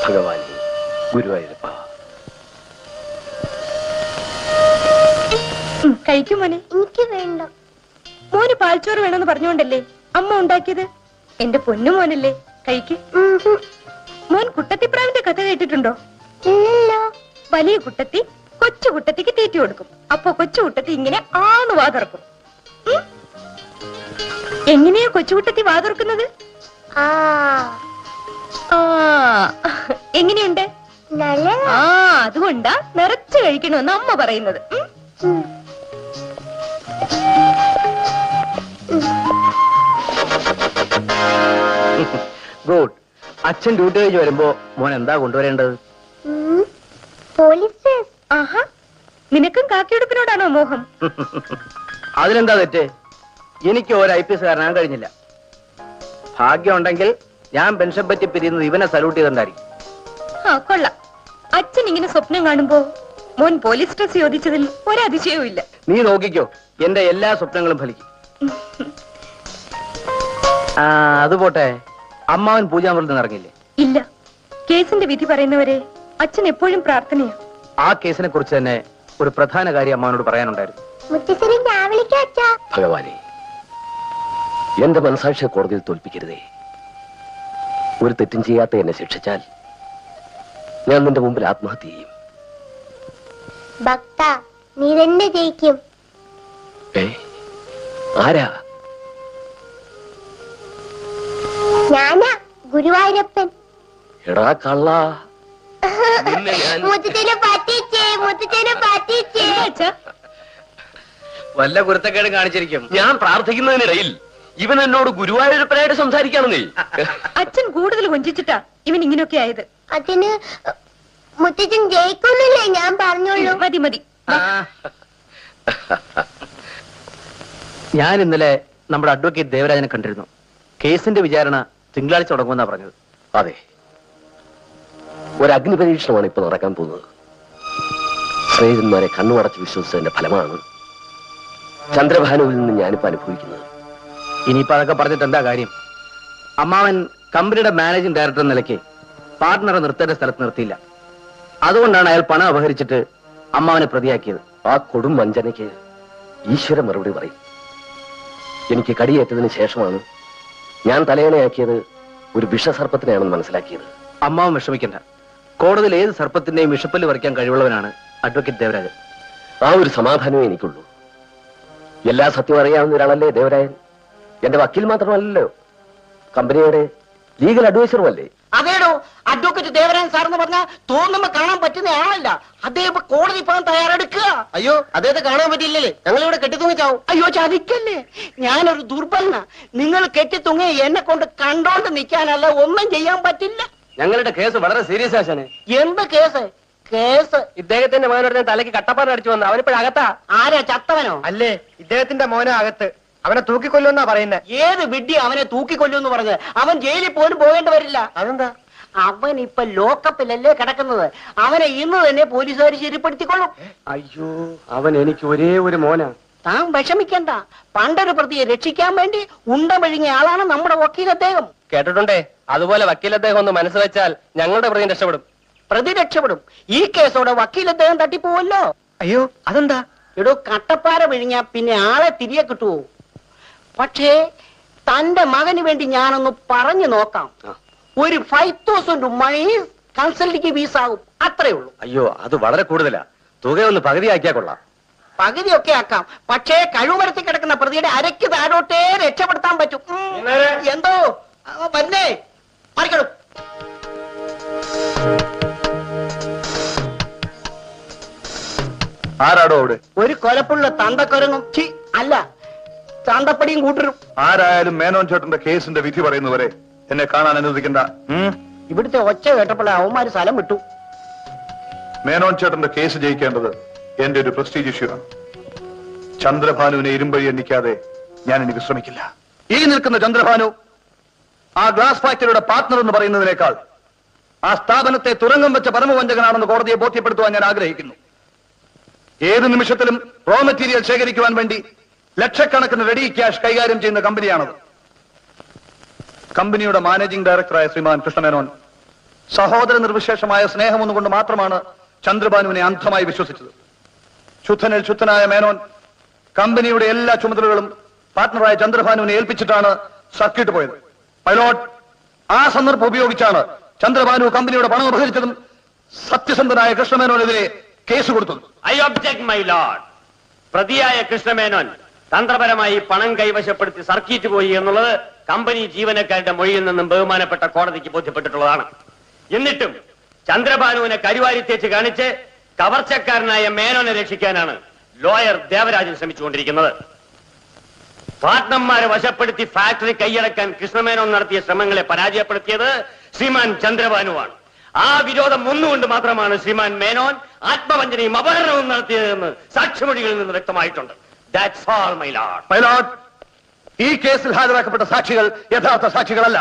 ഭഗവാനെ, ഗുരുവായൂരപ്പ. കഴിക്കും മോനെ. എനിക്ക് വേണ്ട. മോന് പാൽച്ചോറ് വേണമെന്ന് പറഞ്ഞുകൊണ്ടല്ലേ അമ്മ ഉണ്ടാക്കിയത്? എന്റെ പൊന്നു മോനല്ലേ, കഴിക്ക്. മോൻ കുട്ടത്തിപ്രാവിന്റെ കഥ കേട്ടിട്ടുണ്ടോ? വലിയ കുട്ടത്തി കൊച്ചു കുട്ടത്തിക്ക് തീറ്റി കൊടുക്കും. അപ്പൊ കൊച്ചു കുട്ടത്തി ഇങ്ങനെ ആന്ന് വാതുറക്കും. എങ്ങനെയാ കൊച്ചുകുട്ടത്തി വാതുറക്കുന്നത്? എങ്ങനെയുണ്ട്? അതുകൊണ്ടാ നിറച്ച് കഴിക്കണമെന്ന് അമ്മ പറയുന്നത്. ഗുഡ്. അച്ഛൻ ഡ്യൂട്ടി കഴിഞ്ഞ് വരുമ്പോ മോൻ എന്താ കൊണ്ടുവരേണ്ടത്? ആഹാ, നിനക്കും കാക്കിയെടുപ്പിനോടാണോ മോഹം? അതിലെന്താ തെറ്റ്? എനിക്ക് ഒരു IPS കാരനാൻ കഴിഞ്ഞില്ല. ഭാഗ്യം ഉണ്ടെങ്കിൽ ഞാൻ പെൻഷൻ പറ്റി പിരിയുന്നത് ഇവനെ സല്യൂട്ട് ചെയ്തിട്ടുണ്ടായിരിക്കും. കൊള്ളാം. അച്ഛൻ ഇങ്ങനെ സ്വപ്നം കാണുമ്പോ മോൻ പോലീസ് ഡ്രസ് ചോദിച്ചതിൽ ഒരതിശയവും ഇല്ല. നീ നോക്കിക്കോ, എന്റെ എല്ലാ സ്വപ്നങ്ങളും ഫലിക്കും. അത് പോട്ടെ, അമ്മാവൻ പൂജാമുറിൽ ഇറങ്ങില്ലേ? ഇല്ല. കേസിന്റെ വിധി പറയുന്നവരെ അച്ഛൻ എപ്പോഴും പ്രാർത്ഥനയാ. ആ കേസിനെ കുറിച്ച് തന്നെ ഒരു പ്രധാന കാര്യം അമ്മാവനോട് പറയാനുണ്ടായിരുന്നു. ഭഗവാനെ, എന്റെ മനസാക്ഷിയെ കോടതിയിൽ തോൽപ്പിക്കരുതേ. ഒരു തെറ്റും ചെയ്യാത്ത എന്നെ ശിക്ഷിച്ചാൽ ഞാൻ നിന്റെ മുമ്പിൽ ആത്മഹത്യ ചെയ്യും. ഭക്ത, നീ തന്നെ ജയിക്കും. ആരാ? ഞാനാ, ഗുരുവായൂരപ്പൻ. എടാ കള്ള, മുത്തച്ഛനെ പറ്റിച്ചേ, മുത്തച്ഛനെ പറ്റിച്ചേ. വല്ല കുരുത്തക്കേട് കാണിച്ചിരിക്കും. ഞാൻ പ്രാർത്ഥിക്കുന്നതിനിടയിൽ ഇവൻ എന്നോട് ഗുരുവായൂരപ്പനായിട്ട് സംസാരിക്കാണെന്നേ. അച്ഛൻ കൂടുതൽ കൊഞ്ചിച്ചിട്ടാ ഇവൻ ഇങ്ങനെയൊക്കെ ആയത്. അതിന് മുത്തച്ഛൻ ജയിക്കുന്നില്ലേ ഞാൻ പറഞ്ഞോളൂ. മതി മതി. ഞാൻ ഇന്നലെ നമ്മുടെ അഡ്വക്കേറ്റ് ദേവരാജനെ കണ്ടിരുന്നു. കേസിന്റെ വിചാരണ തിങ്കളാഴ്ച തുടങ്ങുമെന്നാ പറഞ്ഞത്. അതെ, ഒരു അഗ്നി പരീക്ഷണമാണ് ഇപ്പൊ നടക്കാൻ പോകുന്നത്. സ്നേഹിതന്മാരെ കണ്ണുമടച്ച് വിശ്വസിച്ചതിന്റെ ഫലമാണ് ചന്ദ്രഭാനുവിൽ നിന്ന് ഞാനിപ്പോ അനുഭവിക്കുന്നത്. ഇനിയിപ്പോ അതൊക്കെ പറഞ്ഞിട്ട് എന്താ കാര്യം? അമ്മാവൻ കമ്പനിയുടെ മാനേജിംഗ് ഡയറക്ടർ എന്ന നിലയ്ക്ക് പാർട്ട്ണറെ നിർത്തേണ്ട സ്ഥലത്ത് നിർത്തിയില്ല. അതുകൊണ്ടാണ് അയാൾ പണം അപഹരിച്ചിട്ട് അമ്മാവനെ പ്രതിയാക്കിയത്. ആ കൊടും വഞ്ചനയ്ക്ക് ഈശ്വര മറുപടി പറയും. എനിക്ക് കടിയേറ്റതിന് ശേഷമാണ് ഞാൻ തലയണയാക്കിയത് ഒരു വിഷസർപ്പത്തിനെയാണെന്ന് മനസ്സിലാക്കിയത്. അമ്മാവൻ വിഷമിക്കണ്ട. കോടതിയിൽ ഏത് സർപ്പത്തിന്റെയും വിഷപ്പല്ല് പറിക്കാൻ കഴിവുള്ളവനാണ് അഡ്വക്കേറ്റ് ദേവരാജൻ. ആ ഒരു സമാധാനമേ എനിക്കുള്ളൂ. എല്ലാ സത്യം അറിയാവുന്ന ഒരാളല്ലേ ദേവരാജൻ. എന്റെ വക്കീൽ മാത്രമല്ലല്ലോ, കമ്പനിയുടെ ലീഗൽ അഡ്വൈസറും അല്ലേ? അതേടോ, അഡ്വക്കേറ്റ് ദേവരാജൻ സാർ എന്ന് പറഞ്ഞാൽ തോന്നുമ്പോ കാണാൻ പറ്റുന്ന ആളല്ല. അദ്ദേഹം കോടതി പോകാൻ തയ്യാറെടുക്കുക. അയ്യോ, അദ്ദേഹത്തെ കാണാൻ പറ്റിയില്ലേ? ഞങ്ങളിവിടെ കെട്ടിത്തൂങ്ങിച്ചാവും. അയ്യോ ചതിക്കല്ലേ, ഞാനൊരു ദുർബലന. നിങ്ങൾ കെട്ടിത്തൂങ്ങി എന്നെ കൊണ്ട് കണ്ടോണ്ട് നിൽക്കാനല്ല, ഒന്നും ചെയ്യാൻ പറ്റില്ല. ഞങ്ങളുടെ കേസ് വളരെ സീരിയസ് ആശാനെ. എന്ത് കേസ്? കേസ് ഇദ്ദേഹത്തിന്റെ മകനോട് തലയ്ക്ക് കട്ടപ്പാറ അടിച്ചു വന്നു. അവനിപ്പോഴകത്താ. ആരാ, ചത്തവനോ? അല്ലേ, ഇദ്ദേഹത്തിന്റെ മോനെ അകത്ത്. അവനെ തൂക്കിക്കൊല്ലുമെന്നാ പറയുന്നത്. ഏത് വിഡ്ഢി അവനെ തൂക്കിക്കൊല്ലുമെന്ന് പറഞ്ഞത്? അവൻ ജയിലിൽ പോലും പോകേണ്ടി വരില്ല. അതെന്താ? അവൻ ഇപ്പൊ ലോക്കപ്പിലല്ലേ കിടക്കുന്നത്. അവനെ ഇന്ന് തന്നെ പോലീസുകാർ ശരിപ്പെടുത്തിക്കൊള്ളും. അയ്യോ, അവൻ എനിക്ക് ഒരേ ഒരു മോനാ. താൻ വിഷമിക്കണ്ട. പണ്ടൊരു പ്രതിയെ രക്ഷിക്കാൻ വേണ്ടി ഉണ്ട മെഴുങ്ങിയ ആളാണ് നമ്മുടെ വക്കീൽ അദ്ദേഹം. കേട്ടിട്ടുണ്ടേ? അതുപോലെ വക്കീൽ അദ്ദേഹം ഒന്ന് മനസ്സ് വെച്ചാൽ ഞങ്ങളുടെ പ്രതി രക്ഷപ്പെടും. പ്രതി രക്ഷപ്പെടും. ഈ കേസോടെ വക്കീൽ അദ്ദേഹം തട്ടിപ്പോവല്ലോ. അയ്യോ, അതെന്താ? എടോ, കട്ടപ്പാര വിഴിഞ്ഞാ പിന്നെ ആളെ തിരികെ കിട്ടുവോ? പക്ഷേ തന്റെ മകന് വേണ്ടി ഞാനൊന്ന് പറഞ്ഞു നോക്കാം. ഒരു 5,000 മണി കൺസൾട്ടിങ് ഫീസ് ആകും, അത്രേ ഉള്ളൂ. അയ്യോ, അത് വളരെ കൂടുതലാ. തുകയൊന്ന് പകുതിയാക്കിയാ കൊള്ളാം. പകുതിയൊക്കെ ആക്കാം. പക്ഷേ കഴിവുമരത്തിൽ കിടക്കുന്ന പ്രതിയുടെ അരയ്ക്ക് താഴോട്ടേ രക്ഷപ്പെടുത്താൻ പറ്റും. എന്തോ വന്നേ, മറിക്കണു. ആരാടോ അവിടെ? ഒരു കൊലപ്പുള്ള തന്തക്കൊരങ്ങും അല്ല, ചാന്തപ്പടിയും കൂട്ടരും. ആരായാലും മേനോൻ ചേട്ടന്റെ കേസിന്റെ വിധി പറയുന്നവരെ എന്നെ കാണാൻ അനുവദിക്കണ്ട. ഇവിടുത്തെ ഒച്ച കേട്ടപ്പോഴേ അവന്മാര് സ്ഥലം വിട്ടു. മേനോൻ ചേട്ടന്റെ കേസ് ജയിക്കേണ്ടത് എന്റെ ഒരു പ്രസ്റ്റീജ് ഇഷ്യൂ ആണ്. ചന്ദ്രഭാനുവിനെ ഇരുമ്പഴി എണ്ണിക്കാതെ ഞാൻ ഇനി വിശ്രമിക്കില്ല. ഈ നിൽക്കുന്ന ചന്ദ്രഭാനു ആ ഗ്ലാസ് ഫാക്ടറിയുടെ പാർട്ട്ണർ എന്ന് പറയുന്നതിനേക്കാൾ ആ സ്ഥാപനത്തെ തുരങ്കം വെച്ച പരമവഞ്ചകനാണെന്ന് കോടതിയെ ബോധ്യപ്പെടുത്തുവാൻ ഞാൻ ആഗ്രഹിക്കുന്നു. ഏത് നിമിഷത്തിലും റോ മെറ്റീരിയൽ ശേഖരിക്കുവാൻ വേണ്ടി ലക്ഷക്കണക്കിന് റെഡി ക്യാഷ് കൈകാര്യം ചെയ്യുന്ന കമ്പനിയാണത്. കമ്പനിയുടെ മാനേജിംഗ് ഡയറക്ടറായ ശ്രീമാൻ കൃഷ്ണമേനോൻ സഹോദര നിർവിശേഷമായ സ്നേഹമൊന്നുകൊണ്ട് മാത്രമാണ് ചന്ദ്രഭാനുവിനെ അന്ധമായി വിശ്വസിച്ചത്. ശുദ്ധനിൽ ശുദ്ധനായ മേനോൻ കമ്പനിയുടെ എല്ലാ ചുമതലകളും പാർട്ട്ണറായ ചന്ദ്രഭാനുവിനെ ഏൽപ്പിച്ചിട്ടാണ് സർക്കിട്ട് പോയത്. പൈലോട്ട്, ആ സന്ദർഭം ഉപയോഗിച്ചാണ് ചന്ദ്രഭാനു കമ്പനിയുടെ പണം അപഹരിച്ചതും സത്യസന്ധനായ കൃഷ്ണമേനോനെതിരെ കേസ് കൊടുത്തത്. I object my Lord. പ്രതിയായ കൃഷ്ണമേനോൻ തന്ത്രപരമായി പണം കൈവശപ്പെടുത്തി സർക്കിറ്റ് പോയി എന്നുള്ളത് കമ്പനി ജീവനക്കാരുടെ മൊഴിയിൽ നിന്നും ബഹുമാനപ്പെട്ട കോടതിക്ക് ബോധ്യപ്പെട്ടിട്ടുള്ളതാണ്. എന്നിട്ടും ചന്ദ്രഭാനുവിനെ കരിവാരി തേച്ച് കാണിച്ച് കവർച്ചക്കാരനായ മേനോനെ രക്ഷിക്കാനാണ് ലോയർ ദേവരാജൻ ശ്രമിച്ചുകൊണ്ടിരിക്കുന്നത്. പാർട്ട്ണർമാരെ വശപ്പെടുത്തി ഫാക്ടറി കൈയടക്കാൻ കൃഷ്ണമേനോൻ നടത്തിയ ശ്രമങ്ങളെ പരാജയപ്പെടുത്തിയത് ശ്രീമാൻ ചന്ദ്രഭാനുവാണ്. ആ വിരോധം ഒന്നുകൊണ്ട് മാത്രമാണ് ശ്രീമാൻ മേനോൻ ആത്മവഞ്ചനയും അപഹരണവും നടത്തിയതെന്ന് സാക്ഷിമൊഴികളിൽ നിന്ന് വ്യക്തമായിട്ടുണ്ട്. That's all, my lord. പൈലോട്ട്, ഈ കേസിൽ ഹാജരാക്കപ്പെട്ട സാക്ഷികൾ യഥാർത്ഥ സാക്ഷികളല്ല.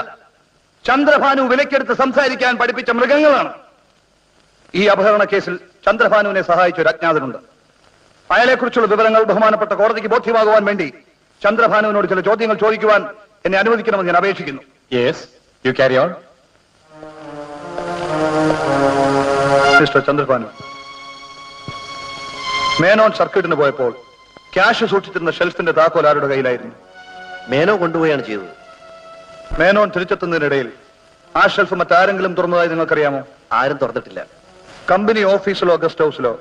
ചന്ദ്രഭാനു വിലക്കെടുത്ത് സംസാരിക്കാൻ പഠിപ്പിച്ച മൃഗങ്ങളാണ്. ഈ അപഹരണ കേസിൽ ചന്ദ്രഭാനുവിനെ സഹായിച്ച ഒരു അജ്ഞാതനുണ്ട്. അയാളെക്കുറിച്ചുള്ള വിവരങ്ങൾ ബഹുമാനപ്പെട്ട കോടതിക്ക് ബോധ്യമാകുവാൻ വേണ്ടി ചന്ദ്രഭാനുവിനോട് ചില ചോദ്യങ്ങൾ ചോദിക്കുവാൻ എന്നെ അനുവദിക്കണമെന്ന് ഞാൻ അപേക്ഷിക്കുന്നു. Yes, you carry on. Mister Chandrabhanu, Menon സർക്കിട്ടിന് പോയപ്പോൾ ക്യാഷ് സൂക്ഷിച്ചിരുന്ന ഷെൽഫിന്റെ താക്കോൽ ആരുടെ കയ്യിലായിരുന്നു? മേനോ കൊണ്ടുപോയാണ് ചെയ്തത്. മേനോൻ തിരിച്ചെത്തുന്നതിനിടയിൽ ആ ഷെൽഫ് മറ്റാരെങ്കിലും തുറന്നതായി നിങ്ങൾക്കറിയാമോ? ആരും തുറന്നിട്ടില്ല. കമ്പനി ഓഫീസിലോ ഗസ്റ്റ് ഹൗസിലോ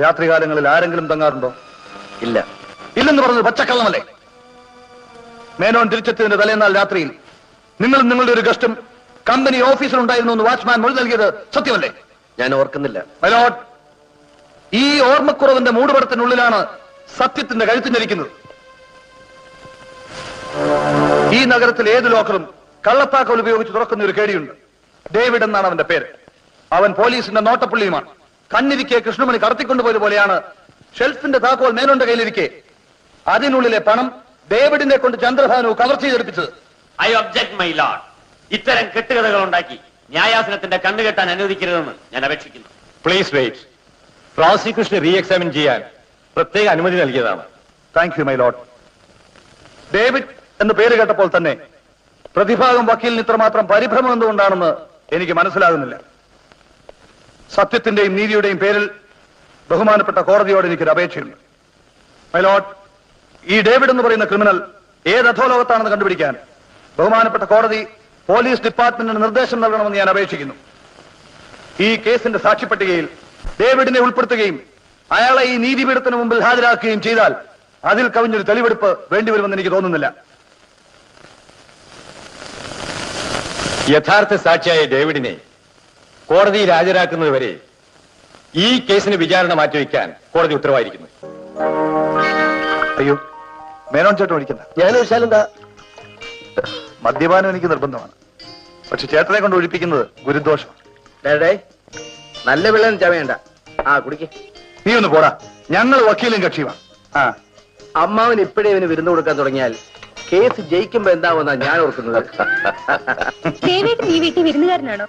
രാത്രികാലങ്ങളിൽ ആരെങ്കിലും തങ്ങാറുണ്ടോ? ഇല്ല. ഇല്ലെന്ന് പറഞ്ഞത് പച്ചക്കള്ളമല്ലേ? മേനോൻ തിരിച്ചെത്തിയതിന്റെ തലേന്നാൾ രാത്രിയിൽ നിങ്ങളും നിങ്ങളുടെ ഒരു ഗസ്റ്റും കമ്പനി ഓഫീസിലുണ്ടായിരുന്നു എന്ന് വാച്ച്മാൻ മൊഴി നൽകിയത് സത്യമല്ലേ? ഞാൻ ഓർക്കുന്നില്ല. മൈലോട്ട്, ഈ ഓർമ്മക്കുറവിന്റെ മൂടുപടത്തിനുള്ളിലാണ് സത്യത്തിന്റെ കഴുത്തിഞ്ഞിരിക്കുന്നത്. ഈ നഗരത്തിൽ ഏത് ലോക്കറും കള്ളത്താക്കോൽ ഉപയോഗിച്ച് തുറക്കുന്ന ഒരു കേടിയുണ്ട്. ഡേവിഡ് എന്നാണ് അവന്റെ പേര്. അവൻ പോലീസിന്റെ നോട്ടപ്പുള്ളിയുമാണ്. കണ്ണിരിക്കെ കൃഷ്ണമണി കടത്തിക്കൊണ്ടുപോയത് പോലെയാണ് ഷെൽഫിന്റെ താക്കോൽ മേനോന്റെ കയ്യിലിരിക്കെ അതിനുള്ളിലെ പണം ഡേവിഡിനെ കൊണ്ട് ചന്ദ്രഭാനു കവർ ചെയ്തെടുപ്പിച്ചത്. I object my lord. ഇത്തരം കെട്ടുകഥകൾ ഉണ്ടാക്കി ന്യായാസനത്തിന്റെ കണ്ണുകെട്ടാൻ അനുവദിക്കരുതെന്ന് ഞാൻ അപേക്ഷിക്കുന്നു. Please wait. പ്രോസിക്യൂഷനെ റീ എക്സാമിൻ ചെയ്യാൻ പ്രത്യേക അനുമതി നൽകിയതാണ്. Thank you my lord. David എന്ന് പേര് കേട്ടപ്പോൾ തന്നെ പ്രതിഭാഗം വക്കീലിന് ഇത്രമാത്രം പരിഭ്രമം എന്തുകൊണ്ടാണെന്ന് എനിക്ക് മനസ്സിലാകുന്നില്ല. സത്യത്തിന്റെയും നീതിയുടെയും പേരിൽ ബഹുമാനപ്പെട്ട കോടതിയോട് എനിക്കൊരു അപേക്ഷയുണ്ട്. മൈ ലോർഡ്, ഈ ഡേവിഡ് എന്ന് പറയുന്ന ക്രിമിനൽ ഏത് അധോലോകത്താണെന്ന് കണ്ടുപിടിക്കാൻ ബഹുമാനപ്പെട്ട കോടതി പോലീസ് ഡിപ്പാർട്ട്മെന്റിന് നിർദ്ദേശം നൽകണമെന്ന് ഞാൻ അപേക്ഷിക്കുന്നു. ഈ കേസിന്റെ സാക്ഷിപ്പട്ടികയിൽ ഡേവിഡിനെ ഉൾപ്പെടുത്തുകയും അയാളെ ഈ നീതിപീഠത്തിന് മുമ്പിൽ ഹാജരാക്കുകയും ചെയ്താൽ അതിൽ കവിഞ്ഞൊരു തെളിവെടുപ്പ് വേണ്ടിവരുമെന്ന് എനിക്ക് തോന്നുന്നില്ല. യഥാർത്ഥ സാക്ഷിയായ ഡേവിഡിനെ കോടതിയിൽ ഹാജരാക്കുന്നതുവരെ ഈ കേസിന് വിചാരണ മാറ്റിവെക്കാൻ കോടതി ഉത്തരവായിരിക്കുന്നു. അയ്യോ, മേനോൻ ചേട്ടൻ ഒഴിക്കണ്ട. ഞാൻ ഒഴിച്ചാലെന്താ? മദ്യപാനം എനിക്ക് നിർബന്ധമാണ്. പക്ഷെ ചേട്ടനെ കൊണ്ട് ഒഴിപ്പിക്കുന്നത് ഗുരുദോഷം. നല്ല വെള്ളം ചമയണ്ട. ആ കുടിക്ക്. നീ ഒന്ന് പോടാ. ഞങ്ങൾ വക്കീലും കക്ഷിയുമാണ്. ആ, അമ്മാവൻ ഇപ്പോഴേ ഇവന് വിരുന്ന് കൊടുക്കാൻ തുടങ്ങിയാൽ കേസ് ജയിക്കുമ്പോ എന്താവുമെന്നാ ഞാൻ ഓർക്കുന്നത്. ദേവേട്ടൻ ഈ വീട്ടിൽ വിരുന്നുകാരനാണോ?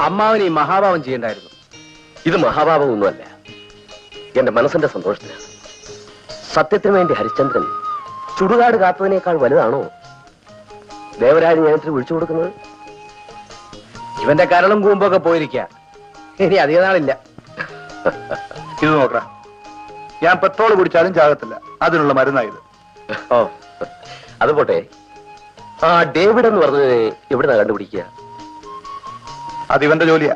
അമ്മാവൻ ഈ മഹാഭാവം ചെയ്യണ്ടായിരുന്നു. ഇത് മഹാഭാവമൊന്നുമല്ല, എന്റെ മനസ്സിന്റെ സന്തോഷത്തിന്. സത്യത്തിന് വേണ്ടി ഹരിശ്ചന്ദ്രൻ ചുടുകാട് കാത്തതിനേക്കാൾ വലുതാണോ ദേവരാജ് ഞാനിട്ട് വിളിച്ചു കൊടുക്കുന്നത്? ഇവന്റെ കരളും കൂമ്പൊക്കെ പോയിരിക്ക. ഇനി അധിക നാളില്ല. ഇത് നോക്കടാ, ഞാൻ പെട്രോൾ കുടിച്ചാലും ചാകത്തില്ല. അതിനുള്ള മരുന്നായത്. ഓ, അത് പോട്ടെ. ആ ഡേവിഡ് എന്ന് പറഞ്ഞതിനെ എവിടുന്നാ കണ്ടുപിടിക്കുക? അതിവന്റെ ജോലിയാ.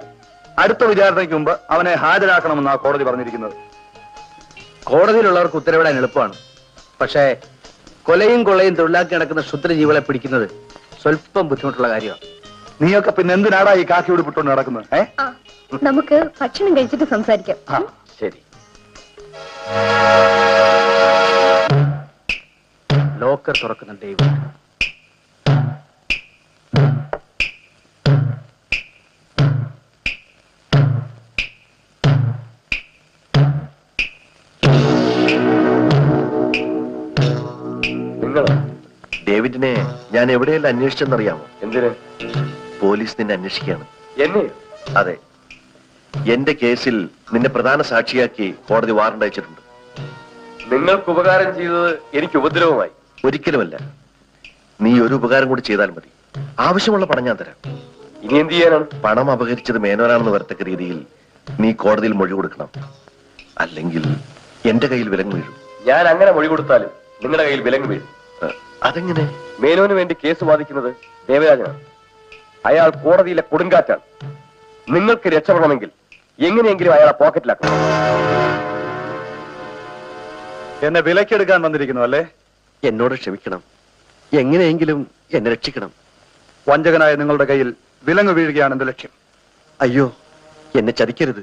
അടുത്ത വിചാരണയ്ക്ക് മുമ്പ് അവനെ ഹാജരാക്കണമെന്നാ കോടതി പറഞ്ഞിരിക്കുന്നത്. കോടതിയിലുള്ളവർക്ക് ഉത്തരവിടാൻ എളുപ്പമാണ്. പക്ഷേ കൊലയും കൊള്ളയും തൊഴിലാക്കി നടക്കുന്ന ക്ഷുദ്രജീവികളെ പിടിക്കുന്നത് സ്വല്പം ബുദ്ധിമുട്ടുള്ള കാര്യമാണ്. നീയൊക്കെ പിന്നെ എന്തിനാടാ ഈ കാക്കി ഉടുപ്പിട്ടുകൊണ്ട് നടക്കുന്നത്? നമുക്ക് ഭക്ഷണം കഴിച്ചിട്ട് സംസാരിക്കാം. ശരി. ലോക്കൽ ലോക്കർ തുറക്കുന്ന ഡേവിഡ്. നിങ്ങളോ? ഡേവിഡിനെ ഞാൻ എവിടെയെല്ലാം അന്വേഷിച്ചെന്നറിയാമോ? എന്തിന്? പോലീസ് നിന്നെ അന്വേഷിക്കുകയാണ്. എന്നെ? അതെ, എന്റെ കേസിൽ നിന്നെ പ്രധാന സാക്ഷിയാക്കി കോടതി വാറണ്ട് അയച്ചിട്ടുണ്ട്. നിങ്ങൾക്ക് ഉപകാരം ചെയ്തത് എനിക്ക് ഉപദ്രവമായി. ഒരിക്കലുമല്ല. നീ ഒരു ഉപകാരം കൂടി ചെയ്താൽ മതി. ആവശ്യമുള്ള പണം ഞാൻ തരാം. ഇനി എന്ത് ചെയ്യാനാണ്? പണം അപഹരിച്ചത് മേനോനാണെന്ന് വരത്തക്ക രീതിയിൽ നീ കോടതിയിൽ മൊഴി കൊടുക്കണം. അല്ലെങ്കിൽ എന്റെ കയ്യിൽ വിലങ്ങ് വീഴും. ഞാൻ അങ്ങനെ മൊഴി കൊടുത്താലും നിങ്ങളുടെ കയ്യിൽ വിലങ്ങ് വീഴും. അതെങ്ങനെ? മേനോന് വേണ്ടി കേസ് വാദിക്കുന്നത് ദേവരാജനാണ്. അയാൾ കോടതിയിലെ കൊടുങ്കാറ്റാണ്. നിങ്ങൾക്ക് രക്ഷപ്പെടണമെങ്കിൽ എങ്ങനെയെങ്കിലും അയാളെ പോക്കറ്റിലാക്കണം. എന്നെ വിലക്കെടുക്കാൻ വന്നിരിക്കുന്നു അല്ലേ? എന്നോട് ക്ഷമിക്കണം. എങ്ങനെയെങ്കിലും എന്നെ രക്ഷിക്കണം. വഞ്ചകനായ നിങ്ങളുടെ കയ്യിൽ വിലങ്ങ് വീഴുകയാണ് എന്റെ ലക്ഷ്യം. അയ്യോ, എന്നെ ചതിക്കരുത്.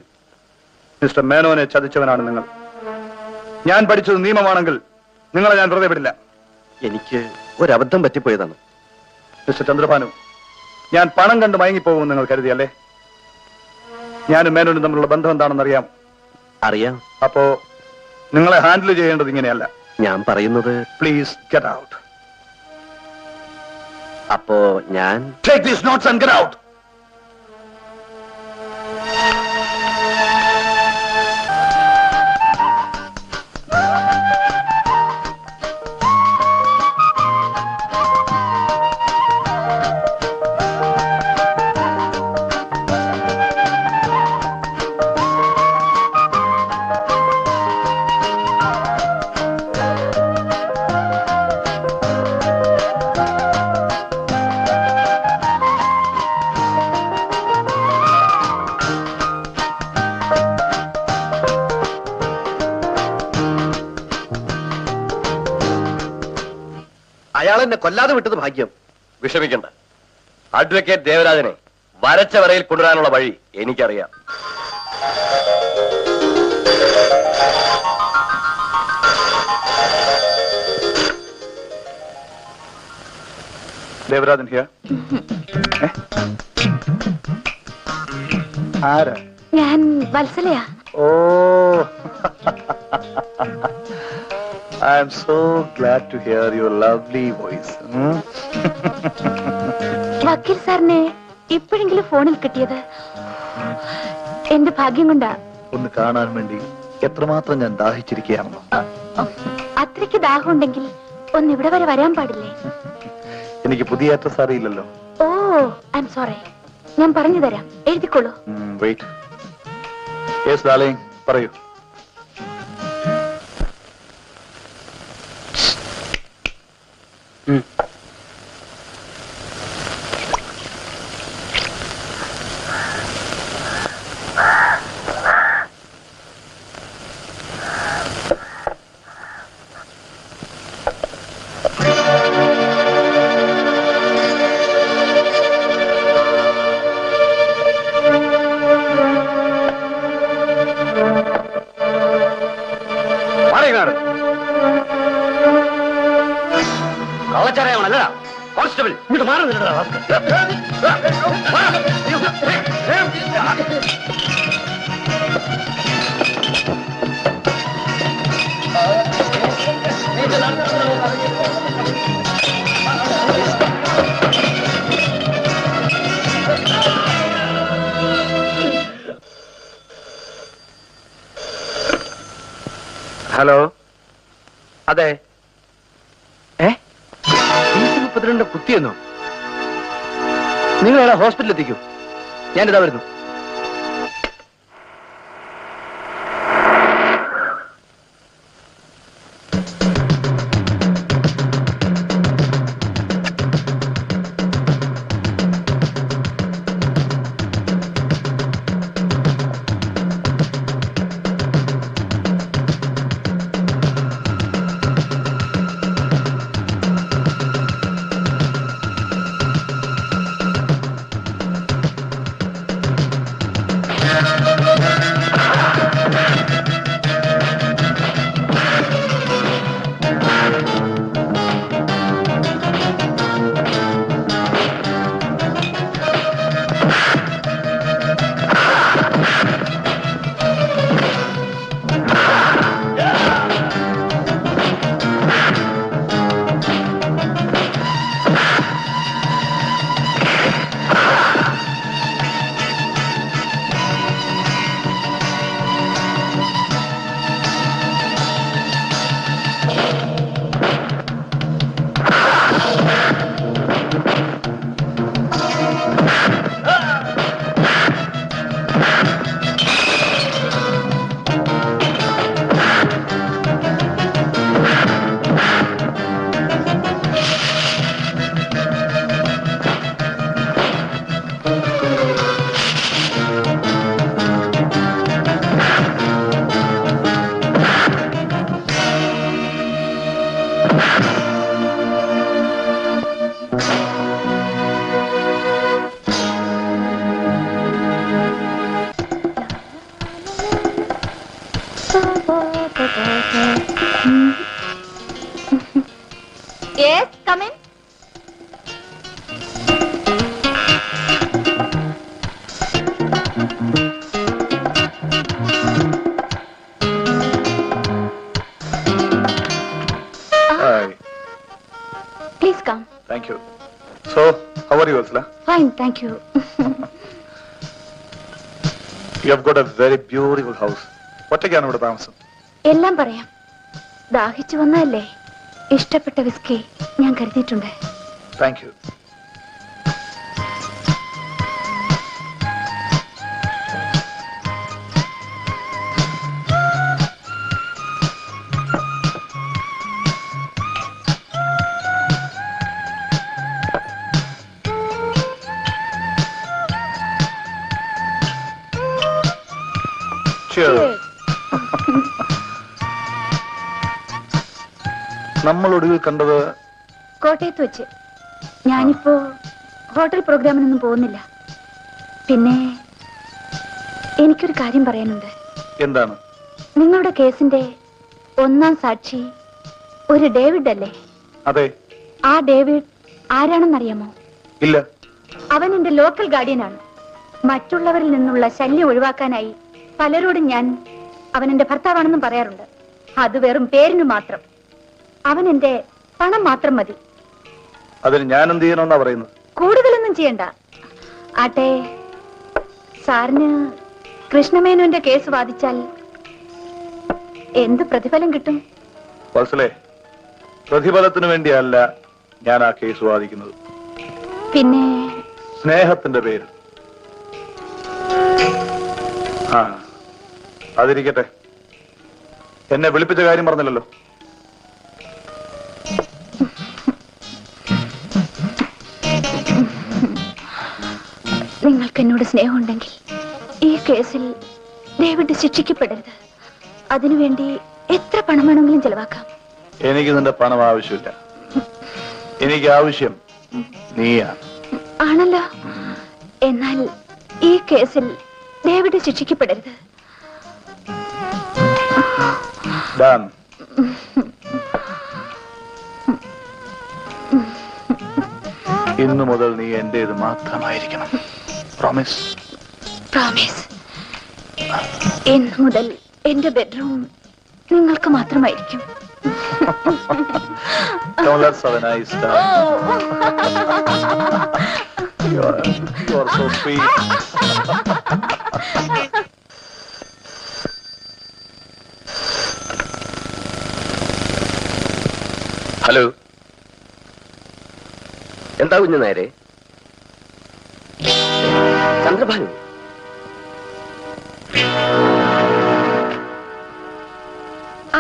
മിസ്റ്റർ മേനോനെ ചതിച്ചവനാണ് നിങ്ങൾ. ഞാൻ പഠിച്ചത് നിയമമാണെങ്കിൽ നിങ്ങളെ ഞാൻ വെറുതെ വിടില്ല. എനിക്ക് ഒരബദ്ധം പറ്റിപ്പോയതാണ്. മിസ്റ്റർ ചന്ദ്രഭാനു, ഞാൻ പണം കണ്ട് മയങ്ങിപ്പോകുമെന്ന് നിങ്ങൾ കരുതിയല്ലേ? ഞാനും മേനോനും തമ്മിലുള്ള ബന്ധം എന്താണെന്ന് അറിയാം. അറിയാം. അപ്പോ നിങ്ങളെ ഹാൻഡിൽ ചെയ്യേണ്ടത് ഇങ്ങനെയല്ല. ഞാൻ പറയുന്നത് പ്ലീസ് ഗെറ്റ് ഔട്ട്. അപ്പോ ഞാൻ take these notes and get out. അയാൾ എന്നെ കൊല്ലാതെ വിട്ടത് ഭാഗ്യം. വിഷമിക്കണ്ട. അഡ്വക്കേറ്റ് ദേവരാജനെ വരച്ച വരയിൽ കൊണ്ടുവരാനുള്ള വഴി എനിക്കറിയാം. ദേവരാജൻ ഹിയർ. ആരാ? ഞാൻ വത്സലയാ. ഓ, I am so glad to hear your lovely voice. വക്കീൽ സാറിനെ ഇപ്പോഴെങ്കിലും ഫോണിൽ കിട്ടിയത് എന്റെ ഭാഗ്യം കൊണ്ടാ. ഒന്ന് കാണാൻ വേണ്ടി എത്രമാത്രം ഞാൻ ദാഹിച്ചിരിക്കുകയാണെന്നോ. അത്രയ്ക്ക് ദാഹം ഉണ്ടെങ്കിൽ ഒന്ന് ഇവിടെ വരെ വരാൻ പാടില്ലേ? എനിക്ക് പുതിയ അഡ്രസ് അറിയില്ലല്ലോ. ഓ, ഐ എം സോറി. ഞാൻ പറഞ്ഞു തരാം, എഴുതിക്കോളൂ. വെയിറ്റ്. യെസ് ഡാർലിംഗ്, പറയൂ. കള്ളച്ചറയാണല്ലടാ കോൺസ്റ്റബിൾ. ഇങ്ങോട്ട് മാറി നിന്നടാ. ഹലോ, അതെ. 32 കുത്തിയെന്നോ? നിങ്ങൾ ഹോസ്പിറ്റലിൽ എത്തിക്കൂ. ഞാനിതാ വരുന്നു. Yes, come in. Hi. Please come. Thank you. So, how are you, Ursula? Fine, thank you. You have got a very beautiful house. ഒറ്റയ്ക്കാണ് ഇവിടെ താമസം? എല്ലാം പറയാം. ദാഹിച്ചു വന്നതല്ലേ? ഇഷ്ടപ്പെട്ട വിസ്കി ഞാൻ കരുതിയിട്ടുണ്ട്. Thank you. Cheers. നമ്മൾ ഒടുവിൽ കണ്ടത് കോട്ടയത്ത് വെച്ച്. ഞാനിപ്പോ ഹോട്ടൽ പ്രോഗ്രാമിനൊന്നും പോകുന്നില്ല. പിന്നെ എനിക്കൊരു കാര്യം പറയാനുണ്ട്. എന്താണ്? നിങ്ങളുടെ കേസിന്റെ ഒന്നാം സാക്ഷി ഒരു ഡേവിഡ് അല്ലേ? അതെ. ആ ഡേവിഡ് ആരാണെന്നറിയാമോ? ഇല്ല. അവൻ എന്റെ ലോക്കൽ ഗാർഡിയനാണ്. മറ്റുള്ളവരിൽ നിന്നുള്ള ശല്യം ഒഴിവാക്കാനായി പലരോടും ഞാൻ അവൻ എന്റെ ഭർത്താവാണെന്നും പറയാറുണ്ട്. അത് വെറും പേരിന് മാത്രം. അവൻ എന്റെ പണം മാത്രം മതി. അതിന് ഞാൻ എന്ത് ചെയ്യണമെന്നാ പറയുന്നത്? കൂടുതലൊന്നും ചെയ്യണ്ട. ആട്ടെ, സാറിന് കൃഷ്ണമേനോന്റെ കേസ് വാദിച്ചാൽ എന്ത് പ്രതിഫലം കിട്ടും? വത്സലേ, പ്രതിഫലത്തിന് വേണ്ടിയല്ല ഞാൻ ആ കേസ് വാദിക്കുന്നത്. പിന്നെ സ്നേഹത്തിന്റെ പേര്. ആ, അതിരിക്കട്ടെ. എന്നെ വിളിപ്പിച്ച കാര്യം പറഞ്ഞില്ലല്ലോ. നിങ്ങൾക്ക് എന്നോട് സ്നേഹമുണ്ടെങ്കിൽ ഈ കേസിൽ ഡേവിഡ് ശിക്ഷിക്കപ്പെടരുത്. അതിനുവേണ്ടി എത്ര പണം വേണമെങ്കിലും ചെലവാക്കാം. എനിക്ക് നിന്റെ പണം ആവശ്യമില്ല. എനിക്ക് ആവശ്യം നീയാണ്. ആണല്ലോ. എന്നാൽ ഈ കേസിൽ ഡേവിഡ് ശിക്ഷിക്കപ്പെടരുത്. ഡാൻ. ഇന്നു മുതൽ നീ എന്റേത് മാത്രമായിരിക്കണം. പ്രോമിസ്? പ്രോമിസ്. ഇന്നു മുതൽ എന്റെ ബെഡ്റൂം നിങ്ങൾക്ക് മാത്രമായിരിക്കും. Don't let's have a nice time. You are so sweet. Hello, എന്താ കുഞ്ഞു നേരെ? ചന്ദ്രഭാനു?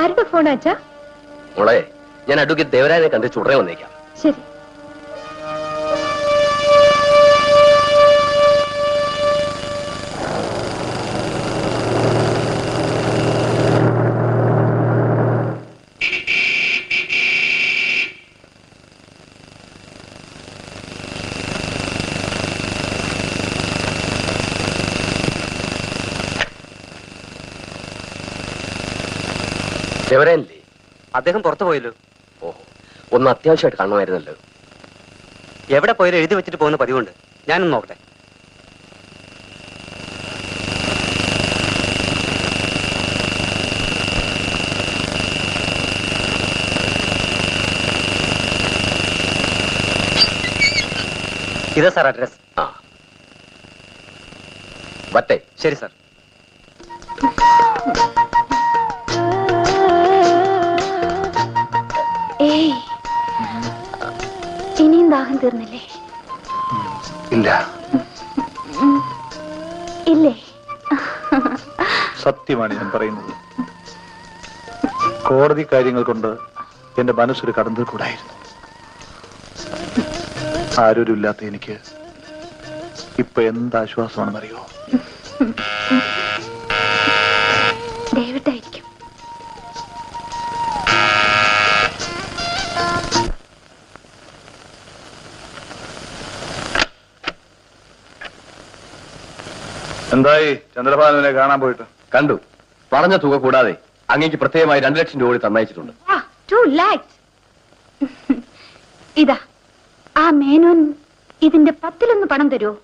ആരുടെ ഫോണാച്ചാ? മോളെ, ഞാൻ അഡ്വക്കേറ്റ് ദേവരായനെ കണ്ട് ചുടറെ വന്നേക്കാം. ശരി. ദേവരായനല്ലേ? അദ്ദേഹം പുറത്തു പോയല്ലോ. ഓഹോ, ഒന്ന് അത്യാവശ്യമായിട്ട് കാണുമായിരുന്നല്ലോ. എവിടെ പോയാലും എഴുതി വെച്ചിട്ട് പോകുന്ന പതിവുണ്ട്. ഞാനൊന്ന് നോക്കട്ടെ. ഇതാ സാർ അഡ്രസ്. ആ, വട്ടെ. ശരി സാർ. ഏയ്, ഇനിയും ദാഹം തീർന്നില്ലേ? ഇല്ല. ഇല്ലേ? സത്യമാണ് ഞാൻ പറയുന്നത്. കോടതി കാര്യങ്ങൾ കൊണ്ട് എന്റെ മനസ്സൊരു കടന്നിൽ കൂടായിരുന്നു. ആരോരുമില്ലാത്ത എനിക്ക് ഇപ്പൊ എന്താശ്വാസമാണെന്നറിയോ? ഡേവിഡ് ആയിരിക്കും. എന്തായി ചന്ദ്രഭാനുവിനെ കാണാൻ പോയിട്ട്? കണ്ടു. പറഞ്ഞ തുക കൂടാതെ അങ്ങേക്ക് പ്രത്യേകമായി 2 ലക്ഷം രൂപ കൂടി തന്നയച്ചിട്ടുണ്ട്. 2 lakhs. ഇതാ ആ മേനോൻ ഇതിന്റെ 10-1 പണം തരുമോ?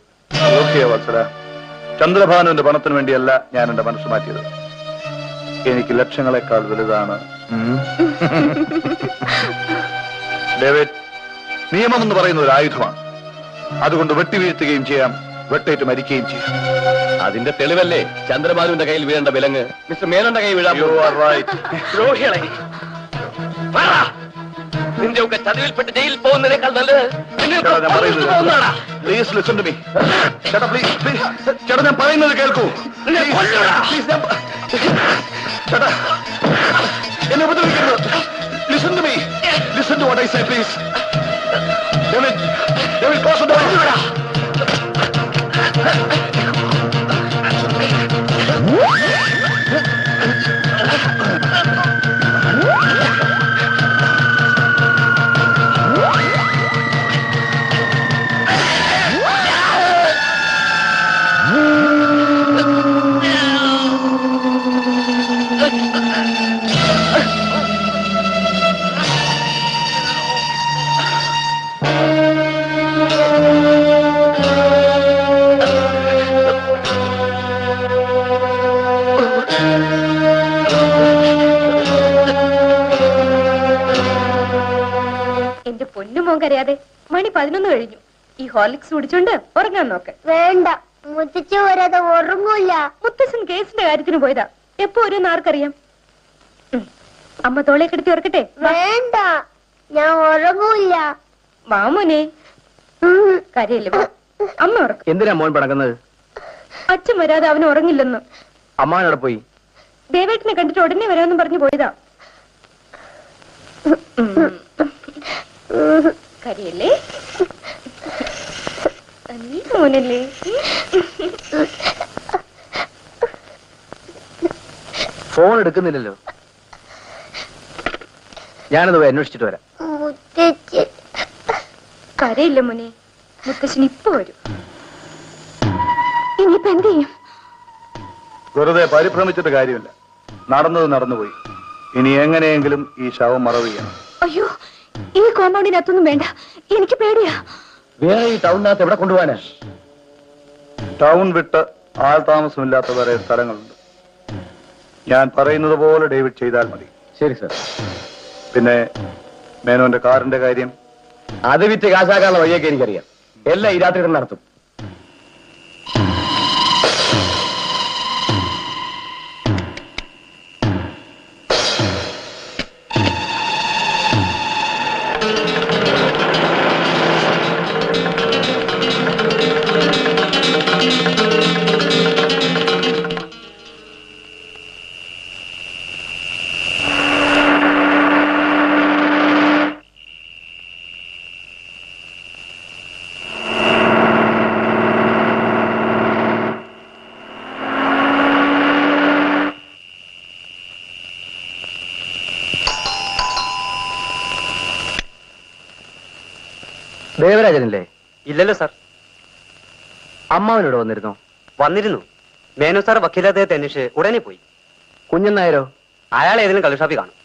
ഓക്കെ വത്സല, ചന്ദ്രഭാനുവിന്റെ പണത്തിന് വേണ്ടിയല്ല ഞാൻ എന്റെ മനസ്സ് മാറ്റിയത്. എനിക്ക് ലക്ഷങ്ങളെക്കാൾ വലുതാണ്. ഡേവിഡ്, നിയമം എന്ന് പറയുന്ന ഒരു ആയുധമാണ്. അതുകൊണ്ട് വെട്ടിവീഴ്ത്തുകയും ചെയ്യാം, വെട്ടേറ്റ് മരിക്കുകയും ചെയ്യാം. അതിന്റെ തെളിവല്ലേ ചന്ദ്രഭാനുവിന്റെ കയ്യിൽ വീഴേണ്ട വിലങ്ങ് മിസ്റ്റർ മേനോന്റെ കയ്യിൽ വീഴാൻ. You are right. ദ്രോഹികളെ, നിന്റെ ഒക്കെ ചതിവിൽപ്പെട്ട് ജയിലിൽ പോകുന്നതിനേക്കാൾ നല്ലത് ചേട്ടാ, ഞാൻ പറയുന്നത് പ്ലീസ് ലിസൺ ടു മീ. ചേട്ടാ പ്ലീസ് പ്ലീസ്, ചേട്ടാ ഞാൻ പറയുന്നത് കേൾക്കൂ. Please, ചേട്ടാ എന്നെ ഉപദ്രവിക്കരുത്. Listen to me, listen to what I say please. David, David close the door. എന്റെ പൊന്നുമോൻ കരയാതെ. മണി 11 കഴിഞ്ഞു. ഈ ഹോർലിക്സ് കുടിച്ചോണ്ട് ഉറങ്ങാൻ നോക്ക്. വേണ്ട, മുത്തച്ഛൻ വരാതെ ഉറങ്ങൂല. മുത്തശ്ശൻ കേസിന്റെ കാര്യത്തിന് പോയതാ. എപ്പോ ഒരു ആർക്കറിയാം. അമ്മ തോളെ കിടത്തി ഉറക്കട്ടെ? വേണ്ട, ഞാൻ ഉറങ്ങൂല. വാമോനെ കരയില്ല, അമ്മ ഉറക്കും. എന്തിനാ മോൻ പടക്കുന്നത്? അച്ഛൻ വരാതെ അവന് ഉറങ്ങില്ലെന്ന്. അമ്മാവനോടെ പോയി ദേവേട്ടനെ കണ്ടിട്ട് ഉടനെ വരാമെന്ന് പറഞ്ഞു പോയതാ. കരയല്ലേ നീ മോനല്ലേ? ഫോൺ എടുക്കുന്നില്ലല്ലോ. ഞാനത് പോയി അന്വേഷിച്ചിട്ട് വരാം. മുത്തച്ഛൻ കരയില്ല മോനെ, മുത്തശ്ശൻ ഇപ്പൊ വരും. ഇനിയിപ്പോ എന്ത് ചെയ്യും? വെറുതെ പരിഭ്രമിച്ചിട്ട് കാര്യമില്ല. നടന്നത് നടന്നുപോയി. ഇനി എങ്ങനെയെങ്കിലും ഈ ശവം മറവ് ചെയ്യണം. അയ്യോ, ഈ കോമ്പൗണ്ടിനകത്തൊന്നും വേണ്ട, എനിക്ക് പേടിയാ. വേറെ ഈ ടൗണിനകത്ത് എവിടെ കൊണ്ടുപോകാനാ? ടൗൺ വിട്ട് ആൾ താമസമില്ലാത്ത വേറെ സ്ഥലങ്ങളുണ്ട്. ഞാൻ പറയുന്നത് പോലെ ഡേവിഡ് ചെയ്താൽ മതി. ശരി സർ. പിന്നെ മേനോന്റെ കാറിന്റെ കാര്യം? അത് വിറ്റ് കാശാക്കാനുള്ള വഴിയൊക്കെ എനിക്കറിയാം. എല്ലാം ഈ രാത്രി തന്നെ നടത്തും. ദേവരാജനല്ലേ? ഇല്ലല്ലോ സാർ. അമ്മാവനോട് വന്നിരുന്നോ? വന്നിരുന്നു. മേനോ സാർ വക്കീലദ്ദേഹത്തെ അന്വേഷിച്ച് ഉടനെ പോയി. കുഞ്ഞൻ നായരോ? അയാൾ ഏതെങ്കിലും കള്ളുഷാപ്പിൽ കാണും.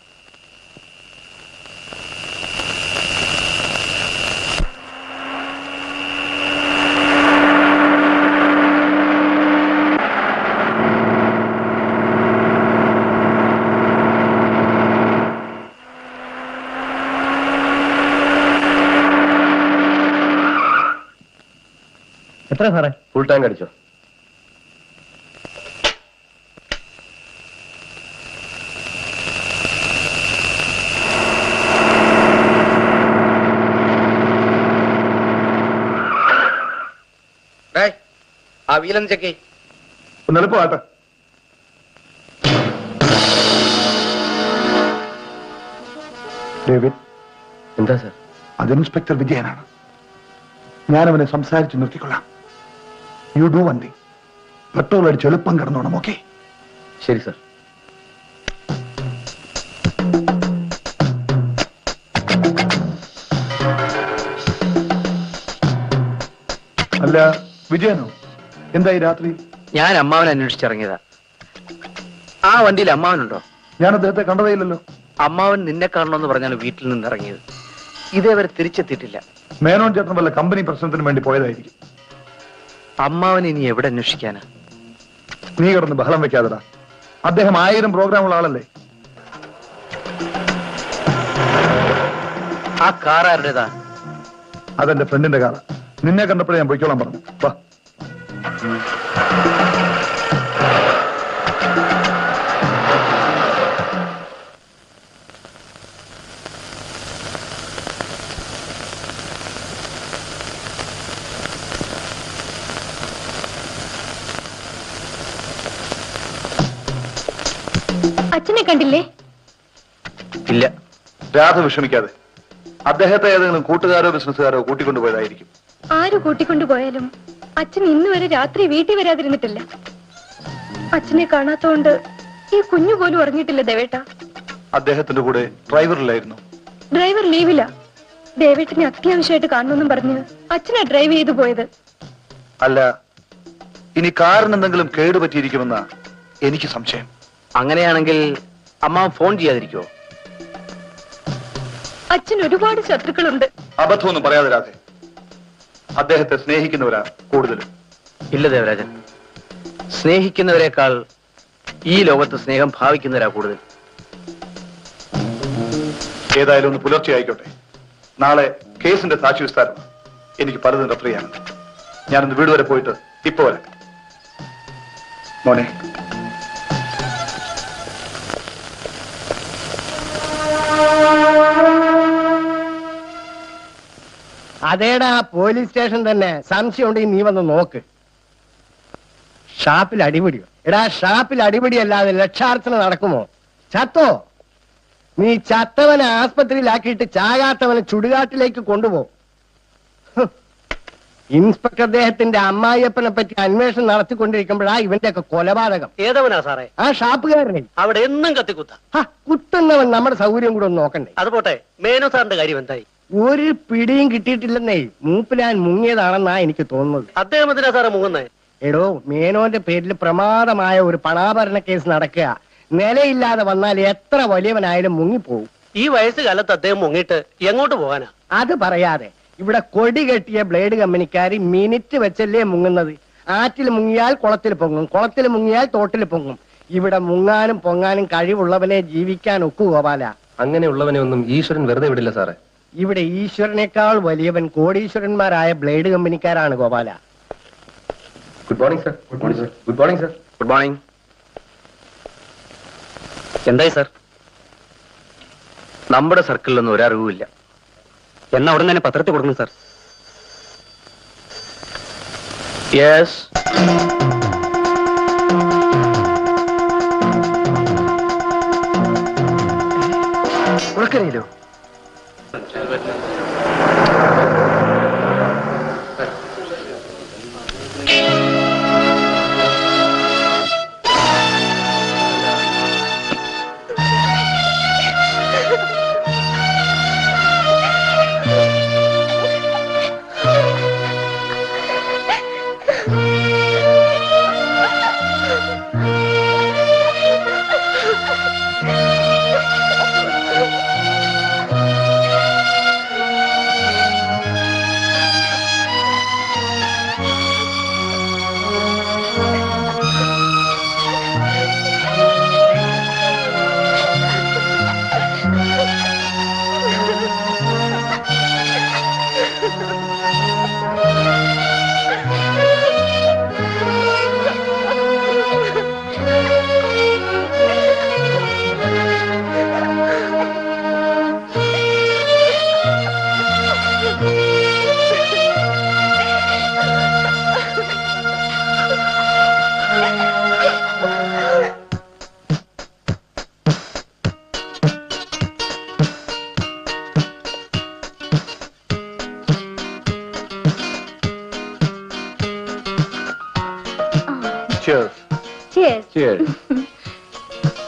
എത്ര സാറേ? ഫുൾ ടാങ്ക് അടിച്ചോ? ആ വീലൊന്ന് ചെക്ക്. ഒന്ന് എളുപ്പമാട്ടെ. ഡേവിഡ്. എന്താ സാർ? അത് ഇൻസ്പെക്ടർ വിജയനാണ്. ഞാനവനെ സംസാരിച്ച് നിർത്തിക്കൊള്ളാം. You do one thing. Petrol അടിച്ച് എളുപ്പം കിടന്നോണം. ഓക്കെ? ശരി സാർ. അല്ല വിജയനോ, എന്തായി രാത്രി? ഞാൻ അമ്മാവനെ അന്വേഷിച്ചിറങ്ങിയതാ. ആ വണ്ടിയിൽ അമ്മാവനുണ്ടോ? ഞാൻ അദ്ദേഹത്തെ കണ്ടതേയില്ലല്ലോ. അമ്മാവൻ നിന്നെ കാണണമെന്ന് പറഞ്ഞാണ് വീട്ടിൽ നിന്ന് ഇറങ്ങിയത്. ഇതേവരെ തിരിച്ചെത്തിയിട്ടില്ല. മേനോൻ ചേട്ടൻ വല്ല കമ്പനി പ്രശ്നത്തിന് വേണ്ടി പോയതായിരിക്കും. അമ്മാവൻ ഇനി എവിടെ അന്വേഷിക്കാനാ? നീ കിടന്ന് ബഹളം വെക്കാതെടാ. അദ്ദേഹം 1000 പ്രോഗ്രാമുള്ള ആളല്ലേ. ആ കാർ ആരുടേതാ? അതെന്റെ ഫ്രണ്ടിന്റെ കാറാ. നിന്നെ കണ്ടപ്പോഴേ ഞാൻ പൊയ്ക്കോളാൻ പറഞ്ഞു. വാ. അച്ഛനെ കണ്ടില്ലേ? ഇല്ല. രാധ വിഷമിക്കാതെ. അദ്ദേഹത്തെ ഏതെങ്കിലും കൂട്ടുകാരോ ബിസിനസ്സുകാരോ കൂട്ടിക്കൊണ്ടുപോയതായിരിക്കും. ആര് കൂട്ടിക്കൊണ്ടുപോയാലും അച്ഛൻ ഇന്ന് വരെ രാത്രി വീട്ടിൽ വരാതിരുന്നിട്ടില്ല. അച്ഛനെ കാണാത്തോണ്ട് ഈ കുഞ്ഞു പോലും ഉറങ്ങിയിട്ടില്ല ദേവേട്ട. അദ്ദേഹത്തിന്റെ കൂടെ ഡ്രൈവറിലായിരുന്നു. ഡ്രൈവർ ലീവില്ല. ദേവേട്ടനെ അത്യാവശ്യമായിട്ട് കാണണമെന്നും പറഞ്ഞ് അച്ഛനാ ഡ്രൈവ് ചെയ്തു പോയത്. അല്ല, ഇനി കാറിന് എന്തെങ്കിലും കേടുപറ്റിയിരിക്കുമെന്നാ എനിക്ക് സംശയം. അങ്ങനെയാണെങ്കിൽ അമ്മാവൻ ഫോൺ ചെയ്യാതിരിക്കുവോ? അച്ഛൻ ഒരുപാട് ശത്രുക്കളുണ്ട്. അബദ്ധമൊന്നും പറയാതെ രാധേ. അദ്ദേഹത്തെ സ്നേഹിക്കുന്നവരാ കൂടുതലും. ഇല്ല ദേവരാജൻ, സ്നേഹിക്കുന്നവരെക്കാൾ ഈ ലോകത്ത് സ്നേഹം ഭാവിക്കുന്നവരാ കൂടുതൽ. ഏതായാലും ഒന്ന് പുലർച്ചെ ആയിക്കോട്ടെ. നാളെ കേസിന്റെ സാക്ഷി വിസ്താരം. എനിക്ക് പലതും റെഫർ ചെയ്യാനുണ്ട്. ഞാനൊന്ന് വീട് വരെ പോയിട്ട് ഇപ്പൊ വരാം. മോനെ, അതേടാ പോലീസ് സ്റ്റേഷൻ തന്നെ. സംശയം ഉണ്ടെങ്കിൽ നീ വന്ന് നോക്ക്. ഷാപ്പിൽ അടിപിടിയോ? എടാ, ഷാപ്പിൽ അടിപിടിയല്ലാതെ ലക്ഷാർച്ചന നടക്കുമോ? ചത്തോ? നീ ചത്തവനെ ആസ്പത്രിയിലാക്കിയിട്ട് ചാകാത്തവനെ ചുടുകാട്ടിലേക്ക് കൊണ്ടുപോകും. ഇൻസ്പെക്ടർ അദ്ദേഹത്തിന്റെ അമ്മായിയപ്പനെ പറ്റി അന്വേഷണം നടത്തിക്കൊണ്ടിരിക്കുമ്പോഴാ ഇവന്റെ ഒക്കെ കൊലപാതകം. ഏതവനാ സാറേ? ആ ഷാപ്പുകാരനെ. അവിടെ എന്നും കത്തിക്കുത്ത. കുത്തുന്നവൻ നമ്മുടെ സൗകര്യം കൂടെ ഒന്ന് നോക്കണ്ടേ? അത് പോട്ടെ, മേനോ സാറിന്റെ കാര്യം എന്തായി? ഒരു പിടിയും കിട്ടിയിട്ടില്ലെന്നേ. മൂപ്പിലാൻ മുങ്ങിയതാണെന്നാ എനിക്ക് തോന്നുന്നത്. അദ്ദേഹം എന്തിനാ സാറേ മുങ്ങുന്നേ? എടോ, മേനോന്റെ പേരിൽ പ്രമാദമായ ഒരു പണാഭരണ കേസ് നടക്കുക. നിലയില്ലാതെ വന്നാൽ എത്ര വലിയവനായാലും മുങ്ങിപ്പോവും. ഈ വയസ്സുകാലത്ത് അദ്ദേഹം മുങ്ങിയിട്ട് എങ്ങോട്ട് പോകാനാ? അത് പറയാതെ ഇവിടെ കൊടി കെട്ടിയ ബ്ലേഡ് കമ്പനിക്കാർ മിനിറ്റ് വെച്ചല്ലേ മുങ്ങുന്നത്. ആറ്റിൽ മുങ്ങിയാൽ കുളത്തിൽ പൊങ്ങും, കുളത്തിൽ മുങ്ങിയാൽ തോട്ടിൽ പൊങ്ങും. ഇവിടെ മുങ്ങാനും പൊങ്ങാനും കഴിവുള്ളവനെ ജീവിക്കാൻ ഒക്കു ഗോപാല. അങ്ങനെയുള്ളവനെ ഒന്നും ഈശ്വരൻ വെറുതെ വിടില്ല സാറേ. ഇവിടെ ഈശ്വരനേക്കാൾ വലിയവൻ കോടീശ്വരന്മാരായ ബ്ലേഡ് കമ്പനിക്കാരാണ് ഗോപാല. Good morning sir. Good morning sir. Good morning sir. Good morning. എന്തായി സാർ? നമ്മുടെ സർക്കിളിലൊന്നും ഒരറിവുമില്ല. എന്നാ ഉടൻ തന്നെ പത്രത്തിൽ കൊടുക്കണം സാർ. യെസ്. ഉറക്കറിയില്ലോ?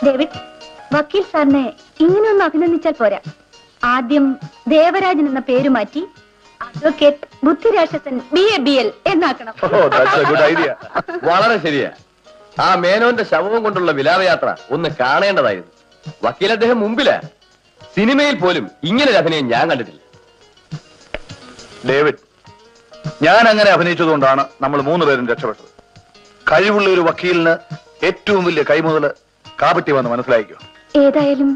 ഡേവിഡ്, വക്കീൽ സാറിനെ ഇങ്ങനെയൊന്ന് അഭിനന്ദിച്ചാൽ പോരാ. ആദ്യം ദേവരാജൻ എന്ന പേര് മാറ്റി അഡ്വക്കേറ്റ് ബുദ്ധിരാക്ഷസൻ BA-BL എന്നാക്കണം. വളരെ ശരിയാ. ആ മേനോന്റെ ശവവും കൊണ്ടുള്ള വിലാപയാത്ര ഒന്ന് കാണേണ്ടതായിരുന്നു. വക്കീൽ അദ്ദേഹം മുമ്പിലാ. സിനിമയിൽ പോലും ഇങ്ങനെ ഒരു അഭിനയം ഞാൻ കണ്ടിട്ടില്ല. ഡേവിഡ്, ഞാൻ അങ്ങനെ അഭിനയിച്ചതുകൊണ്ടാണ് നമ്മൾ 3 പേരും രക്ഷപ്പെട്ടത്. കഴിവുള്ള ഒരു വക്കീലിന് ഏറ്റവും വലിയ കൈമുതല് കാപട്യമെന്ന് മനസ്സിലായിക്കോ. ഏതായാലും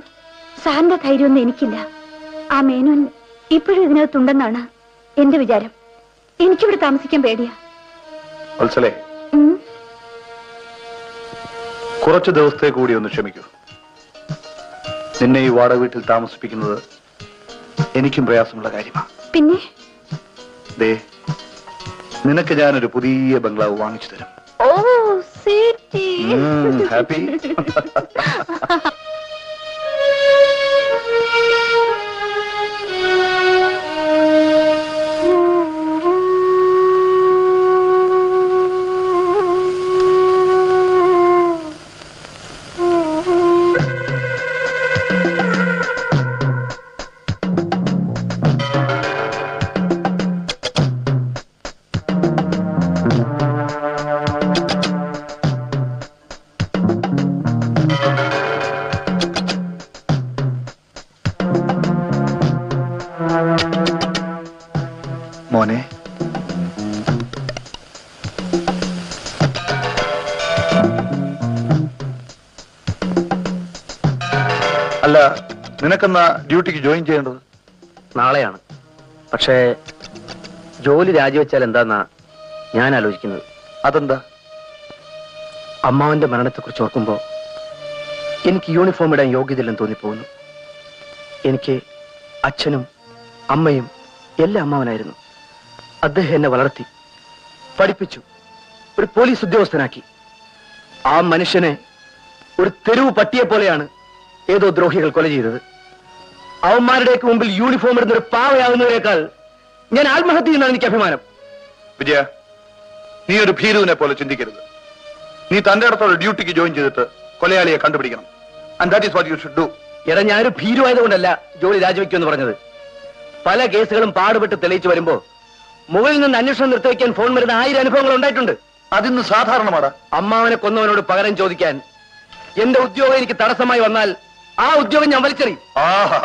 സാറിന്റെ ധൈര്യമൊന്നും എനിക്കില്ല. ആ മേനോൻ ഇപ്പോഴും ഇതിനകത്തുണ്ടെന്നാണ് എന്റെ വിചാരം. എനിക്കിവിടെ താമസിക്കാൻ പേടിയാ. വത്സലേ, കുറച്ചു ദിവസത്തെ കൂടി ഒന്ന് ക്ഷമിക്കൂ. നിന്നെ ഈ വാടക വീട്ടിൽ താമസിപ്പിക്കുന്നത് എനിക്കും പ്രയാസമുള്ള കാര്യമാണ്. പിന്നെ ദേ, നിനക്ക് ഞാനൊരു പുതിയ ബംഗ്ലാവ് വാങ്ങിച്ചു തരും. ഓ സിറ്റി ഹാപ്പി? മോനെ, അല്ല, നിനക്കെന്നാ ഡ്യൂട്ടിക്ക് ജോയിൻ ചെയ്യേണ്ടത്? നാളെയാണ്. പക്ഷേ ജോലി രാജിവെച്ചാൽ എന്താന്നാ ഞാൻ ആലോചിക്കുന്നത്. അതെന്താ? അമ്മാവന്റെ മരണത്തെക്കുറിച്ച് ഓർക്കുമ്പോ എനിക്ക് യൂണിഫോം ഇടാൻ യോഗ്യതയില്ലെന്ന് തോന്നിപ്പോകുന്നു. എനിക്ക് അച്ഛനും അമ്മയും എല്ലാം അമ്മാവനായിരുന്നു. അദ്ദേഹം എന്നെ വളർത്തി, പഠിപ്പിച്ചു, ഒരു പോലീസ് ഉദ്യോഗസ്ഥനാക്കി. ആ മനുഷ്യനെ ഒരു തെരുവ് പട്ടിയെ പോലെയാണ് ഏതോ ദ്രോഹികൾ കൊല ചെയ്തത്. അവന്മാരുടെയൊക്കെ മുമ്പിൽ യൂണിഫോം ഇടുന്ന ഒരു പാവയാവുന്നതിനേക്കാൾ ഞാൻ ആത്മഹത്യ ചെയ്യുന്നതാണ് എനിക്ക് അഭിമാനം. വിജയ, നീ ഒരു ഭീരുവിനെ പോലെ ചിന്തിക്കരുത്. നീ തന്റെ അടുത്തോടെ ഡ്യൂട്ടിക്ക് ജോയിൻ ചെയ്തിട്ട് കൊലയാളിയെ കണ്ടുപിടിക്കണം. And that is what you should do. എടാ, ഞാനൊരു ഭീരുവായതുകൊണ്ടല്ല ജോലി രാജിവെക്കുമെന്ന് പറഞ്ഞത്. പല കേസുകളും പാടുപെട്ട് തെളിയിച്ചു വരുമ്പോ മുകളിൽ നിന്ന് അന്വേഷണം നിർത്തിവെക്കാൻ ഫോൺ വരുന്ന 1000 അനുഭവങ്ങൾ ഉണ്ടായിട്ടുണ്ട്. അതിന്ന് സാധാരണമാണ്. അമ്മാവനെ കൊന്നവനോട് പകരം ചോദിക്കാൻ എന്റെ ഉദ്യോഗം എനിക്ക് തടസ്സമായി വന്നാൽ ആ ഉദ്യോഗം ഞാൻ വലിച്ചെറിയും. ആഹാ,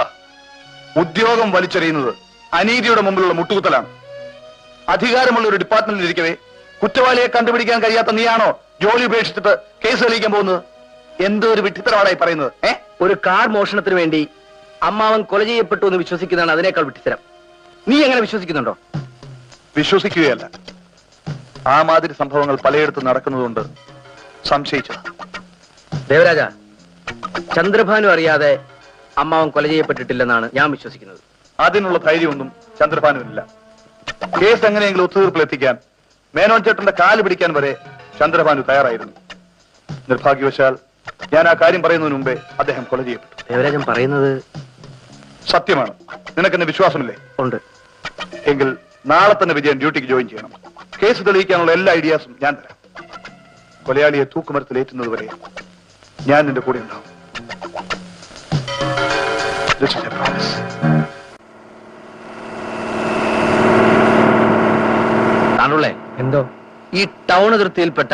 ഉദ്യോഗം വലിച്ചെറിയുന്നത് അനീതിയുടെ മുമ്പിലുള്ള മുട്ടുകുത്തലാണ്. അധികാരമുള്ള ഒരു ഡിപ്പാർട്ട്മെന്റിൽ ഇരിക്കവേ കുറ്റവാളിയെ കണ്ടുപിടിക്കാൻ കഴിയാത്ത നീയാണോ ജോലി ഉപേക്ഷിച്ചിട്ട് കേസ് തെളിയിക്കാൻ പോകുന്നത്? എന്തോ ഒരു വിഡ്ഢിത്തരമാണായി പറയുന്നത്. ഒരു കാർ മോഷണത്തിന് വേണ്ടി അമ്മാവൻ കൊല ചെയ്യപ്പെട്ടു എന്ന് വിശ്വസിക്കുന്നതാണ് അതിനേക്കാൾ വിഡ്ഢിത്തരം. നീ എങ്ങനെ വിശ്വസിക്കുന്നുണ്ടോ? വിശ്വസിക്കുകയല്ല, ആ മാതിരി സംഭവങ്ങൾ പലയിടത്തും നടക്കുന്നതുകൊണ്ട് സംശയിച്ചത്. ദേവരാജ, ചന്ദ്രഭാനു അറിയാതെ അമ്മാവൻ കൊല ചെയ്യപ്പെട്ടിട്ടില്ലെന്നാണ് ഞാൻ വിശ്വസിക്കുന്നത്. അതിനുള്ള ധൈര്യമൊന്നും ചന്ദ്രഭാനുവിനില്ല. കേസ് എങ്ങനെയെങ്കിലും ഒത്തുതീർപ്പിലെത്തിക്കാൻ മേനോൻ ചേട്ടന്റെ കാല് പിടിക്കാൻ വരെ ചന്ദ്രഭാനു തയ്യാറായിരുന്നു. നിർഭാഗ്യവശാൽ ഞാൻ ആ കാര്യം പറയുന്നതിന് മുമ്പേ അദ്ദേഹം കൊല ചെയ്യപ്പെട്ടു. ദേവരാജൻ പറയുന്നത് സത്യമാണ്. നിനക്കെന്നെ വിശ്വാസമില്ലേ? ഉണ്ട്. എങ്കിൽ നാളെ തന്നെ വിജയൻ ഡ്യൂട്ടിക്ക് ജോയിൻ ചെയ്യണം. കേസ് തെളിയിക്കാനുള്ള എല്ലാ ഐഡിയാസും ഞാൻ തരാം. കൊലയാളിയെ തൂക്കുമരത്തിലേറ്റുന്നത് വരെ ഞാൻ നിന്റെ കൂടെ ഉണ്ടാവും. This is a promise. താനുള്ളേ, എന്തോ? ഈ ടൗൺ അതിർത്തിയിൽപ്പെട്ട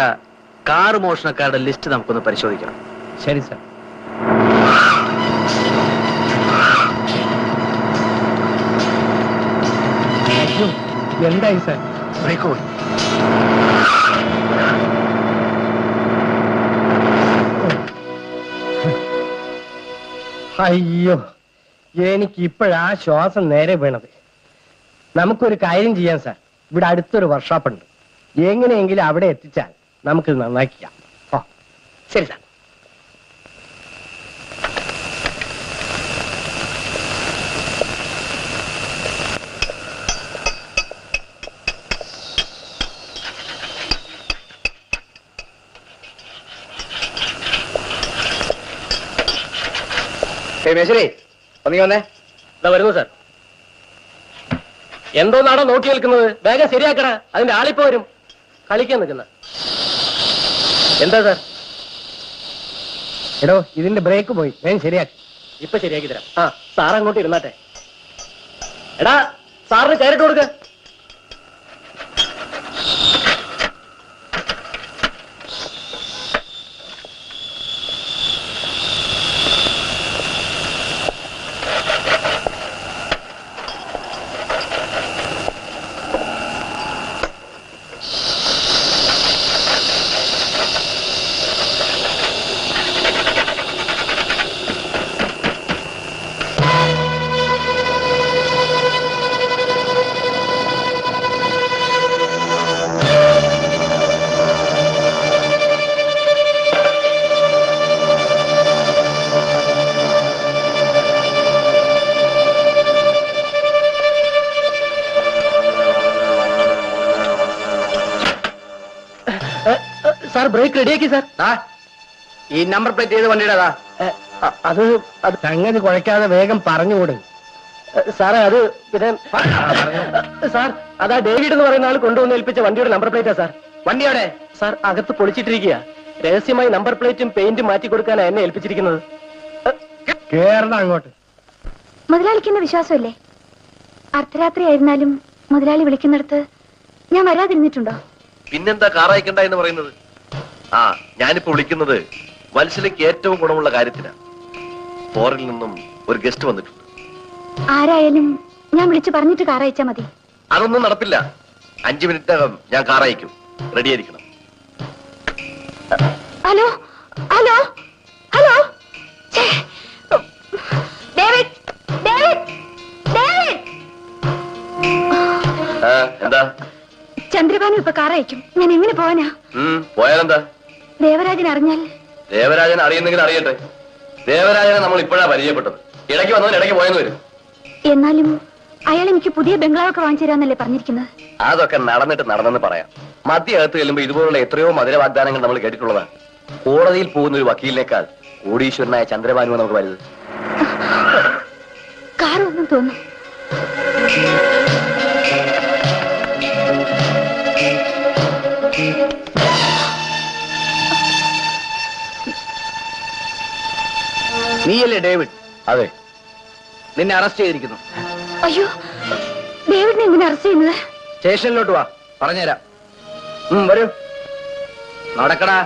കാർ മോഷണക്കാരുടെ ലിസ്റ്റ് നമുക്കൊന്ന് പരിശോധിക്കണം. ശരി സാർ. എന്തായി സാർ? ബ്രേക്ക് പോയി. അയ്യോ, എനിക്ക് ഇപ്പോഴാ ശ്വാസം നേരെ വീണത്. നമുക്കൊരു കാര്യം ചെയ്യാം സാർ. ഇവിടെ അടുത്തൊരു വർക്ക്ഷോപ്പ് ഉണ്ട്. എങ്ങനെയെങ്കിലും അവിടെ എത്തിച്ചാൽ നമുക്കിത് നന്നാക്കിക്കാം. ഓ ശരി സാർ. മേശരി, ഒന്നീ വന്നേ. ഇതാ വരുന്നു സാർ. എന്തോന്നാണോ നോക്കി നിൽക്കുന്നത്? വേഗം ശരിയാക്കണ, അതിന്റെ ആളിപ്പോ വരും. കളിക്കാൻ നിൽക്കുന്ന എന്താ സാർ? എടോ, ഇതിന്റെ ബ്രേക്ക് പോയി. വേഗം ശരിയാക്കി. ഇപ്പൊ ശരിയാക്കി തരാം. ആ, സാർ അങ്ങോട്ട് ഇരുന്നാട്ടെ. എടാ, സാറിന് കയറിട്ട് കൊടുക്ക. സാർ ബ്രേക്ക് റെഡിയാക്കി സാർ. ഈ നമ്പർ പ്ലേറ്റ് ഏത് വണ്ടിയുടേതാ? അത് സംഗതി കുഴയ്ക്കാതെ വേഗം പറഞ്ഞുകൂട്. സാറേ അത് പിന്നെ സാർ അതാ ഡേവിഡ് എന്ന് പറയുന്ന ആൾ കൊണ്ടുവന്ന് ഏൽപ്പിച്ച വണ്ടിയുടെ നമ്പർ പ്ലേറ്റാ സാർ. വണ്ടിയോടെ സാർ അകത്ത് പൊളിച്ചിട്ടിരിക്കുക. രഹസ്യമായി നമ്പർ പ്ലേറ്റും പെയിന്റും മാറ്റി കൊടുക്കാനാണ് എന്നെ ഏൽപ്പിച്ചിരിക്കുന്നത്. കേറണം അങ്ങോട്ട്. മുതലാളിക്ക് എന്നെ വിശ്വാസമല്ലേ? അർദ്ധരാത്രി ആയിരുന്നാലും മുതലാളി വിളിക്കുന്നിടത്ത് ഞാൻ വരാതിരുന്നിട്ടുണ്ടോ? പിന്നെന്താ കാർ അയക്കണ്ട എന്ന് പറയുന്നത്? ഞാനിപ്പോ വിളിക്കുന്നത് വത്സലയ്ക്ക് ഏറ്റവും ഗുണമുള്ള കാര്യത്തിനാണ്. ഫോറിൽ നിന്നും ഒരു ഗസ്റ്റ് വന്നിട്ടുണ്ട്. ആരായാലും ഞാൻ വിളിച്ചു പറഞ്ഞിട്ട് കാർ അയച്ചാ മതി. അതൊന്നും നടപ്പില്ല. 5 മിനിറ്റിനകം ഞാൻ കാർ അയക്കും. റെഡിയായിരിക്കണം. Hello hello hello David David David. എന്താ? ചന്ദ്രഭാനു ഇപ്പൊ കാർ അയക്കും. ഞാൻ എങ്ങനെ പോവാനാ? പോയാലെന്താ? ദേവരാജൻ അറിഞ്ഞാൽ? ദേവരാജൻ അറിയുന്നെങ്കിൽ അറിയട്ടെ. ദേവരാജനെ നമ്മൾ ഇപ്പോഴാ പരിചയപ്പെട്ടത്. ഇടയ്ക്ക് വന്നവൻ ഇടയ്ക്ക് പോയെന്ന് വരും. എന്നാലും അയാൾ എനിക്ക് പുതിയ ബംഗ്ലാവൊക്കെ വാങ്ങിച്ചു തരാന്നല്ലേ പറഞ്ഞിരിക്കുന്നത്? അതൊക്കെ നടന്നെന്ന് പറയാം. മദ്യകത്ത് ചെല്ലുമ്പോ ഇതുപോലുള്ള എത്രയോ മധുര വാഗ്ദാനങ്ങൾ നമ്മൾ കേട്ടിട്ടുള്ളതാണ്. കോടതിയിൽ പോകുന്ന ഒരു വക്കീലിനേക്കാൾ കോടീശ്വരനായ ചന്ദ്രഭാനു നമുക്ക് വലുത്. കാർ ഒന്നും തോന്നുന്നു. നീയല്ലേ ഡേവിഡ്? അതെ. നിന്നെ അറസ്റ്റ് ചെയ്തിരിക്കുന്നു. അയ്യോ, ഡേവിഡിനെ എന്തിനാ അറസ്റ്റ് ചെയ്യുന്നത്? സ്റ്റേഷനിലോട്ട് വാ, പറഞ്ഞുതരാം. വരൂ, നടക്കടാ.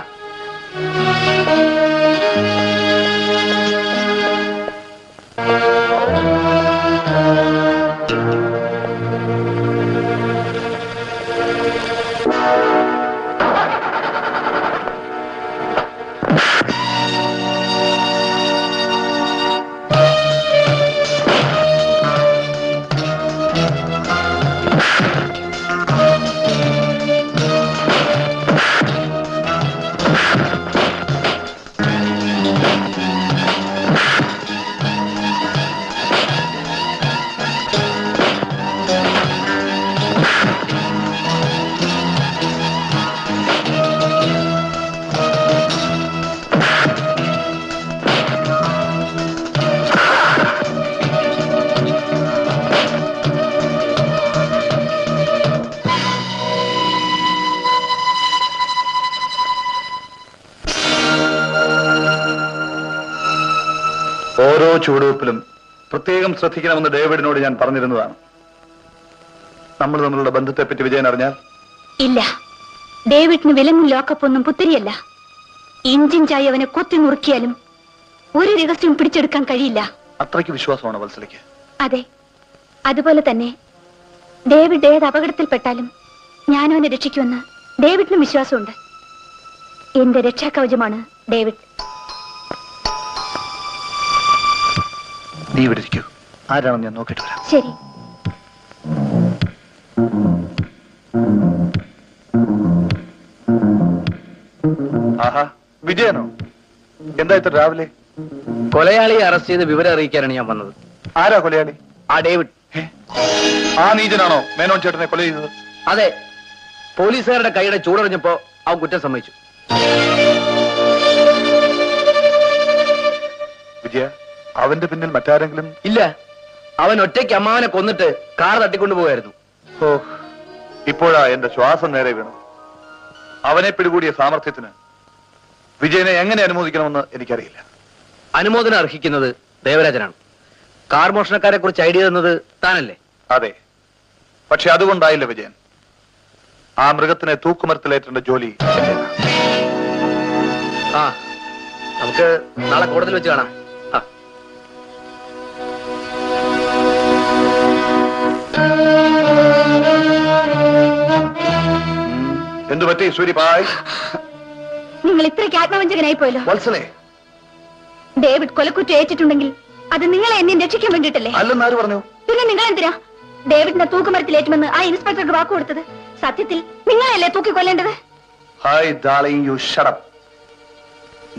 ഓരോ ചുവടുവെപ്പിലും പ്രത്യേകം ശ്രദ്ധിക്കണമെന്ന് ഡേവിഡിനോട് ഞാൻ പറഞ്ഞിരുന്നതാണ്. നമ്മൾ തമ്മിലുള്ള ബന്ധത്തെപ്പറ്റി വിജയൻ അറിഞ്ഞാൽ? ഇല്ല, ഡേവിഡിന് വിലങ്ങും ലോക്കപ്പ് ഒന്നും പുത്തിരിയല്ല. ഇഞ്ചിഞ്ചായി അവനെ കൊത്തി നുറുക്കിയാലും ഒരു രഹസ്യം പിടിച്ചെടുക്കാൻ കഴിയില്ല. അത്രയ്ക്ക് വിശ്വാസമാണ് വത്സലയ്ക്ക്? അതെ, അതുപോലെ തന്നെ ഡേവിഡ് ഏത് അപകടത്തിൽപ്പെട്ടാലും ഞാനവനെ രക്ഷിക്കുമെന്ന് ഡേവിഡിനും വിശ്വാസമുണ്ട്. എന്റെ രക്ഷാകവചമാണ് ഡേവിഡ്. നീ ഇവിടെ ഇരിക്കൂ. ആരാണെന്ന് ഞാൻ നോക്കിയിട്ട് വരാം. ശരി. ആഹാ, വിജയനോ? എന്താ ഇത്ര രാവിലെ? കൊലയാളിയെ അറസ്റ്റ് ചെയ്ത് വിവരം അറിയിക്കാനാണ് ഞാൻ വന്നത്. ആരാ കൊലയാളി? ആ ഡേവിഡ്. ആ നീചനാണോ മേനോൻ ചേട്ടനെ കൊല ചെയ്തത്? അതെ, പോലീസുകാരുടെ കൈയുടെ ചൂടറിഞ്ഞപ്പോ അവൻ കുറ്റം സമ്മതിച്ചു. വിജയ, അവന്റെ പിന്നിൽ മറ്റാരെങ്കിലും? ഇല്ല, അവൻ ഒറ്റയ്ക്ക് അമ്മാവനെ കൊന്നിട്ട് കാർ തട്ടിക്കൊണ്ടുപോകായിരുന്നു. ഓ, ഇപ്പോഴാ എന്റെ ശ്വാസം നേരെ വീണു. അവനെ പിടികൂടിയ സാമർഥ്യത്തിന് വിജയനെ എങ്ങനെ അനുമോദിക്കണമെന്ന് എനിക്കറിയില്ല. അനുമോദനം അർഹിക്കുന്നത് ദേവരാജനാണ്. കാർ മോഷണക്കാരെ കുറിച്ച് ഐഡിയ തന്നത് താനല്ലേ? അതെ, പക്ഷെ അതുകൊണ്ടായില്ല വിജയൻ. ആ മൃഗത്തിനെ തൂക്കുമരത്തിലേറ്റേണ്ട ജോലി എന്റേതാ. നമുക്ക് നാളെ കോടതിയിൽ വെച്ച് കാണാം. എന്തു പറ്റി സൂര്യപായ്? നിങ്ങൾ ഇത്രയ്ക്ക് ആത്മവഞ്ചകനായി പോയല്ലോ. വത്സലേ, ഡേവിഡ് കൊലക്കുറ്റം ഏറ്റിട്ടുണ്ടെങ്കിൽ അത് നിങ്ങളെ എന്നെ രക്ഷിക്കാൻ വേണ്ടിയിട്ടല്ലേ? അല്ലെന്ന് ആര് പറഞ്ഞു? പിന്നെ നിങ്ങൾ എന്തിനാ ഡേവിഡിനെ തൂക്കുമരത്തിലേറ്റുമെന്ന് ആ ഇൻസ്പെക്ടർക്ക് വാക്ക് കൊടുത്തത്? സത്യത്തിൽ നിങ്ങളെയല്ലേ തൂക്കിക്കൊല്ലേണ്ടത്? Hi darling, you shut up.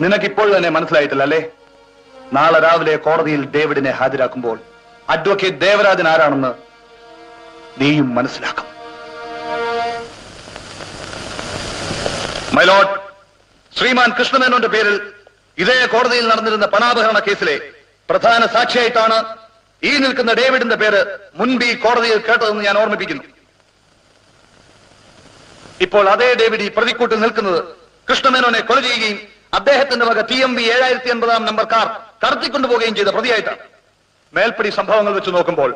നിനക്കിപ്പോൾ തന്നെ മനസ്സിലായിട്ടില്ല അല്ലേ? നാളെ രാവിലെ കോടതിയിൽ ഡേവിഡിനെ ഹാജരാക്കുമ്പോൾ അഡ്വക്കേറ്റ് ദേവരാജൻ ആരാണെന്ന് നീയും മനസ്സിലാക്കും. മൈ ലോർഡ്, ശ്രീമാൻ കൃഷ്ണമേനോന്റെ പേരിൽ ഇതേ കോടതിയിൽ നടന്നിരുന്ന പണാപഹരണ കേസിലെ പ്രധാന സാക്ഷിയായിട്ടാണ് ഈ നിൽക്കുന്ന ഡേവിഡിന്റെ പേര് മുൻപ് ഈ കോടതിയിൽ കേട്ടതെന്ന് ഞാൻ ഓർമ്മിപ്പിക്കുന്നു. ഇപ്പോൾ അതേ ഡേവിഡ് ഈ പ്രതിക്കൂട്ടിൽ നിൽക്കുന്നത് കൃഷ്ണമേനോനെ കൊല ചെയ്യുകയും അദ്ദേഹത്തിന്റെ വക TMV 7080 നമ്പർ കാർ കടത്തിക്കൊണ്ടുപോവുകയും ചെയ്ത പ്രതിയായിട്ടാണ്. മേൽപ്പടി സംഭവങ്ങൾ വെച്ച് നോക്കുമ്പോൾ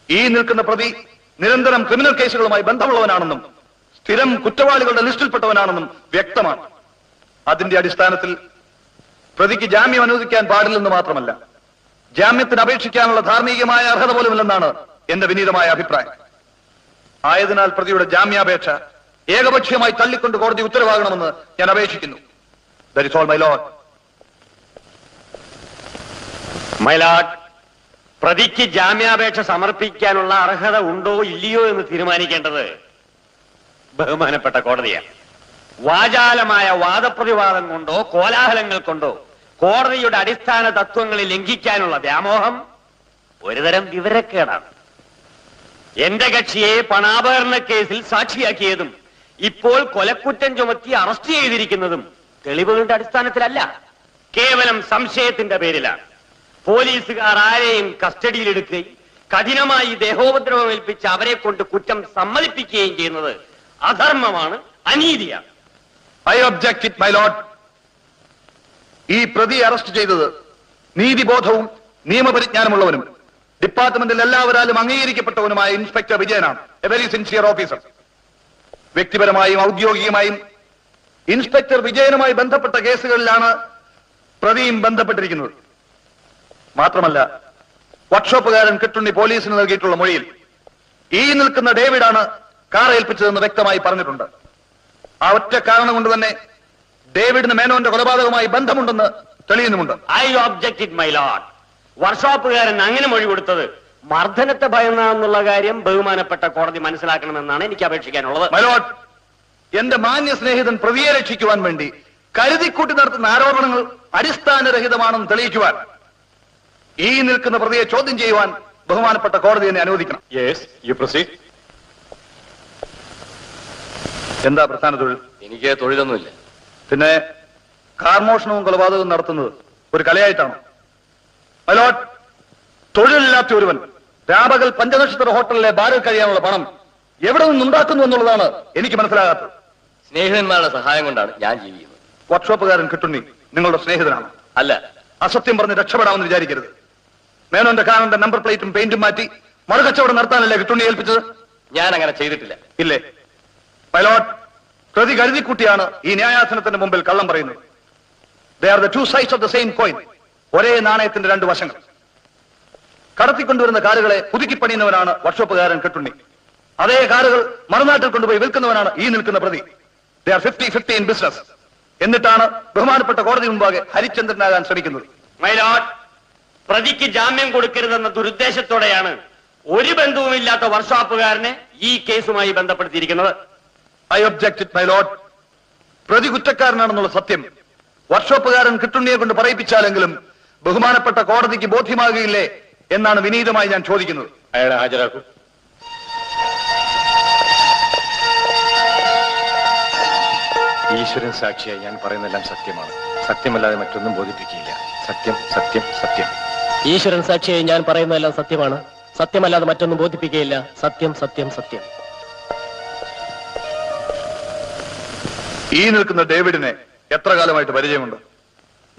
ഈ നിൽക്കുന്ന പ്രതി നിരന്തരം ക്രിമിനൽ കേസുകളുമായി ബന്ധമുള്ളവനാണെന്നും സ്ഥിരം കുറ്റവാളികളുടെ ലിസ്റ്റിൽപ്പെട്ടവനാണെന്നും വ്യക്തമാണ്. അതിന്റെ അടിസ്ഥാനത്തിൽ പ്രതിക്ക് ജാമ്യം അനുവദിക്കാൻ പാടില്ലെന്ന് മാത്രമല്ല, ജാമ്യത്തിന് അപേക്ഷിക്കാനുള്ള ധാർമ്മികമായ അർഹത പോലുമില്ലെന്നാണ് എന്റെ വിനീതമായ അഭിപ്രായം. ആയതിനാൽ പ്രതിയുടെ ജാമ്യാപേക്ഷ ഏകപക്ഷീയമായി തള്ളിക്കൊണ്ട് കോടതി ഉത്തരവാകണമെന്ന് ഞാൻ അപേക്ഷിക്കുന്നു. That is all, my lord. My lord, പ്രതിക്ക് ജാമ്യാപേക്ഷ സമർപ്പിക്കാനുള്ള അർഹത ഉണ്ടോ ഇല്ലയോ എന്ന് തീരുമാനിക്കേണ്ടത് ബഹുമാനപ്പെട്ട കോടതിയാണ്. വാചാലമായ വാദപ്രതിവാദം കൊണ്ടോ കോലാഹലങ്ങൾ കൊണ്ടോ കോടതിയുടെ അടിസ്ഥാന തത്വങ്ങളിൽ ലംഘിക്കാനുള്ള വ്യാമോഹം ഒരുതരം വിവരക്കേടാണ്. എന്റെ കക്ഷിയെ പണാപഹരണ കേസിൽ സാക്ഷിയാക്കിയതും ഇപ്പോൾ കൊലക്കുറ്റം ചുമത്തി അറസ്റ്റ് ചെയ്തിരിക്കുന്നതും തെളിവുകളുടെ അടിസ്ഥാനത്തിലല്ല, കേവലം സംശയത്തിന്റെ പേരിലാണ്. പോലീസുകാർ ആരെയും കസ്റ്റഡിയിലെടുക്കുകയും കഠിനമായി ദേഹോപദ്രവം ഏൽപ്പിച്ച് അവരെ കൊണ്ട് കുറ്റം സമ്മതിപ്പിക്കുകയും ചെയ്യുന്നത് അധർമ്മമാണ്, അനീതിയാണ്. I object it, my lord. ഈ പ്രതി അറസ്റ്റ് ചെയ്തത് നീതിബോധവും നിയമപരിജ്ഞാനമുള്ളവനും ഡിപ്പാർട്ട്മെന്റിൽ എല്ലാവരാലും അംഗീകരിക്കപ്പെട്ടവനുമായ ഇൻസ്പെക്ടർ വിജയനാണ്. A very sincere officer. വ്യക്തിപരമായും ഔദ്യോഗികമായും ഇൻസ്പെക്ടർ വിജയനുമായി ബന്ധപ്പെട്ട കേസുകളിലാണ് പ്രതിയും ബന്ധപ്പെട്ടിരിക്കുന്നത്. മാത്രമല്ല, വർക്ക്ഷോപ്പുകാരൻ കിട്ടുണ്ണി പോലീസിന് നൽകിയിട്ടുള്ള മൊഴിയിൽ ഈ നിൽക്കുന്ന ഡേവിഡാണ് കാർ ഏൽപ്പിച്ചതെന്ന് വ്യക്തമായി പറഞ്ഞിട്ടുണ്ട്. ആ ഒറ്റ കാരണം കൊണ്ട് തന്നെ ഡേവിഡിന് മേനോന്റെ കൊലപാതകവുമായി ബന്ധമുണ്ടെന്ന് തെളിയുന്നുമുണ്ട്. I object it, my lord. വർക്ക്ഷോപ്പുകാരൻ അങ്ങനെ മൊഴി കൊടുത്തത് മർദ്ദനത്തെ ഭയന്നാന്നുള്ള കാര്യം ബഹുമാനപ്പെട്ട കോടതി മനസ്സിലാക്കണമെന്നാണ് എനിക്ക് അപേക്ഷിക്കാനുള്ളത്. മൈ ലോർഡ്, എന്റെ മാന്യ സ്നേഹിതൻ പ്രതിയെ രക്ഷിക്കുവാൻ വേണ്ടി കരുതിക്കൂട്ടി നടത്തുന്ന ആരോപണങ്ങൾ അടിസ്ഥാനരഹിതമാണെന്ന് തെളിയിക്കുവാൻ ഈ നിൽക്കുന്ന പ്രതിയെ ചോദ്യം ചെയ്യുവാൻ ബഹുമാനപ്പെട്ട കോടതി എന്നെ അനുവദിക്കണം. Yes, you proceed. എന്താ പ്രധാന തൊഴിൽ? എനിക്ക് തൊഴിലൊന്നുമില്ല. പിന്നെ കാർമോഷണവും കൊലപാതകവും നടത്തുന്നത് ഒരു കലയായിട്ടാണോ? മൈ ലോർഡ്, തൊഴിലില്ലാത്ത ഒരുവൻ രാപകൽ പഞ്ചനക്ഷത്ര ഹോട്ടലിലെ ബാറിൽ കഴിയാനുള്ള പണം എവിടെ നിന്നുണ്ടാക്കുന്നു എന്നുള്ളതാണ് എനിക്ക് മനസ്സിലാകാത്തത്. സ്നേഹിതന്മാരുടെ സഹായം കൊണ്ടാണ് ഞാൻ ജീവിക്കുന്നത്. വർക്ക്ഷോപ്പുകാരൻ കിട്ടുണ്ണി നിങ്ങളുടെ സ്നേഹിതനാണ്? അല്ല. അസത്യം പറഞ്ഞ് രക്ഷപ്പെടാമെന്ന് വിചാരിക്കരുത്. മേനോന്റെ കാറിന്റെ നമ്പർ പ്ലേറ്റും പെയിന്റും മാറ്റി മറുകച്ചവടം നടത്താനല്ലേ കിട്ടുണ്ണി ഏൽപ്പിച്ചത്? ഞാൻ അങ്ങനെ ചെയ്തിട്ടില്ല. ഇല്ലേ? മൈ ലോർഡ്, പ്രതി കരുതിക്കുട്ടിയാണ് ഈ ന്യായാസനത്തിന്റെ മുമ്പിൽ കള്ളം പറയുന്നത്. They are the two sides of the same coin. ഒരേ നാണയത്തിന്റെ രണ്ട് വശങ്ങൾ. കടത്തിക്കൊണ്ടുവരുന്ന കാറുകളെ പുതുക്കിപ്പണിയുന്നവനാണ് വർക്ക്ഷോപ്പുകാരൻ കെട്ടുണ്ണി. അതേ കാറുകൾ മറുനാട്ടിൽ കൊണ്ടുപോയി വിൽക്കുന്നവനാണ് ഈ നിൽക്കുന്ന പ്രതി. They are 50-50 in business. എന്നിട്ടാണ് ബഹുമാനപ്പെട്ട കോടതി മുമ്പാകെ ഹരിചന്ദ്രനാകാൻ ശ്രമിക്കുന്നത്. മൈ ലോർഡ്, പ്രതിക്ക് ജാമ്യം കൊടുക്കരുതെന്ന ദുരുദ്ദേശത്തോടെയാണ് ഒരു ബന്ധവുമില്ലാത്ത വർക്ക്ഷോപ്പുകാരനെ ഈ കേസുമായി ബന്ധപ്പെടുത്തിയിരിക്കുന്നത്. I object it, my lord. പ്രതി കുറ്റക്കാരനാണെന്നുള്ള സത്യം വർക്ക്ഷോപ്പുകാരൻ കിട്ടുണ്ണിയെ കൊണ്ട് പറയിപ്പിച്ചാലെങ്കിലും ബഹുമാനപ്പെട്ട കോടതിക്ക് ബോധ്യമാകുകയില്ലേ എന്നാണ് വിനീതമായി ഞാൻ ചോദിക്കുന്നത്. അയാളെ ഹാജരാക്കൂ. ഈശ്വരൻ സാക്ഷിയായി ഞാൻ പറയുന്നതെല്ലാം സത്യമാണ്. സത്യമല്ലാതെ മറ്റൊന്നും ബോധിപ്പിക്കില്ല. സത്യം, സത്യം, സത്യം. ഈശ്വരൻ സാക്ഷിയായി ഞാൻ പറയുന്നതെല്ലാം സത്യമാണ്. സത്യമല്ലാതെ മറ്റൊന്നും ബോധിപ്പിക്കുകയില്ല. സത്യം, സത്യം, സത്യം. ഈ നിൽക്കുന്ന ഡേവിഡിനെ എത്ര കാലമായിട്ട് പരിചയമുണ്ട്?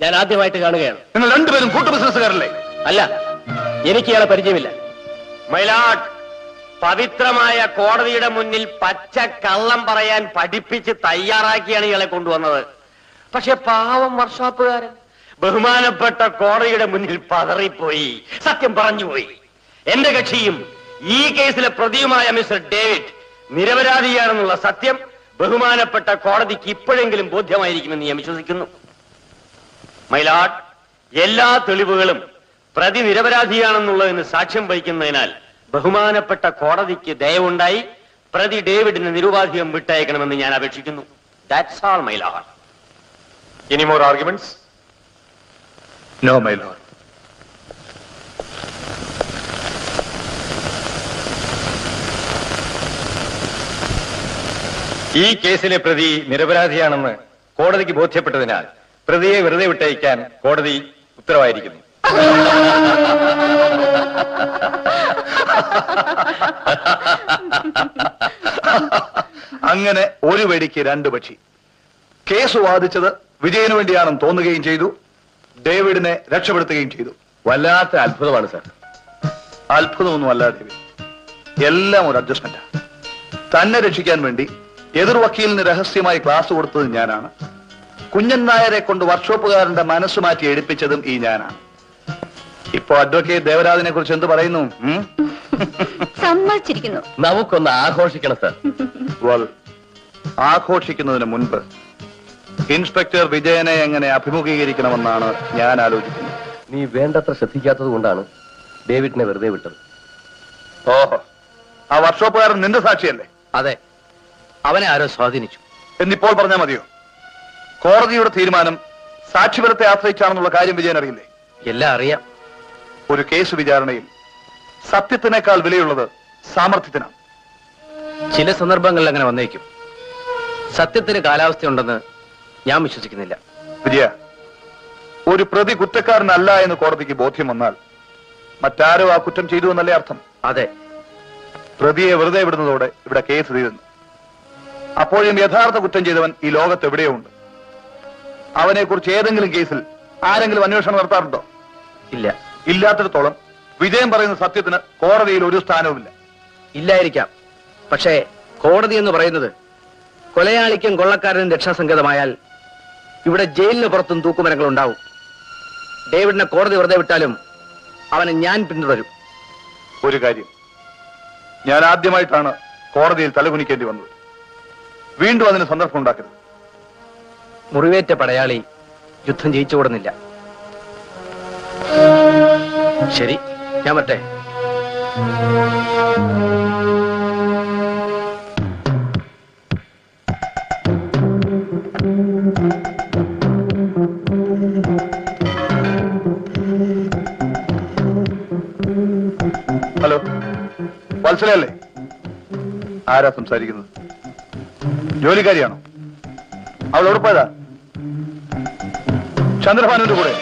ഞാൻ ആദ്യമായിട്ട് കാണുകയാണ്. നിങ്ങൾ രണ്ടുപേരും കൂട്ടു ബിസിനസ്സുകാരല്ലേ? അല്ല, എനിക്ക് ഇയാളെ പരിചയമില്ല. മൈ ലോർഡ്, പവിത്രമായ കോടതിയുടെ മുന്നിൽ പച്ച കള്ളം പറയാൻ പഠിപ്പിച്ച് തയ്യാറാക്കിയാണ് ഇയാളെ കൊണ്ടുവന്നത്. പക്ഷെ പാവം വർക്ക്ഷോപ്പുകാരൻ ബഹുമാനപ്പെട്ട കോടതിയുടെ മുന്നിൽ പതറിപ്പോയി, സത്യം പറഞ്ഞുപോയി. എന്റെ കക്ഷിയും ഈ കേസിലെ പ്രതിയുമായ മിസ്റ്റർ ഡേവിഡ് നിരപരാധിയാണെന്നുള്ള സത്യം ബഹുമാനപ്പെട്ട കോടതിക്ക് ഇപ്പോഴെങ്കിലും ബോധ്യമായിരിക്കുമെന്ന് ഞാൻ വിശ്വസിക്കുന്നു. മൈ ലോർഡ്, എല്ലാ തെളിവുകളും പ്രതി നിരപരാധിയാണെന്നുള്ളതിന് സാക്ഷ്യം വഹിക്കുന്നതിനാൽ ബഹുമാനപ്പെട്ട കോടതിക്ക് ദയവുണ്ടായി പ്രതി ഡേവിഡിന് നിരുപാധികം വിട്ടയക്കണമെന്ന് ഞാൻ അപേക്ഷിക്കുന്നു. That's all, my lord. Any more arguments? No, my lord. ഈ കേസിലെ പ്രതി നിരപരാധിയാണെന്ന് കോടതിക്ക് ബോധ്യപ്പെട്ടതിനാൽ പ്രതിയെ വെറുതെ വിട്ടയക്കാൻ കോടതി ഉത്തരവായിരിക്കുന്നു. അങ്ങനെ ഒരു വെടിക്ക് രണ്ട് പക്ഷി. കേസ് വാദിച്ചത് വിജയന് വേണ്ടിയാണെന്ന് തോന്നുകയും ചെയ്തു, ഡേവിഡിനെ രക്ഷപ്പെടുത്തുകയും ചെയ്തു. വല്ലാത്ത അത്ഭുതമാണ് സാർ. അത്ഭുതമൊന്നും അല്ല ഡേവിഡ്, എല്ലാം ഒരു അഡ്ജസ്റ്റ്മെന്റാ. തന്നെ രക്ഷിക്കാൻ വേണ്ടി എതിർ വക്കീലിന് രഹസ്യമായി ക്ലാസ് കൊടുത്തത് ഞാനാണ്. കുഞ്ഞൻ നായരെ കൊണ്ട് വർക്ക്ഷോപ്പുകാരന്റെ മനസ്സ് മാറ്റി എടുപ്പിച്ചതും ഈ ഞാനാണ്. ഇപ്പൊ അഡ്വക്കേറ്റ് ദേവരാജനെ കുറിച്ച് എന്ത് പറയുന്നു? സമ്മതിച്ചിരിക്കുന്നു. നമുക്കൊന്ന് ആഘോഷിക്കണം സാർ. വെൽ, ആഘോഷിക്കുന്നതിന് മുൻപ് ഇൻസ്പെക്ടർ വിജയനെ എങ്ങനെ അഭിമുഖീകരിക്കണമെന്നാണ് ഞാൻ ആലോചിക്കുന്നത്. നീ വേണ്ടത്ര ശ്രദ്ധിക്കാത്തത് കൊണ്ടാണ് ഡേവിഡിനെ വെറുതെ വിട്ടത്. ഓഹോ, ആ വർക്ക്ഷോപ്പുകാരൻ നിന്റെ സാക്ഷിയല്ലേ? അതെ, അവനെ ആരോ സ്വാധീനിച്ചു. എന്നിപ്പോൾ പറഞ്ഞാൽ മതിയോ? കോടതിയുടെ തീരുമാനം സാക്ഷിബലത്തെ ആശ്രയിച്ചാണെന്നുള്ള കാര്യം വിജയൻ അറിയില്ലേ? എല്ലാം അറിയാം. ഒരു കേസ് വിചാരണയിൽ സത്യത്തിനേക്കാൾ വിലയുള്ളത് സാമർഥ്യത്തിനാണ്. ചില സന്ദർഭങ്ങളിൽ അങ്ങനെ വന്നേക്കും. സത്യത്തിന് കാലാവസ്ഥയുണ്ടെന്ന് ഞാൻ വിശ്വസിക്കുന്നില്ല. വിജയ, ഒരു പ്രതി കുറ്റക്കാരനല്ല എന്ന് കോടതിക്ക് ബോധ്യം വന്നാൽ മറ്റാരോ ആ കുറ്റം ചെയ്തു എന്നല്ലേ അർത്ഥം? അതെ, പ്രതിയെ വെറുതെ വിടുന്നതോടെ ഇവിടെ കേസ് തീരുന്നു. അപ്പോഴും യഥാർത്ഥ കുറ്റം ചെയ്തവൻ ഈ ലോകത്ത് എവിടെയോ ഉണ്ട്. അവനെ കുറിച്ച് ഏതെങ്കിലും കേസിൽ ആരെങ്കിലും അന്വേഷണം നടത്താറുണ്ടോ? ഇല്ല. ഇല്ലാത്തിടത്തോളം വിജയം പറയുന്ന സത്യത്തിന് കോടതിയിൽ ഒരു സ്ഥാനവുമില്ല. ഇല്ലായിരിക്കാം. പക്ഷേ കോടതി എന്ന് പറയുന്നത് കൊലയാളിക്കും കൊള്ളക്കാരനും രക്ഷാസങ്കേതമായാൽ ഇവിടെ ജയിലിന് പുറത്തും തൂക്കുമരങ്ങൾ ഉണ്ടാവും. ഡേവിഡിനെ കോടതി വെറുതെ വിട്ടാലും അവനെ ഞാൻ പിന്തുടരും. ഒരു കാര്യം, ഞാൻ ആദ്യമായിട്ടാണ് കോടതിയിൽ തലകുനിക്കേണ്ടി വന്നത്. വീണ്ടും അതിന് സന്ദർഭം ഉണ്ടാക്കരുത്. മുറിവേറ്റ പടയാളി യുദ്ധം ജയിച്ചുകൂടുന്നില്ല. ശരി, ഞാൻ മറ്റേ ഹലോ, വത്സലയല്ലേ? ആരാ സംസാരിക്കുന്നത്? ജോലിക്കാരിയാണോ? അവൾ എവിടെ പോയതാ? ചന്ദ്രഭാനുവിന്റെ കൂടെ?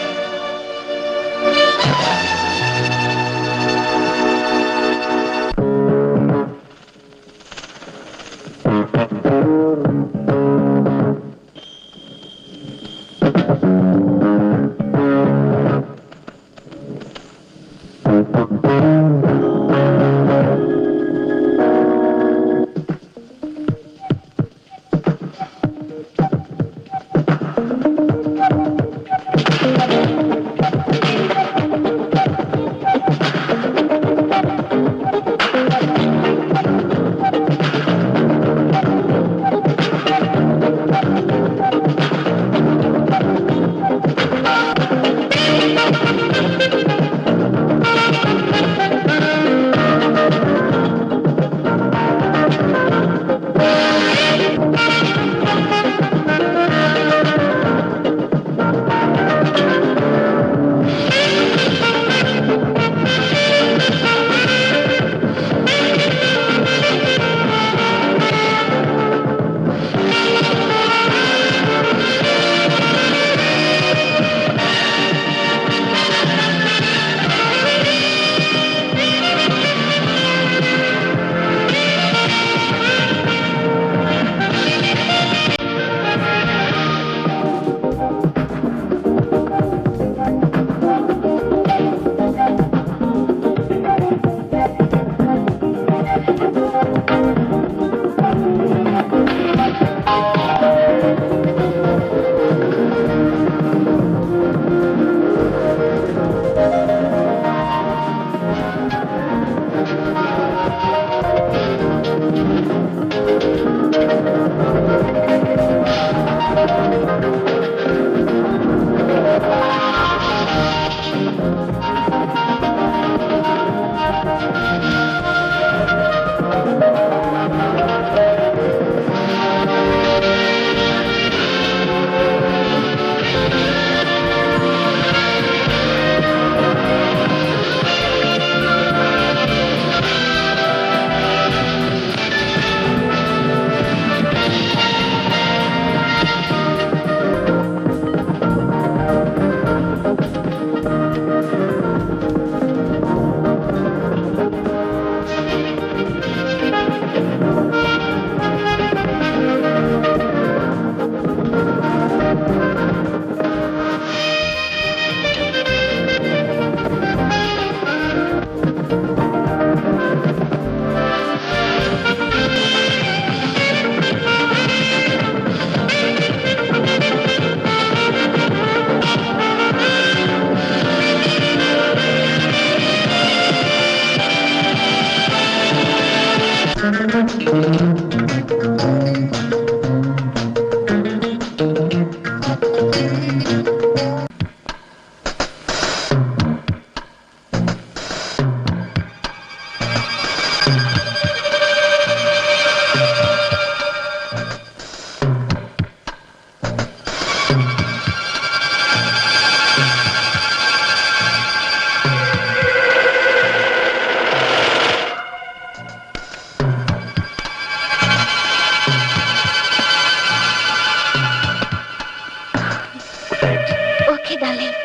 Okay, darling.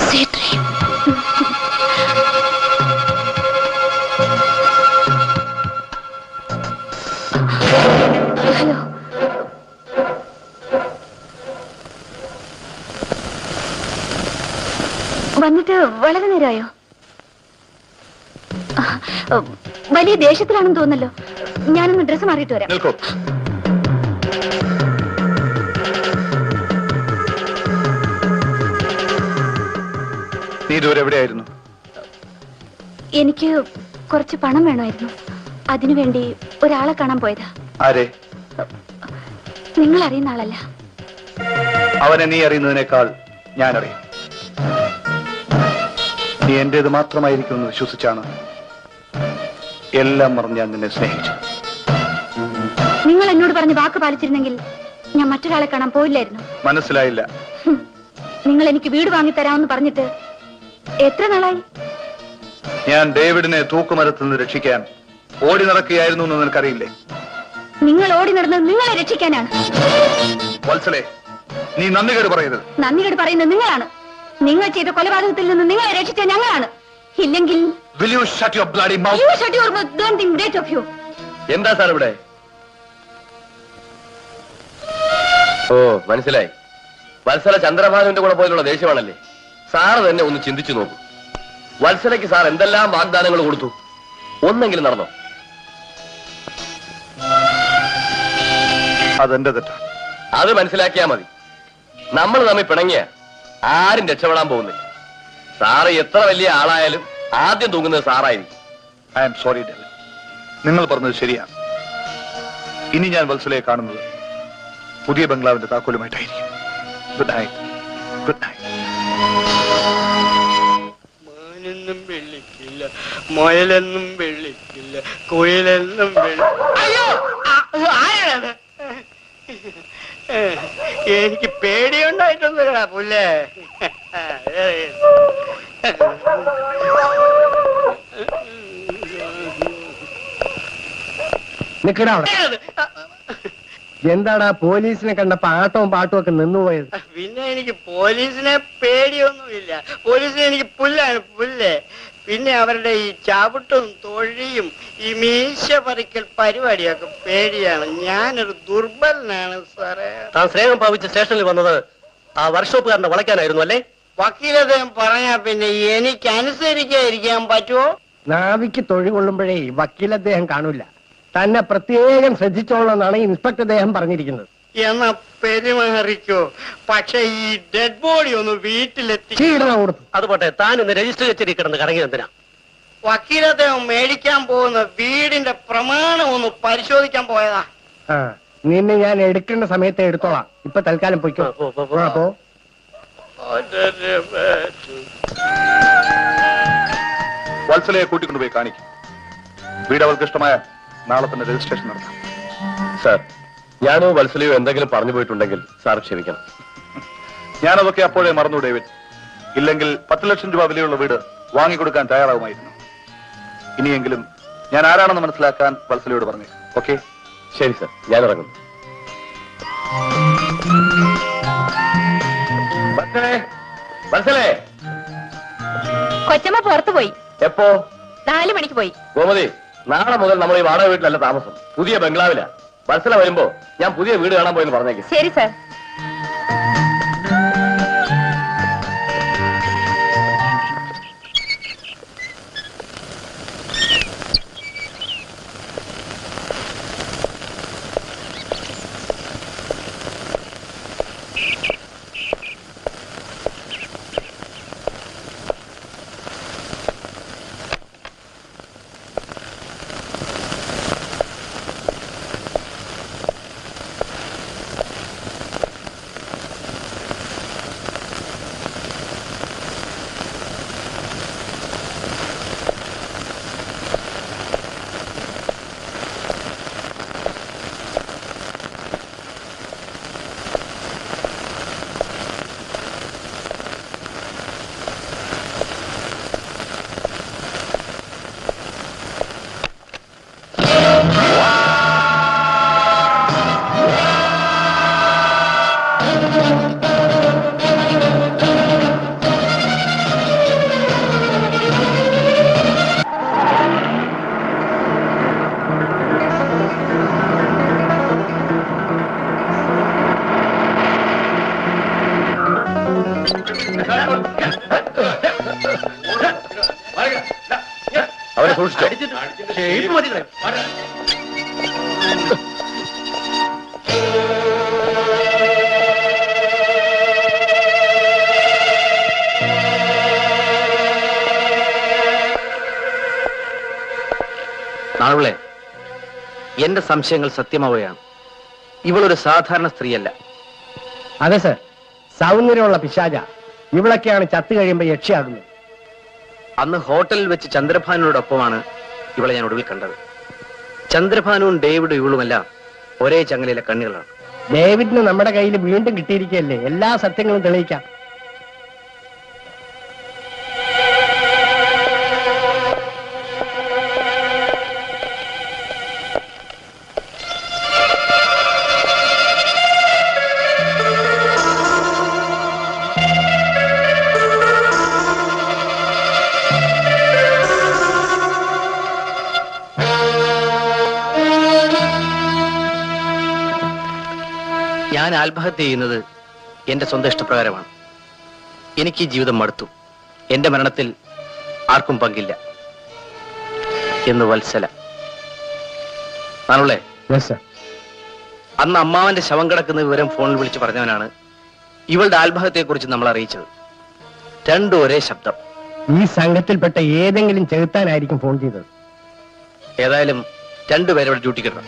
Sweet dream. Hello. വന്നിട്ട് വളരെ നേരമായോ? വലിയ ദേഷ്യത്തിലാണെന്ന് തോന്നല്ലോ. ഞാനൊന്ന് ഡ്രസ്സ് മാറിയിട്ട് വരാം. നിൽക്കൂ. നീ ഇതുവരെ എവിടെയായിരുന്നു? എനിക്ക് കുറച്ച് പണം വേണമായിരുന്നു. അതിനുവേണ്ടി ഒരാളെ കാണാൻ പോയതാ. ആരെ? നിങ്ങൾ അറിയുന്ന ആളല്ല. അവനെ നീ അറിയുന്നതിനേക്കാൾ ഞാൻ അറിയും. നീ എന്റേത് മാത്രമായിരിക്കുമെന്ന് വിശ്വസിച്ചാണ് എല്ലാം മറന്ന് ഞാൻ നിന്നെ സ്നേഹിച്ചു. നിങ്ങൾ എന്നോട് പറഞ്ഞ വാക്ക് പാലിച്ചിരുന്നെങ്കിൽ ഞാൻ മറ്റൊരാളെ കാണാൻ പോയില്ലായിരുന്നു. മനസ്സിലായില്ല. നിങ്ങൾ എനിക്ക് വീട് വാങ്ങിത്തരാമെന്ന് പറഞ്ഞിട്ട് എത്ര നാളായി? ഞാൻ ഡേവിഡിനെ തൂക്കുമരത്തിൽ നിന്ന് രക്ഷിക്കാൻ ഓടി നടക്കുകയായിരുന്നു എന്ന് നിനക്കറിയില്ലേ? നിങ്ങൾ ഓടി നടന്നത് നിങ്ങളെ രക്ഷിക്കാനാണ്. വത്സലേ, നീ നന്ദികേട് പറയരുത്. നന്ദികേട് പറയുന്നത് നിങ്ങളാണ്. നിങ്ങൾ ചെയ്ത കൊലപാതകത്തിൽ നിന്ന് നിങ്ങളെ രക്ഷിച്ച ഞങ്ങളാണ്. ഇല്ലെങ്കിൽ Will you shut your bloody mouth? You shut your mouth. Don't think great of you. എന്താ സാർ ഇവിടെ? ഓ, മനസ്സിലായി. വത്സല ചന്ദ്രഭാനുവിന്റെ കൂടെ പോയിട്ടുള്ള ദേഷ്യമാണല്ലേ? സാറ് തന്നെ ഒന്ന് ചിന്തിച്ചു നോക്കൂ. വത്സലയ്ക്ക് സാർ എന്തെല്ലാം വാഗ്ദാനങ്ങൾ കൊടുത്തു? ഒന്നെങ്കിലും നടന്നോ? അതെന്റെ തെറ്റാണ്. അത് മനസ്സിലാക്കിയാ മതി. നമ്മൾ തമ്മിൽ പിണങ്ങിയ ആരും രക്ഷപ്പെടാൻ പോകുന്നില്ല. സാറ് എത്ര വലിയ ആളായാലും ആദ്യം തൂങ്ങുന്നത് സാറായിരിക്കും. I am sorry David. നിങ്ങൾ പറഞ്ഞത് ശരിയാണ്. ഇനി ഞാൻ വത്സലയെ കാണുന്നത് പുതിയ ബംഗ്ലാവിന്റെ താക്കോലുമായിട്ടായിരിക്കും. Good night. Good night. മാനെന്നും വെള്ളിക്കില്ല, മുയലെന്നും വെള്ളിക്കില്ല, കുയിലെന്നും അയ്യോ, ആരാണത്? എനിക്ക് പേടിയുണ്ടായിട്ടൊന്നുമില്ലടാ പുല്ലേ. നിക്കടാ അവിടെ. എന്താടാ പോലീസിനെ കണ്ടപ്പോ ആട്ടവും പാട്ടും ഒക്കെ നിന്നുപോയത്? പിന്നെ എനിക്ക് പോലീസിനെ പേടിയൊന്നുമില്ല. പോലീസിനെ എനിക്ക് പുല്ലാണ്, പുല്ല്. പിന്നെ അവരുടെ ഈ ചവിട്ടും തൊഴിയും ഈ മീശ പറിക്കൽ പരിപാടിയൊക്കെ പേടിയാണ്. ഞാനൊരു ദുർബലനാണ് സാറേ. താൻ സ്നേഹം ഭാവിച്ച് സ്റ്റേഷനിൽ വന്നത് ആ വർക്ക്ഷോപ്പുകാരനെ വളയ്ക്കാനായിരുന്നു അല്ലേ? വക്കീലദ്ദേഹം പറഞ്ഞാ പിന്നെ എനിക്ക് അനുസരിക്കാതിരിക്കാൻ പറ്റുമോ? നാവിക്ക് തൊഴി കൊള്ളുമ്പോഴേ വക്കീൽ അദ്ദേഹം കാണൂല. തന്നെ പ്രത്യേകം ശ്രദ്ധിച്ചോളെന്നാണ് ഇൻസ്പെക്ടർ അദ്ദേഹം പറഞ്ഞിരിക്കുന്നത്. എന്നാ പെരുമാറിക്കോ. പക്ഷെ ഈ ഡെഡ് ബോഡി ഒന്ന് വീട്ടിലെത്തി. അതുപോട്ടെ, താൻ ഇന്ന് രജിസ്റ്റർ കച്ചേരി കിടന്ന് കറങ്ങി എന്തിനാ? വക്കീലദ്ദേഹം മേടിക്കാൻ പോകുന്ന വീടിന്റെ പ്രമാണം ഒന്ന് പരിശോധിക്കാൻ പോയതാ. ആ, നിന്നെ ഞാൻ എടുക്കേണ്ട സമയത്ത് എടുത്തോളാം. ഇപ്പൊ തൽക്കാലം പൊയ്ക്കോ. അപ്പോ വത്സലയെ കൂട്ടിക്കൊണ്ടുപോയി കാണിക്കും. വീട് അവൾക്ക് ഇഷ്ടമായ നാളെ തന്നെ രജിസ്ട്രേഷൻ നടത്താം. സാർ, ഞാനോ വത്സലയോ എന്തെങ്കിലും പറഞ്ഞു പോയിട്ടുണ്ടെങ്കിൽ സാർ ക്ഷമിക്കണം. ഞാനതൊക്കെ അപ്പോഴേ മറന്നു ഡേവിഡ്. ഇല്ലെങ്കിൽ 10 ലക്ഷം രൂപ വിലയുള്ള വീട് വാങ്ങിക്കൊടുക്കാൻ തയ്യാറാവുമായിരുന്നു. ഇനിയെങ്കിലും ഞാൻ ആരാണെന്ന് മനസ്സിലാക്കാൻ വത്സലയോട് പറഞ്ഞു. ഓക്കെ? ശരി സാർ, ഞാൻ ഇറങ്ങുന്നു. വത്സലേ, കൊച്ചമ്മ പുറത്തു പോയി. എപ്പോ? 4 മണിക്ക് പോയി. ഗോമതി, നാളെ മുതൽ നമ്മൾ ഈ വാടക വീട്ടിലല്ല താമസം, പുതിയ ബംഗ്ലാവിലാ. വത്സല വരുമ്പോ ഞാൻ പുതിയ വീട് കാണാൻ പോയെന്ന് പറഞ്ഞേക്കും. ശരി സാർ. സൂക്ഷിച്ചോ. നാളുകളെ എന്റെ സംശയങ്ങൾ സത്യമാവുകയാണ്. ഇവളൊരു സാധാരണ സ്ത്രീയല്ല. അതെ സർ, സൗന്ദര്യമുള്ള പിശാച. ഇവളൊക്കെയാണ് ചത്തു കഴിയുമ്പോ യക്ഷിയാകുന്നത്. അന്ന് ഹോട്ടലിൽ വെച്ച് ചന്ദ്രഭാനുവിനോടൊപ്പമാണ് ഇവളെ ഞാൻ ഒടുവിൽ കണ്ടത്. ചന്ദ്രഭാനുവും ഡേവിഡും ഇവളുമെല്ലാം ഒരേ ചങ്ങലയിലെ കണ്ണികളാണ്. ഡേവിഡിന് നമ്മുടെ കയ്യിൽ വീണ്ടും കിട്ടിയിരിക്കുകയല്ലേ, എല്ലാ സത്യങ്ങളും തെളിയിക്കാം. ഞാൻ ആത്മഹത്യ ചെയ്യുന്നത് എന്റെ സ്വന്തം ഇഷ്ടപ്രകാരമാണ്. എനിക്ക് ഈ ജീവിതം മടുത്തു. എന്റെ മരണത്തിൽ ആർക്കും പങ്കില്ല എന്ന് വത്സല. ആണല്ലേ? അന്ന് അമ്മാവന്റെ ശവം കിടക്കുന്ന വിവരം ഫോണിൽ വിളിച്ച് പറഞ്ഞവനാണ് ഇവളുടെ ആത്മഹത്യയെ കുറിച്ച് നമ്മൾ അറിയിച്ചത്. രണ്ടും ഒരേ ശബ്ദം. ഈ സംഘത്തിൽപ്പെട്ട ഏതെങ്കിലും ചെലുത്താനായിരിക്കും ഫോൺ ചെയ്തത്. ഏതായാലും രണ്ടുപേരെ ഇവിടെ ഡ്യൂട്ടി കിട്ടണം.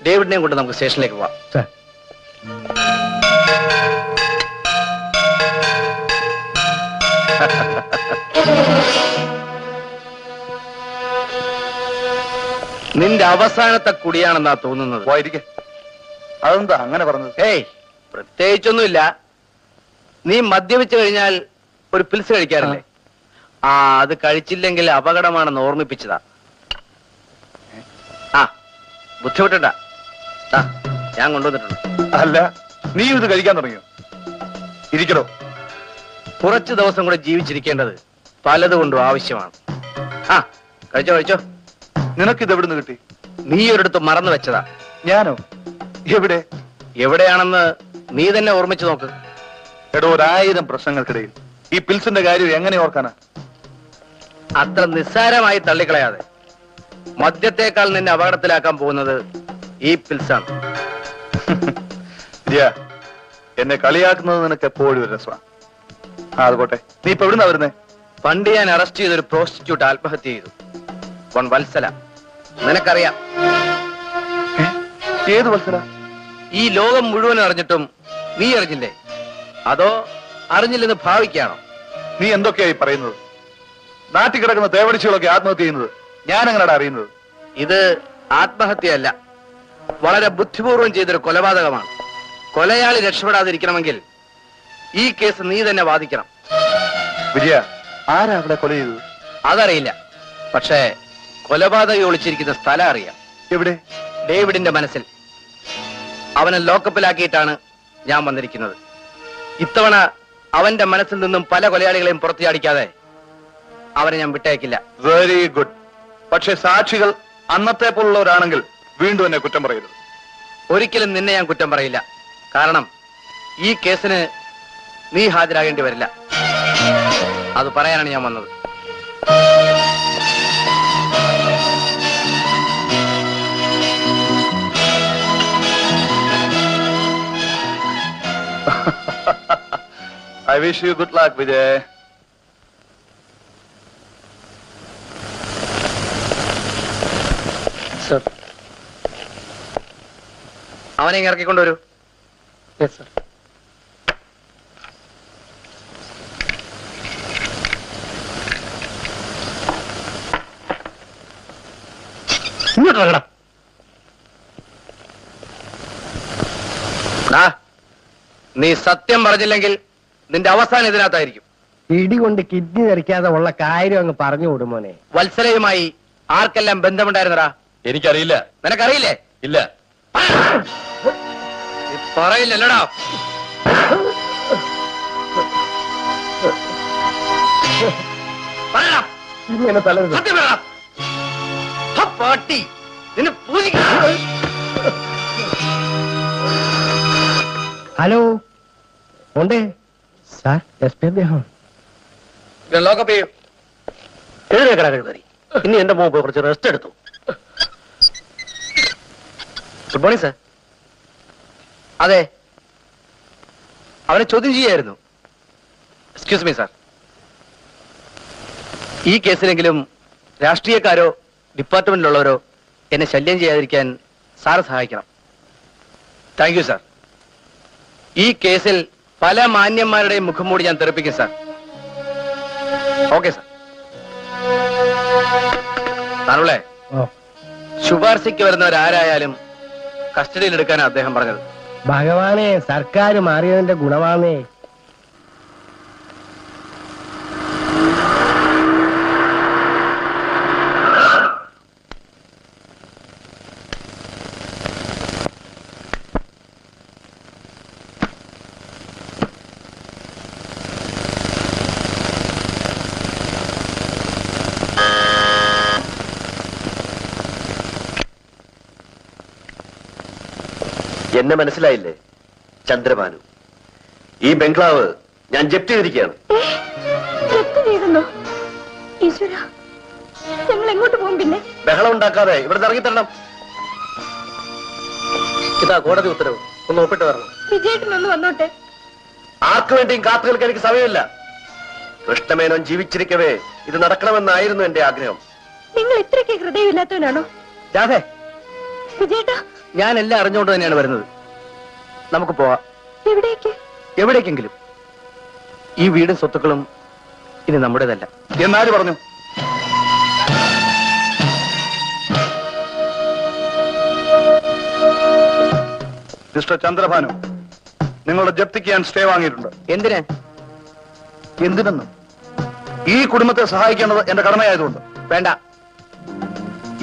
ഡേവിഡിനെയും കൊണ്ട് നമുക്ക് സ്റ്റേഷനിലേക്ക് പോവാം. നിന്റെ അവസാനത്തെ കുടിയാണെന്നാ തോന്നുന്നത്. അതെന്താ അങ്ങനെ പറഞ്ഞത്? ഏയ്, പ്രത്യേകിച്ചൊന്നുമില്ല. നീ മദ്യപിച്ചു കഴിഞ്ഞാൽ ഒരു പിൽസ് കഴിക്കാറില്ലേ? ആ, അത് കഴിച്ചില്ലെങ്കിൽ അപകടമാണെന്ന് ഓർമ്മിപ്പിച്ചതാ. ആ, ബുദ്ധിമുട്ടണ്ട, ഞാൻ കൊണ്ടുവന്നിട്ടുണ്ട്. അല്ല, നീ ഇത് കഴിക്കാൻ തുടങ്ങിയോ? ഇരിക്കണോ? കുറച്ചു ദിവസം കൂടെ ജീവിച്ചിരിക്കേണ്ടത് പലതുകൊണ്ടും ആവശ്യമാണ്. ആ, കഴിച്ചോ കഴിച്ചോ. നിനക്കിത് എവിടുന്ന് കിട്ടി? നീ ഒരിടത്ത് മറന്നു വെച്ചതാ. ഞാനോ? എവിടെ? എവിടെയാണെന്ന് നീ തന്നെ ഓർമ്മിച്ചു നോക്ക്. എടോ, 1000 പ്രശ്നങ്ങൾക്കിടയിൽ ഈ പിൽസിന്റെ കാര്യം എങ്ങനെ ഓർക്കാനാ? അത്ര നിസ്സാരമായി തള്ളിക്കളയാതെ. മദ്യത്തേക്കാൾ നിന്നെ അപകടത്തിലാക്കാൻ പോകുന്നത് ഈ പിൽസാണ്. എന്നെ കളിയാക്കുന്നത് നിനക്ക് എപ്പോഴും ഒരു രസമാണ്. അത് പോട്ടെ, നീ ഇപ്പൊ എവിടുന്നാ വരുന്നേ? പണ്ട് ഞാൻ അറസ്റ്റ് ചെയ്തൊരു പ്രോസ്റ്റിറ്റ്യൂട്ട് ആത്മഹത്യ ചെയ്തു. വത്സല, നിനക്കറിയാം. ഏത് വത്സല? ഈ ലോകം മുഴുവൻ അറിഞ്ഞിട്ടും നീ അറിഞ്ഞില്ലേ? അതോ അറിഞ്ഞില്ലെന്ന് ഭാവിക്കാണോ? നീ എന്തൊക്കെയായി പറയുന്നത്? നാട്ടിൽ കിടക്കുന്ന തേവടിച്ചുകളൊക്കെ ആത്മഹത്യ ചെയ്യുന്നത് ഞാൻ എങ്ങനെയാണ് അറിയുന്നത്? ഇത് ആത്മഹത്യയല്ല, വളരെ ബുദ്ധിപൂർവം ചെയ്തൊരു കൊലപാതകമാണ്. കൊലയാളി രക്ഷപ്പെടാതിരിക്കണമെങ്കിൽ ഈ കേസ് നീ തന്നെ വാദിക്കണം. വിജയ, ആരാ അവിടെ കൊല ചെയ്തത്? അതറിയില്ല, പക്ഷേ കൊലപാതകം ഒളിച്ചിരിക്കുന്ന സ്ഥലം അറിയാം. എവിടെ? ഡേവിഡിന്റെ മനസ്സിൽ. അവനെ ലോക്കപ്പിലാക്കിയിട്ടാണ് ഞാൻ വന്നിരിക്കുന്നത്. ഇത്തവണ അവന്റെ മനസ്സിൽ നിന്നും പല കൊലയാളികളെയും പുറത്തിയാടിക്കാതെ അവനെ ഞാൻ വിട്ടയക്കില്ല. Very good. പക്ഷെ സാക്ഷികൾ അന്നത്തെ പോലുള്ളവരാണെങ്കിൽ വീണ്ടും എന്നെ കുറ്റം പറയരുത്. ഒരിക്കലും നിന്നെ ഞാൻ കുറ്റം പറയില്ല. കാരണം ഈ കേസിന് നീ ഹാജരാകേണ്ടി വരില്ല. അത് പറയാനാണ് ഞാൻ വന്നത്. I wish you good luck, Vijay. Sir, അവനെ ഇറക്കിക്കൊണ്ടുവരൂ. Yes sir. ഇങ്ങോട്ട് വരണം. നീ സത്യം പറഞ്ഞില്ലെങ്കിൽ നിന്റെ അവസാനം ഇതിനകത്തായിരിക്കും. ഇടികൊണ്ട് കിഡ്നി തെറിക്കാതെ ഉള്ള കാര്യം അങ്ങ് പറഞ്ഞു കൊടുമോനെ. വത്സലയുമായി ആർക്കെല്ലാം ബന്ധമുണ്ടായിരുന്നടാ? എനിക്കറിയില്ല. നിനക്കറിയില്ലേ? ഇല്ല. പറയില്ലല്ലോടാ. ഇങ്ങനെ തലരുത്. പാട്ടി നിന്നെ ഹലോ, ഉണ്ട് സാർ. എസ് പി അദ്ദേഹം ലോക്കപ്പ് ചെയ്യും. എഴുതേക്കടാ കഴിവറി. ഇനി എന്റെ മോൻ പോയി കുറച്ച് റെസ്റ്റ് എടുത്തു. Good morning sir. അതെ, അവനെ ചോദ്യം ചെയ്യായിരുന്നു. എക്സ്ക്യൂസ് മീ സാർ, ഈ കേസിലെങ്കിലും രാഷ്ട്രീയക്കാരോ ഡിപ്പാർട്ട്മെന്റിലുള്ളവരോ എന്നെ ശല്യം ചെയ്യാതിരിക്കാൻ സാറ് സഹായിക്കണം. Thank you sir. ഈ കേസിൽ പല മാന്യന്മാരുടെയും മുഖം മൂടി ഞാൻ തെറിപ്പിക്കും സാർ. Okay sir. സാറുള്ളേ, ശുപാർശയ്ക്ക് വരുന്നവരാരായാലും കസ്റ്റഡിയിൽ എടുക്കാനാണ് അദ്ദേഹം പറഞ്ഞത്. ഭഗവാനെ, സർക്കാർ മാറിയതിന്റെ ഗുണമാണേ. എന്നെ മനസ്സിലായില്ലേ? ചന്ദ്രഭാനു. ഈ ബംഗ്ലാവ് ഞാൻ ജപ്തി ചെയ്തിരിക്കുകയാണ്. ഈശ്വര, ഞങ്ങൾ എങ്ങോട്ട് പോകും? പിന്നെ ബഹളം ഉണ്ടാക്കാതെ ഇവിടെ ഇറങ്ങിത്തരണം. ഇതാ കോടതി ഉത്തരവ്, ഒന്ന് ഒപ്പിട്ട് വരണം. വിജയേട്ടനൊന്ന് വന്നോട്ടെ. ആർക്കു വേണ്ടിയും കാത്തു നിൽക്കാൻ എനിക്ക് സമയമില്ല. കൃഷ്ണമേനോൻ ജീവിച്ചിരിക്കവേ ഇത് നടക്കണമെന്നായിരുന്നു എന്റെ ആഗ്രഹം. നിങ്ങൾ ഇത്രയ്ക്ക് ഹൃദയമില്ലാത്തവനാണോ? രാധേ, വിജയേട്ടാ, ഞാൻ എല്ലാം അറിഞ്ഞുകൊണ്ട് തന്നെയാണ് വരുന്നത്. നമുക്ക് പോവാം. എവിടേക്ക്? എവിടേക്കെങ്കിലും. ഈ വീടും സ്വത്തുക്കളും ഇനി നമ്മുടേതല്ല. എന്നാര് പറഞ്ഞു? മിസ്റ്റർ ചന്ദ്രഭാനു, നിങ്ങളുടെ ജപ്തിക്ക് ഞാൻ സ്റ്റേ വാങ്ങിയിട്ടുണ്ട്. എന്തിനാ? എന്തിനെന്നും ഈ കുടുംബത്തെ സഹായിക്കേണ്ടത് എന്റെ കടമയായതുകൊണ്ട്. വേണ്ട.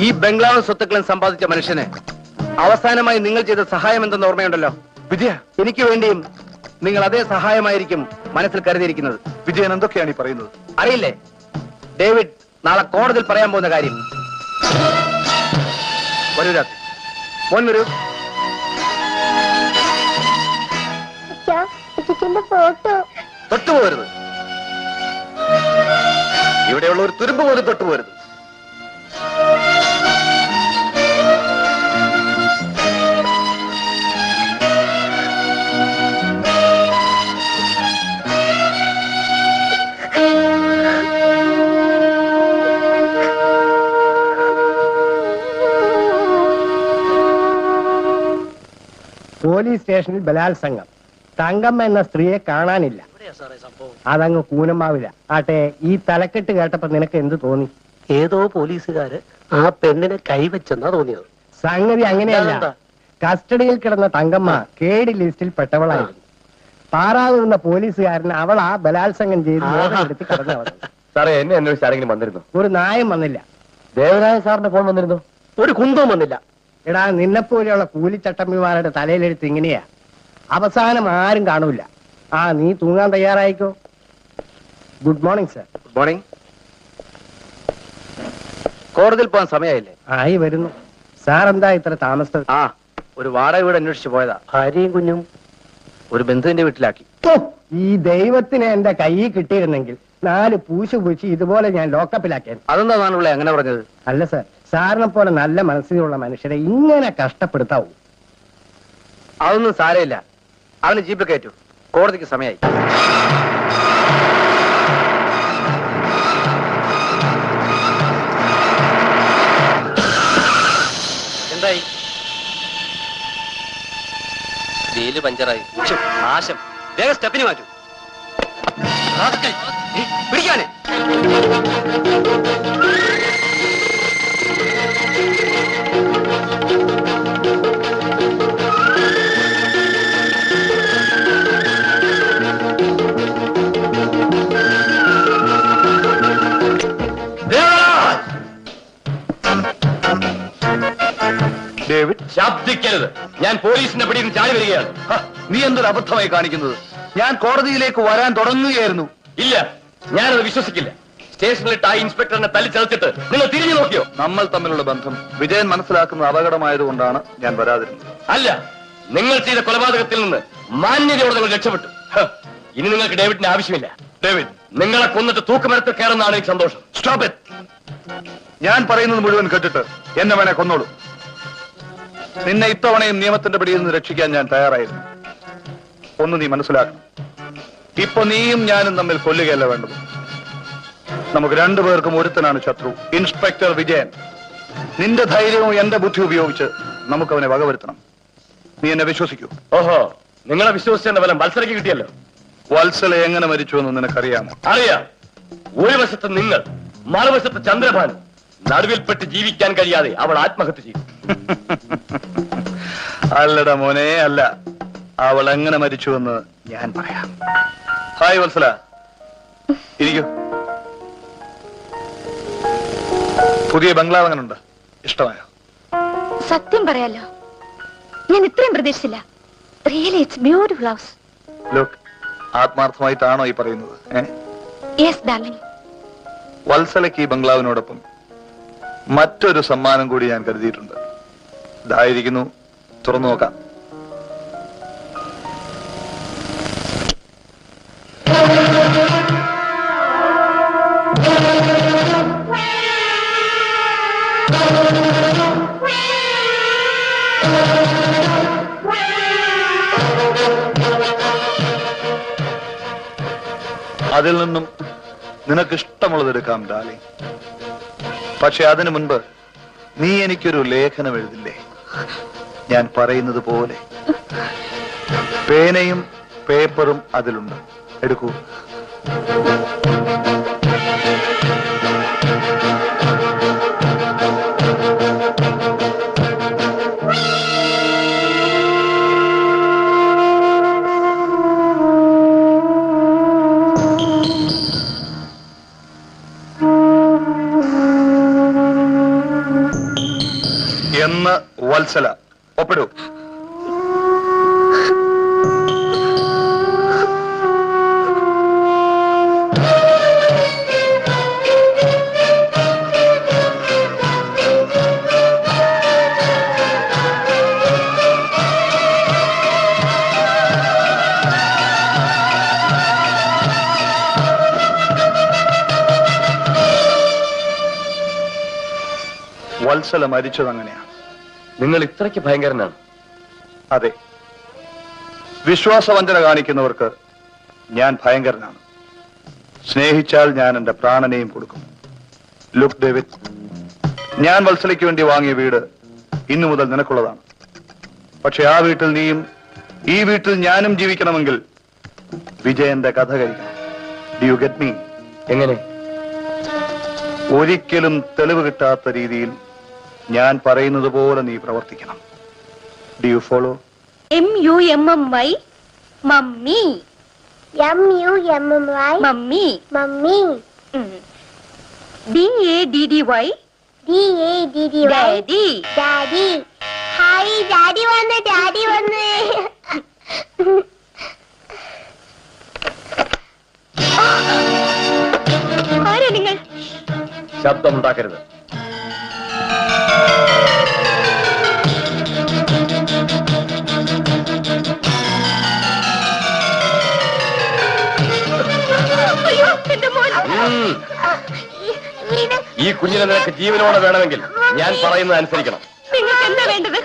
ഈ ബംഗ്ലാവ് സ്വത്തുക്കളും സമ്പാദിച്ച മനുഷ്യന് അവസാനമായി നിങ്ങൾ ചെയ്ത സഹായം എന്തെന്ന് ഓർമ്മയുണ്ടല്ലോ? വിജയ, എനിക്ക് വേണ്ടിയും നിങ്ങൾ അതേ സഹായമായിരിക്കും മനസ്സിൽ കരുതിയിരിക്കുന്നത്. വിജയൻ എന്തൊക്കെയാണ് ഈ പറയുന്നത്? അറിയില്ലേ? ഡേവിഡ് നാളെ കോടതിയിൽ പറയാൻ പോകുന്ന കാര്യം. വരൂ രാത്രി. മോൻ വരൂ. ഫോട്ടോ തൊട്ടുപോകരുത്. ഇവിടെയുള്ള ഒരു തുരുമ്പ് പോലും തൊട്ടുപോകരുത്. പോലീസ് സ്റ്റേഷനിൽ ബലാത്സംഗം. തങ്കമ്മ എന്ന സ്ത്രീയെ കാണാനില്ല. അതങ്ങ് കൂനമാവില്ല. ആട്ടെ, ഈ തലക്കെട്ട് കേട്ടപ്പോ നിനക്ക് എന്ത് തോന്നി? ഏതോ പോലീസുകാര് ആ പെണ്ണിനെ കൈവച്ചെന്നാ തോന്നിയത്. സംഗതി അങ്ങനെയല്ല. കസ്റ്റഡിയിൽ കിടന്ന തങ്കമ്മ കേടി ലിസ്റ്റിൽ പെട്ടവളായിരുന്നു. പാറാവുന്ന പോലീസുകാരൻ അവൾ ആ ബലാത്സംഗം ചെയ്ത് മോഹമെടുത്ത് കടന്നു. സാറേ, എന്നെ അന്വേഷിച്ച് ആരെങ്കിലും വന്നിരുന്നു? ഒരു നായം വന്നില്ല. ദേവരായ സാറിന്റെ ഫോൺ വന്നിരുന്നു? ഒരു കുന്തവും വന്നില്ല. എടാ, നിന്നെപ്പോലെയുള്ള കൂലിച്ചട്ടമ്പിമാരുടെ തലയിലെടുത്ത് ഇങ്ങനെയാ. അവസാനം ആരും കാണൂല. ആ, നീ തൂങ്ങാൻ തയ്യാറായിക്കോ. Good morning sir. Good morning. കോടതിയിൽ പോകാൻ സമയമായില്ലേ? ആയി വരുന്നു. സാർ എന്താ ഇത്ര താമസിച്ചത്? ആ, ഒരു വാടക വീട് അന്വേഷിച്ച് പോയതാ. ഭാര്യയും കുഞ്ഞും ഒരു ബന്ധുവിന്റെ വീട്ടിലാക്കി. ഈ ദൈവത്തിന് എന്റെ കയ്യിൽ കിട്ടിയിരുന്നെങ്കിൽ 4 പൂശു പൂശി ഇതുപോലെ ഞാൻ ലോക്കപ്പിലാക്കിയത്. അതെന്താ നാണുള്ളേ അങ്ങനെ പറഞ്ഞത്? അല്ല സർ, സാറിനെ പോലെ നല്ല മനസ്സിലുള്ള മനുഷ്യരെ ഇങ്ങനെ കഷ്ടപ്പെടുത്താവൂ? അതൊന്നും സാരമില്ല. അവന് ജീപ്പ് കയറ്റു. കോടതിക്ക് സമയമായി. എന്തായി? വീല് പഞ്ചറായി. നാശം. വേഗം സ്റ്റെപ്പിന് മാറ്റൂ. പിടിക്കാനേ. ഡേവിഡ്, ശബ്ദിക്കരുത്. ഞാൻ പോലീസിന്റെ പിടിയിൽ നിന്ന് ചാടി വരികയാണ്. നീ എന്തൊരു അബദ്ധമായി കാണിക്കുന്നത്? ഞാൻ കോടതിയിലേക്ക് വരാൻ തുടങ്ങുകയായിരുന്നു. ഇല്ല, ഞാനത് വിശ്വസിക്കില്ല. സ്റ്റേഷനിലിട്ട് ആ ഇൻസ്പെക്ടറിനെ തല്ലിച്ചതച്ചിട്ട് നിങ്ങൾ തിരിഞ്ഞു നോക്കിയോ? നമ്മൾ തമ്മിലുള്ള ബന്ധം വിജയൻ മനസ്സിലാക്കുന്നത് അപകടമായതുകൊണ്ടാണ് ഞാൻ വരാതിരുന്നത്. അല്ല, നിങ്ങൾ ചെയ്ത കൊലപാതകത്തിൽ നിന്ന് മാന്യതയോടെ നിങ്ങൾ രക്ഷപ്പെട്ടു. ഇനി നിങ്ങൾക്ക് ഡേവിഡിന്റെ ആവശ്യമില്ല. ഡേവിഡ്, നിങ്ങളെ കൊന്നിട്ട് തൂക്കുമരത്തിൽ കയറുന്നതാണ് എനിക്ക് സന്തോഷം. Stop it. ഞാൻ പറയുന്നത് മുഴുവൻ കേട്ടിട്ട് എന്നെ വേണേ കൊന്നോളൂ. നിന്നെ ഇത്തവണയും നിയമത്തിന്റെ പിടിയിൽ നിന്ന് രക്ഷിക്കാൻ ഞാൻ തയ്യാറായിരുന്നു. ഒന്ന് നീ മനസ്സിലാക്കണം, ഇപ്പൊ നീയും ഞാനും തമ്മിൽ കൊല്ലുകയല്ല വേണ്ടത്. നമുക്ക് രണ്ടുപേർക്കും ഒരുത്തനാണ് ശത്രു, ഇൻസ്പെക്ടർ വിജയൻ. നിന്റെ ധൈര്യവും എന്റെ ബുദ്ധി ഉപയോഗിച്ച് നമുക്ക് അവനെ വകവരുത്തണം. നീ എന്നെ വിശ്വസിക്കൂ. ഓഹോ, നിങ്ങളെ വിശ്വസിച്ചെന്ന ഫലം വത്സലയ്ക്ക് കിട്ടിയല്ലോ. വത്സല എങ്ങനെ മരിച്ചു എന്ന് നിനക്കറിയാമോ? അറിയാം. ഒരു വശത്ത് നിങ്ങൾ, മറുവശത്ത് ചന്ദ്രഭാനു. നടുവിൽപ്പെട്ട് ജീവിക്കാൻ കഴിയാതെ അവൾ ആത്മഹത്യ ചെയ്തു. അല്ലടാ മോനെ, അല്ല. അവൾ എങ്ങനെ മരിച്ചുവെന്ന് ഞാൻ പറയാം. ഹായ് വത്സല, ഇരിക്കൂ. പുതിയ ബംഗ്ലാവ് എങ്ങനുണ്ട്? ഇഷ്ടമായോ? സത്യം പറയാലോ, ഞാൻ ഇത്രയും പ്രതീക്ഷിച്ചില്ല. Really it's beautiful house. Look, ആത്മാർത്ഥമായിട്ടാണോ ഈ പറയുന്നത്? Yes darling. വത്സലയ്ക്ക് ഈ ബംഗ്ലാവിനോടൊപ്പം മറ്റൊരു സമ്മാനം കൂടി ഞാൻ കരുതിയിട്ടുണ്ട്. ഇതായിരിക്കുന്നു, തുറന്നു നോക്കാം. അതിൽ നിന്നും നിനക്കിഷ്ടമുള്ളത് എടുക്കാം ഡാർലിംഗ്. പക്ഷെ അതിനു മുൻപ് നീ എനിക്കൊരു ലേഖനം എഴുതില്ലേ? ഞാൻ പറയുന്നത് പോലെ. പേനയും പേപ്പറും അതിലുണ്ട്, എടുക്കൂ. എന്ന് വത്സല, ഒപ്പിടൂ. വത്സല മരിച്ചത് അങ്ങനെയാണ്. നിങ്ങൾ ഇത്രയ്ക്ക് ഭയങ്കരനാണ്? അതെ, വിശ്വാസവഞ്ചന കാണിക്കുന്നവർക്ക് ഞാൻ ഭയങ്കരനാണ്. സ്നേഹിച്ചാൽ ഞാൻ എന്റെ പ്രാണനെയും കൊടുക്കും. ലുക്ക് ഡേവിഡ്, ഞാൻ വത്സലയ്ക്ക് വേണ്ടി വാങ്ങിയ വീട് ഇന്നു മുതൽ നിനക്കുള്ളതാണ്. പക്ഷെ ആ വീട്ടിൽ നീയും ഈ വീട്ടിൽ ഞാനും ജീവിക്കണമെങ്കിൽ വിജയന്റെ കഥ കഴിക്കണം. Do you get me? എങ്ങനെ? ഒരിക്കലും തെളിവ് കിട്ടാത്ത രീതിയിൽ ഞാൻ പറയുന്നത് പോലെ നീ പ്രവർത്തിക്കണം. Do you follow? MUMMY mummy. MUMMY mummy. Mummy. DADDY daddy. Daddy. Hi, daddy വന്ന്, ഡാഡി വന്ന്. ആരാ നിങ്ങൾ? ശബ്ദമുണ്ടാക്കരുത്. അയ്യോ, എന്റെ മോൻ. ഈ കുഞ്ഞിനെ നിനക്ക് ജീവനോടെ വേണമെങ്കിൽ ഞാൻ പറയുന്നത് അനുസരിക്കണം. നിങ്ങൾക്ക് എന്താ വേണ്ടത്?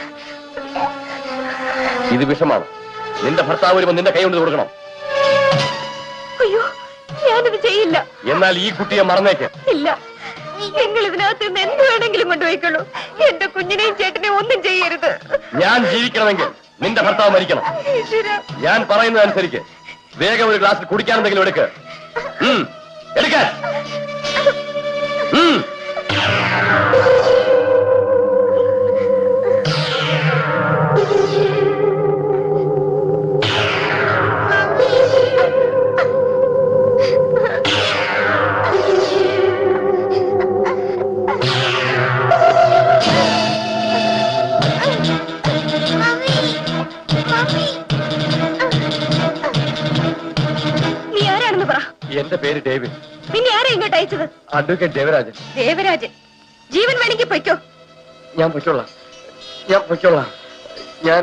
ഇത് വിഷമാണ്. നിന്റെ ഭർത്താവ് വരുമ്പോൾ നിന്റെ കൈ കൊണ്ട് കൊടുക്കണം. അയ്യോ, ഞാനിത് ചെയ്യില്ല. എന്നാൽ ഈ കുട്ടിയെ മറന്നേക്ക്. ഇല്ല, നിങ്ങൾ ഇതിനകത്ത് നിന്ന് എന്ത് വേണമെങ്കിലും കൊണ്ടുപോയിക്കോളൂ. എന്റെ കുഞ്ഞിനെയും ചേട്ടനെയും ഒന്നും ചെയ്യരുത്. ഞാൻ ജീവിക്കണമെങ്കിൽ നിന്റെ ഭർത്താവ് മരിക്കണം. ഞാൻ പറയുന്നത് അനുസരിക്ക്. വേഗം ഒരു ഗ്ലാസ്സിൽ കുടിക്കാൻ എന്തെങ്കിലും എടുക്ക്. എടുക്കാൻ. നീ ആരാണെന്ന് പറ. എന്റെ പേര് ഡേവിഡ്. പിന്നെ ആരാ ഇങ്ങോട്ട് അയച്ചത്? അഡ്വക്കേറ്റ് ദേവരാജൻ. ദേവരാജൻ, ജീവൻ വേണമെങ്കിൽ പൊയ്ക്കോ. ഞാൻ പൊയ്ക്കോളാം. ഞാൻ പൊയ്ക്കോളാം. ഞാൻ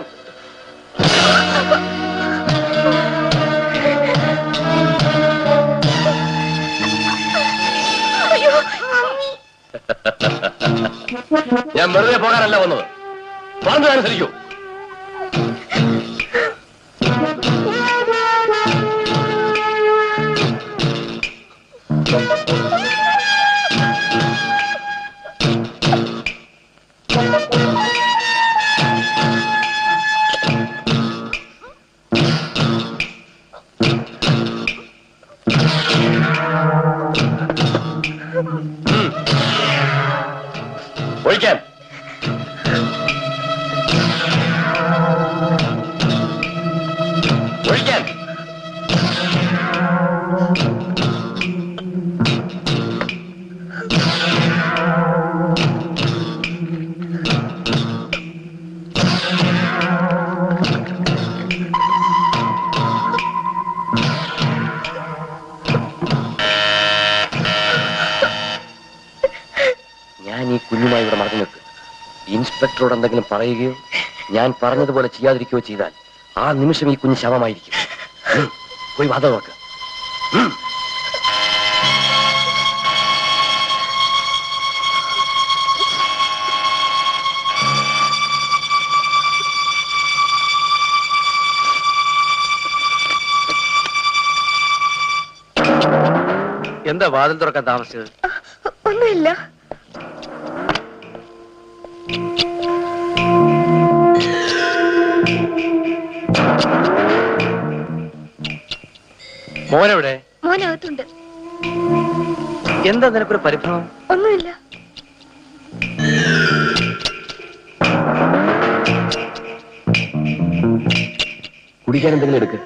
അയ്യോ, ഞാൻ വെറുതെ പോകാനല്ല വന്നത്. പറഞ്ഞതനുസരിക്കൂ. ഒഴിക്കാൻ. ഒഴിക്കാൻ. ഞാൻ ഈ കുഞ്ഞുമായി ഇവിടെ മറന്നു നിൽക്കും. ഇൻസ്പെക്ടറോട് എന്തെങ്കിലും പറയുകയോ ഞാൻ പറഞ്ഞതുപോലെ ചെയ്യാതിരിക്കുകയോ ചെയ്താൽ ആ നിമിഷം ഈ കുഞ്ഞ് ശവമായിരിക്കും. പോയി വാദം നോക്ക്. എന്താ വാതിൽ തുറക്കാൻ താമസിച്ചത്? ഒന്നുമില്ല. മോനെവിടെ? മോനകത്തുണ്ട്. എന്താ നിനക്കൊരു പരിഭ്രമം? ഒന്നുമില്ല. കുടിക്കാൻ എന്തെങ്കിലും എടുക്ക്.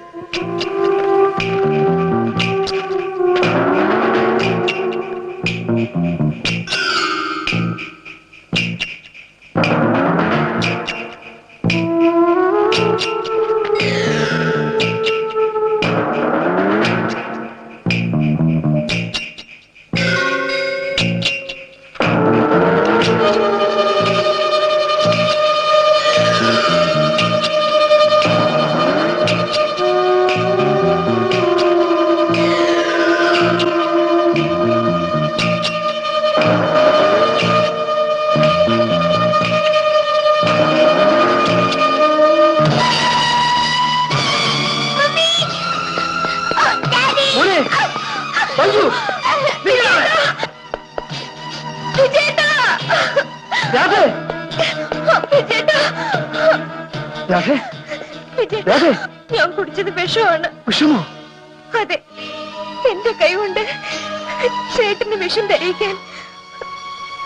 ഞാൻ കുടിച്ചത് വിഷമാണ്. വിഷമോ? അതെ, എന്റെ കൈ കൊണ്ട് ചേട്ടന് വിഷം തരിക്കാൻ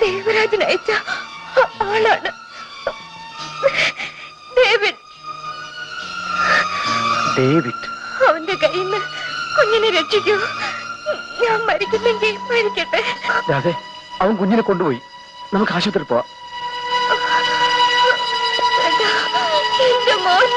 ദേവരാജൻ അയച്ച ആളാണ് ഡേവിഡ്. ഡേവിഡ്? അവന്റെ കയ്യിൽ നിന്ന് കുഞ്ഞിനെ രക്ഷിക്കൂ. ഞാൻ മരിക്കുന്നെങ്കിൽ മരിക്കട്ടെ. അവൻ കുഞ്ഞിനെ കൊണ്ടുപോയി. നമുക്ക് ആശുപത്രിയിൽ പോവാം. എന്റെ മോൻ.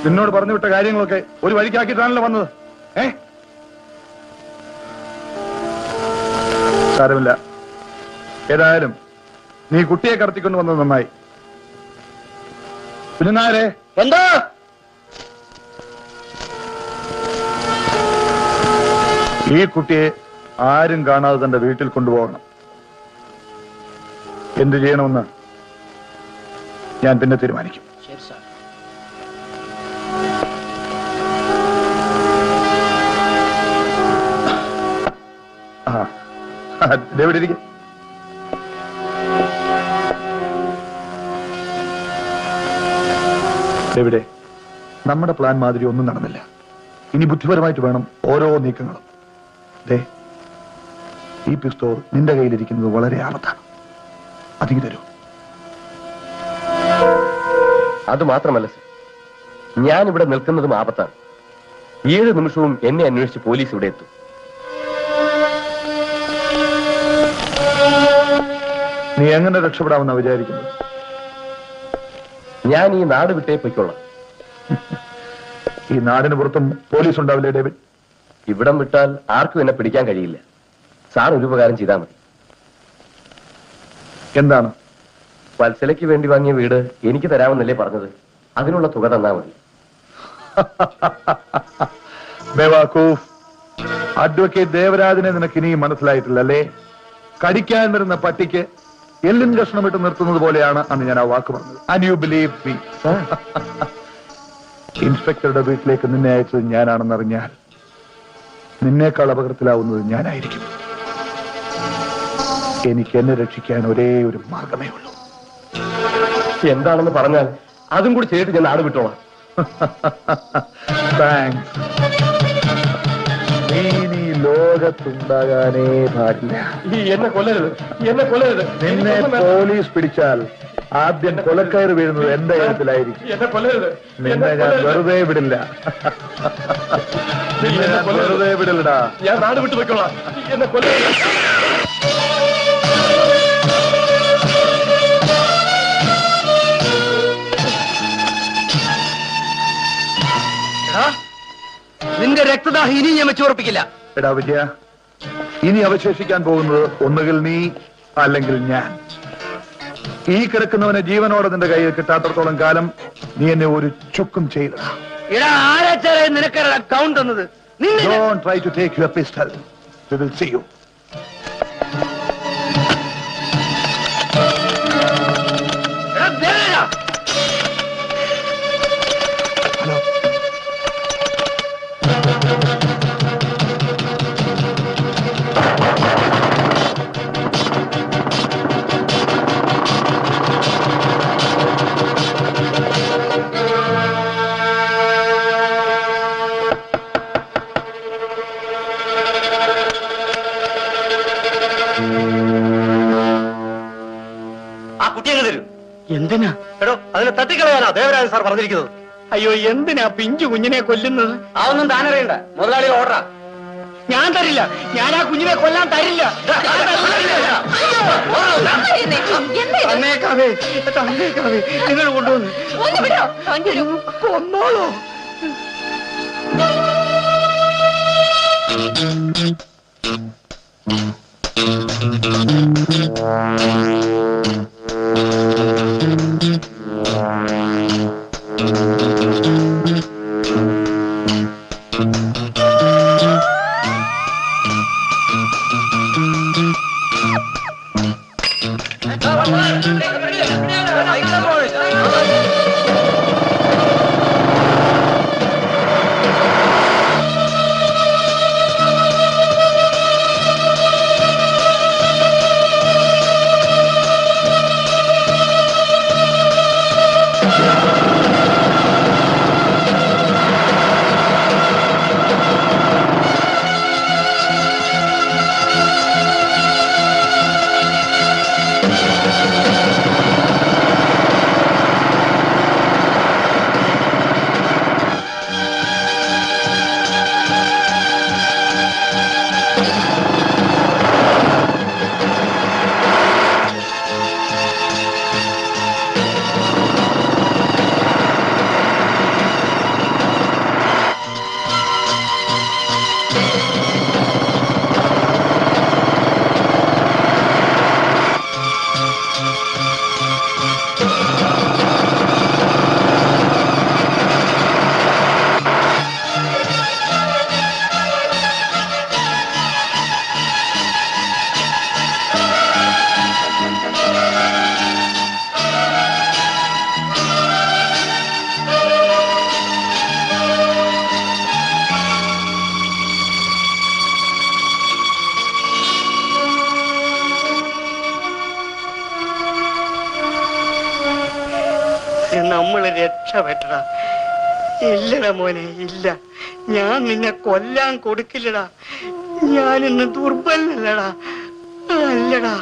നിന്നോട് പറഞ്ഞു വിട്ട കാര്യങ്ങളൊക്കെ ഒരു വഴിക്കാക്കിയിട്ടാണല്ലോ വന്നത്. സാരമില്ല. ഏതായാലും നീ കുട്ടിയെ കടത്തിക്കൊണ്ട് വന്നത് നന്നായി. കുഞ്ഞുനായരെ, എന്തോ ഈ കുട്ടിയെ ആരും കാണാതെ തന്റെ വീട്ടിൽ കൊണ്ടുപോകണം. എന്ത് ചെയ്യണമെന്ന് ഞാൻ പിന്നെ തീരുമാനിക്കും. ശരി സാർ. ഡേവിഡ് ഇരിക്കും. ഡേവിഡേ, നമ്മുടെ പ്ലാൻ മാതിരി ഒന്നും നടന്നില്ല. ഇനി ബുദ്ധിപരമായിട്ട് വേണം ഓരോ നീക്കങ്ങളും. ദേ, ഈ പിസ്തോൾ നിന്റെ കയ്യിലിരിക്കുന്നത് വളരെ ആപത്താണ്. അതിന് തരൂ. അത് മാത്രമല്ല സർ, ഞാൻ ഇവിടെ നിൽക്കുന്നതും ആപത്താണ്. 7 നിമിഷവും എന്നെ അന്വേഷിച്ച് പോലീസ് ഇവിടെ എത്തും. നീ എങ്ങനെ രക്ഷപ്പെടാമെന്നാ വിചാരിക്കുന്നത്? ഞാൻ ഈ നാട് വിട്ടേ പൊയ്ക്കൊള്ളാം. ഈ നാടിന് പുറത്തും പോലീസ് ഉണ്ടാവില്ലേ ഡേവിഡ്? ഇവിടം വിട്ടാൽ ആർക്കും എന്നെ പിടിക്കാൻ കഴിയില്ല. സാർ ഒരു ഉപകാരം ചെയ്താൽ മതി. എന്താണ്? വത്സലയ്ക്ക് വേണ്ടി വാങ്ങിയ വീട് എനിക്ക് തരാമെന്നല്ലേ പറഞ്ഞത്? അതിനുള്ള തുക തന്നാ മതി. ബേവാക്കൂഫ്, അഡ്വക്കേറ്റ് ദേവരാജനെ നിനക്ക് ഇനിയും മനസ്സിലായിട്ടില്ല അല്ലേ? കടിക്കാൻ വരുന്ന പട്ടിക്ക് എല്ലും കഷ്ണമിട്ട് നിർത്തുന്നത് പോലെയാണ് അന്ന് ഞാൻ ആ വാക്ക് പറഞ്ഞത്. And you believe me. ഇൻസ്പെക്ടറുടെ വീട്ടിലേക്ക് നിന്നെ അയച്ചത് ഞാനാണെന്നറിഞ്ഞാൽ നിന്നേക്കാൾ അപകടത്തിലാവുന്നത് ഞാനായിരിക്കും. എനിക്ക് എന്നെ രക്ഷിക്കാൻ ഒരേ ഒരു മാർഗമേ ഉള്ളൂ. എന്താണെന്ന് പറഞ്ഞാൽ അതും കൂടി ചെയ്തിട്ട് ഞാൻ നാട് വിട്ടോളാം. താങ്ക്സ്. നീ ലോകത്തുണ്ടാകാനേ പാടില്ല. എന്നെ കൊല്ലരുത്, എന്നെ കൊല്ലരുത്. നിന്നെ പോലീസ് പിടിച്ചാൽ ആദ്യം കൊലക്കയറ് വീഴുന്നത് എന്റെ കാര്യത്തിലായിരിക്കും. എന്നെ കൊല്ലരുത്. നിന്നെ ഞാൻ വെറുതെ വിടില്ല. നിന്നെ ഞാൻ വെറുതെ വിടില്ലടാ. ഞാൻ നാട് വിട്ടു പോയിക്കോളാം. എന്നെ കൊല്ലരുത്. നിന്റെ രക്തദാഹം ഇനി ഞാൻ വെച്ചുറപ്പിക്കില്ല. എടാ വിജയ, ഇനി അവശേഷിക്കാൻ പോകുന്നത് ഒന്നുകിൽ നീ അല്ലെങ്കിൽ ഞാൻ. ഈ കിടക്കുന്നവനെ ജീവനോടെ നിന്റെ കയ്യിൽ കിട്ടാത്തടത്തോളം കാലം നീ എന്നെ ഒരു ചുക്കും ചെയ്തിടാ. നിനക്കല്ല കൗണ്ട് തന്നത്. Don't try to take your pistol. We will see you. എന്തിനാ എടോ അതിനെ തട്ടിക്കളയാനാ ദേവരാജൻ സാർ പറഞ്ഞിരിക്കുന്നത്. അയ്യോ എന്തിനാ പിഞ്ചു കുഞ്ഞിനെ കൊല്ലുന്നത്? അതൊന്നും താനറിയണ്ട, മുതലാളി ഓർഡറാ. ഞാൻ തരില്ല, ഞാൻ ആ കുഞ്ഞിനെ കൊല്ലാൻ തരില്ല. തന്നേക്കാവേ, തന്നേക്കാവേ, നിങ്ങൾ കൊണ്ടുവന്ന് കൊന്നോളൂ. നമ്മള് രക്ഷപ്പെട്ടടാ. ഇല്ലടാ മോനെ, ഇല്ല, ഞാൻ നിന്നെ കൊല്ലാൻ കൊടുക്കില്ലടാ. ഞാനിന്ന് ദുർബലല്ലടാ, അല്ലടാ.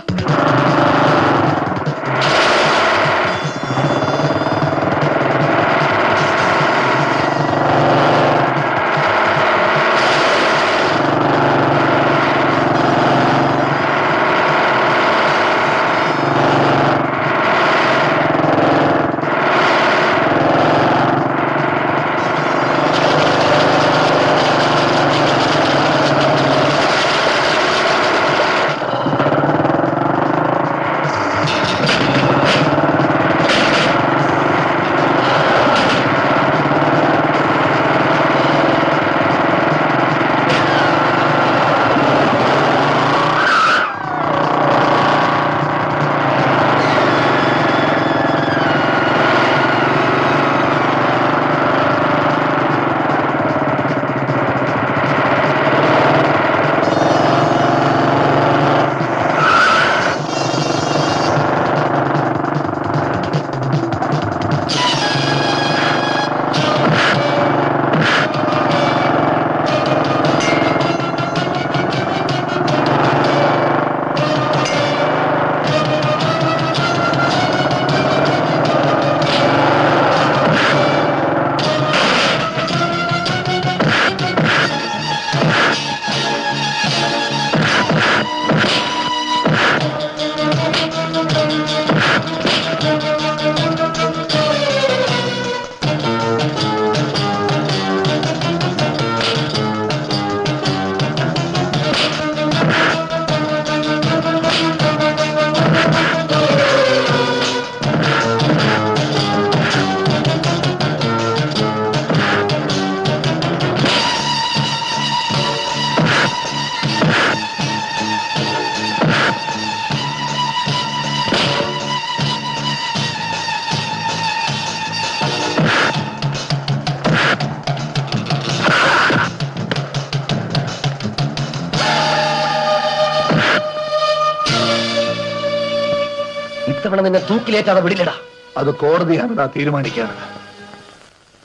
ഇത്തവണ നിന്നെ തൂക്കിലേറ്റാതെ വിടില്ലടാ. അത് കോടതിയാണ് തീരുമാനിക്കേണ്ടത്.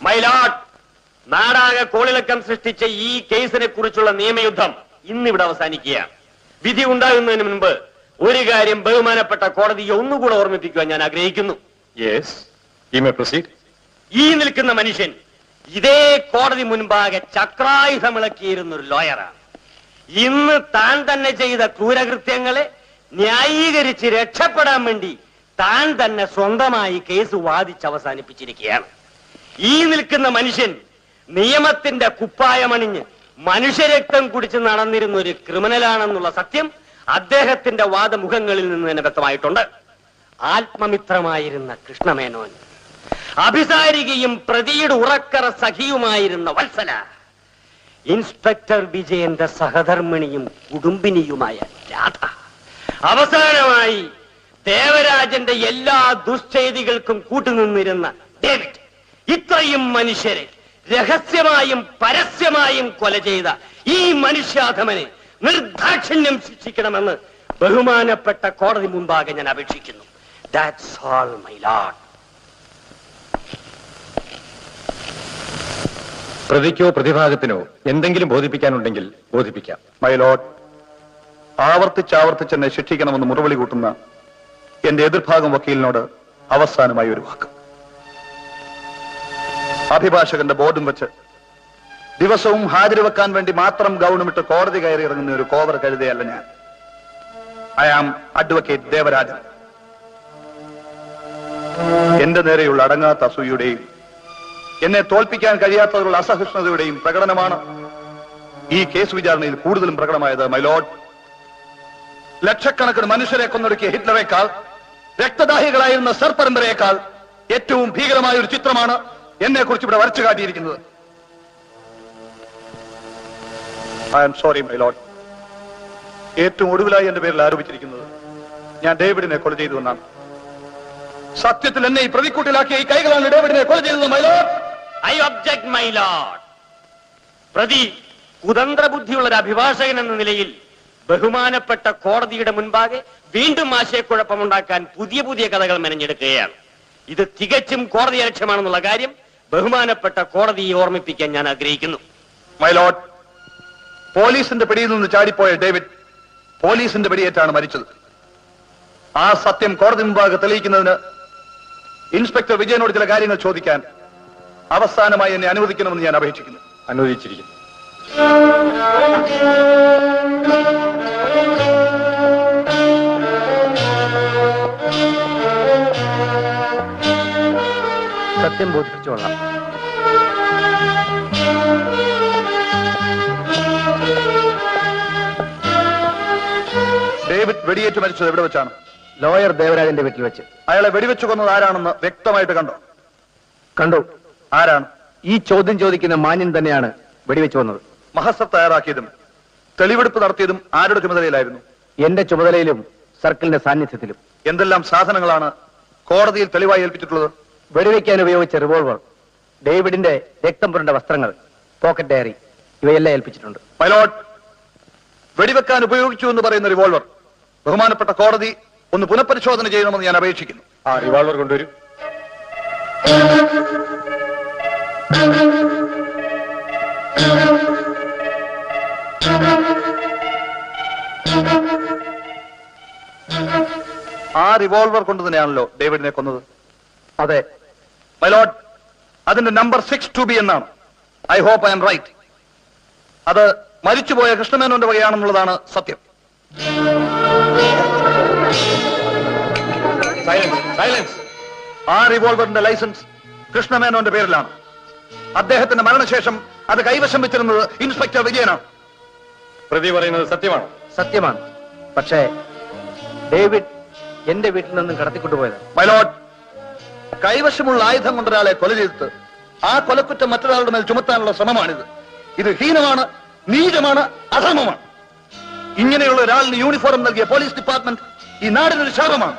മൈലോട്ട്, നാടാകെ കോളിളക്കം സൃഷ്ടിച്ച ഈ കേസിനെ കുറിച്ചുള്ള നിയമയുദ്ധം ഇന്നിവിടെ അവസാനിക്കുകയാണ്. വിധി ഉണ്ടാകുന്നതിന് മുൻപ് ഒരു കാര്യം ബഹുമാനപ്പെട്ട കോടതിയെ ഒന്നുകൂടെ ഓർമ്മിപ്പിക്കുവാൻ ഞാൻ ആഗ്രഹിക്കുന്നു. Yes, you may proceed. ഈ നിൽക്കുന്ന മനുഷ്യൻ ഇതേ കോടതി മുൻപാകെ ചക്രായുധമിളക്കിയിരുന്ന ഒരു ലോയറാണ്. ഇന്ന് താൻ തന്നെ ചെയ്ത ക്രൂരകൃത്യങ്ങളെ ന്യായീകരിച്ച് രക്ഷപ്പെടാൻ വേണ്ടി താൻ തന്നെ സ്വന്തമായി കേസ് വാദിച്ച് അവസാനിപ്പിച്ചിരിക്കുകയാണ്. ഈ നിൽക്കുന്ന മനുഷ്യൻ നിയമത്തിന്റെ കുപ്പായമണിഞ്ഞ് മനുഷ്യരക്തം കുടിച്ച് നടന്നിരുന്ന ഒരു ക്രിമിനലാണെന്നുള്ള സത്യം അദ്ദേഹത്തിന്റെ വാദമുഖങ്ങളിൽ നിന്ന് തന്നെ വ്യക്തമായിട്ടുണ്ട്. ആത്മമിത്രമായിരുന്ന കൃഷ്ണമേനോൻ, അഭിസാരികയും പ്രതിയുടെ ഉറക്കറ സഖിയുമായിരുന്ന വത്സല, ഇൻസ്പെക്ടർ വിജയന്റെ സഹധർമ്മിണിയും കുടുംബിനിയുമായ രാധ, അവസാനമായി ദേവരാജന്റെ എല്ലാ ദുഷ്ചെയ്തികൾക്കും കൂട്ടുനിന്നിരുന്ന ഡേവിഡ്, ഇത്രയും മനുഷ്യരെ രഹസ്യമായും പരസ്യമായും കൊല ചെയ്ത ഈ മനുഷ്യാധമനെ നിർദാക്ഷിണ്യം ശിക്ഷിക്കണമെന്ന് ബഹുമാനപ്പെട്ട കോടതി മുൻപാകെ ഞാൻ അപേക്ഷിക്കുന്നു. That's all my lord. പ്രതിക്കോ പ്രതിഭാഗത്തിനോ എന്തെങ്കിലും ബോധിപ്പിക്കാനുണ്ടെങ്കിൽ ബോധിപ്പിക്കാം. മൈ ലോർഡ്, ആവർത്തിച്ചാവർത്തിച്ച് എന്നെ ശിക്ഷിക്കണമെന്ന് മുറവിളി കൂട്ടുന്ന എന്റെ എതിർഭാഗം വക്കീലിനോട് അവസാനമായി ഒരു വാക്ക്. അഭിഭാഷകന്റെ ബോർഡും വെച്ച് ദിവസവും ഹാജര് വെക്കാൻ വേണ്ടി മാത്രം ഗൗണമിട്ട് കോടതി കയറി ഇറങ്ങുന്ന ഒരു കോവർ കഴുതയല്ല ഞാൻ. I am advocate Devarajan. എന്റെ നേരെയുള്ള അടങ്ങാത്ത അസൂയയുടെയും എന്നെ തോൽപ്പിക്കാൻ കഴിയാത്തവരുള്ള അസഹിഷ്ണുതയുടെയും പ്രകടനമാണ് ഈ കേസ് വിചാരണയിൽ കൂടുതലും പ്രകടമായത്. മൈ ലോർഡ്, ലക്ഷക്കണക്കിന് മനുഷ്യരെ കൊന്നൊടുക്കിയ ഹിറ്റ്ലറേക്കാൾ, രക്തദാഹികളായിരുന്ന സർ പരമ്പരയേക്കാൾ ഏറ്റവും ഭീകരമായ ഒരു ചിത്രമാണ് എന്നെ കുറിച്ച് ഇവിടെ വരച്ചു കാട്ടിയിരിക്കുന്നത്. I am sorry my lord. ഏറ്റവും ഒടുവിലായി എന്റെ പേരിൽ ആരോപിച്ചിരിക്കുന്നത് ഞാൻ ഡേവിഡിനെ കൊല ചെയ്തു എന്നാണ്. സത്യത്തിൽ എന്നെ ഈ പ്രതിക്കൂട്ടിലാക്കിയ ഈ കൈകളാണ് ഡേവിഡിനെ കൊല ചെയ്തത് my Lord. I object my lord. പ്രതി കുതന്ത്ര ബുദ്ധിയുള്ള ഒരു അഭിഭാഷകൻ എന്ന നിലയിൽ ബഹുമാനപ്പെട്ട കോടതിയുടെ മുൻപാകെ വീണ്ടും ആശയക്കുഴപ്പമുണ്ടാക്കാൻ പുതിയ പുതിയ കഥകൾ മെനഞ്ഞെടുക്കുകയാണ്. ഇത് തികച്ചും കോടതി ലക്ഷ്യമാണെന്നുള്ള കാര്യം ബഹുമാനപ്പെട്ട കോടതിയെ ഓർമ്മിപ്പിക്കാൻ ഞാൻ ആഗ്രഹിക്കുന്നു. മൈ ലോർഡ്, പോലീസിന്റെ പിടിയിൽ നിന്ന് ചാടിപ്പോയ ഡേവിഡ് പോലീസിന്റെ പിടിയേറ്റാണ് മരിച്ചത്. ആ സത്യം കോടതി മുമ്പാകെ തെളിയിക്കുന്നതിന് ഇൻസ്പെക്ടർ വിജയനോട് ചില കാര്യങ്ങൾ ചോദിക്കാൻ അവസാനമായി എന്നെ അനുവദിക്കണമെന്ന് ഞാൻ അപേക്ഷിക്കുന്നു. അനുവദിച്ചിരിക്കുന്നു. സത്യം ബോധിപ്പിച്ചോളാം. ഡേവിഡ് വെടിയേറ്റ് മരിച്ചത് എവിടെ വെച്ചാണ്? ലോയർ ദേവരാജന്റെ വീട്ടിൽ വെച്ച്. അയാളെ വെടിവെച്ചു കൊന്നത് ആരാണെന്ന് വ്യക്തമായിട്ട് കണ്ടോ? കണ്ടു. ആരാണ്? ഈ ചോദ്യം ചോദിക്കുന്ന മാന്യൻ തന്നെയാണ് വെടിവെച്ചു വന്നത്. മഹസർ തയ്യാറാക്കിയതും തെളിവെടുപ്പ് നടത്തിയതും ആരുടെ ചുമതലയിലായിരുന്നു? എന്റെ ചുമതലയിലും സർക്കിളിന്റെ സാന്നിധ്യത്തിലും. എന്തെല്ലാം സാധനങ്ങളാണ് കോടതിയിൽ തെളിവായി ഏൽപ്പിച്ചിട്ടുള്ളത്? വെടിവെക്കാൻ ഉപയോഗിച്ച റിവോൾവർ, ഡേവിഡിന്റെ രക്തം പുരണ്ട വസ്ത്രങ്ങൾ, പോക്കറ്റ് ഡയറി, ഇവയെല്ലാം ഏൽപ്പിച്ചിട്ടുണ്ട്. മൈലോട്ട്, വെടിവെക്കാൻ ഉപയോഗിച്ചു എന്ന് പറയുന്ന റിവോൾവർ ബഹുമാനപ്പെട്ട കോടതി ഒന്ന് പുനഃപരിശോധന ചെയ്യണമെന്ന് ഞാൻ അപേക്ഷിക്കുന്നു. ആ റിവോൾവർ കൊണ്ടുവരൂ. ആ റിവോൾവർ കൊണ്ട് തന്നെയാണല്ലോ ഡേവിഡിനെ കൊന്നത്? അതെ. മൈലോട്ട്, അതിന്റെ നമ്പർ 62B എന്നാണ്. I hope I am right. അത് മരിച്ചുപോയ കൃഷ്ണമേനോന്റെ വകയാണെന്നുള്ളതാണ് സത്യം. Silence, silence. ആ റിവോൾവറിന്റെ ലൈസൻസ് കൃഷ്ണമേനോന്റെ പേരിലാണ്. അദ്ദേഹത്തിന്റെ മരണശേഷം അത് കൈവശം വെച്ചിരുന്നത് ഇൻസ്പെക്ടർ വിജയനാണ്. പ്രതി പറയുന്നത് സത്യമാണോ? സത്യമാണ്. പക്ഷേ ഡേവിഡ് എന്റെ വീട്ടിൽ നിന്നും കടത്തിക്കൊണ്ടുപോയത്. മൈലോട്ട്, കൈവശമുള്ള ആയുധം കൊണ്ടൊരാളെ കൊല ചെയ്തിട്ട് ആ കൊലക്കുറ്റം മറ്റൊരാളുടെ മേൽ ചുമത്താനുള്ള ശ്രമമാണിത്. ഇത് ഹീനമാണ്, നീചമാണ്, അധർമ്മമാണ്. ഇങ്ങനെയുള്ള ഒരാളിന് യൂണിഫോം നൽകിയ പോലീസ് ഡിപ്പാർട്ട്മെന്റ് ഈ നാടിനൊരു ശാപമാണ്.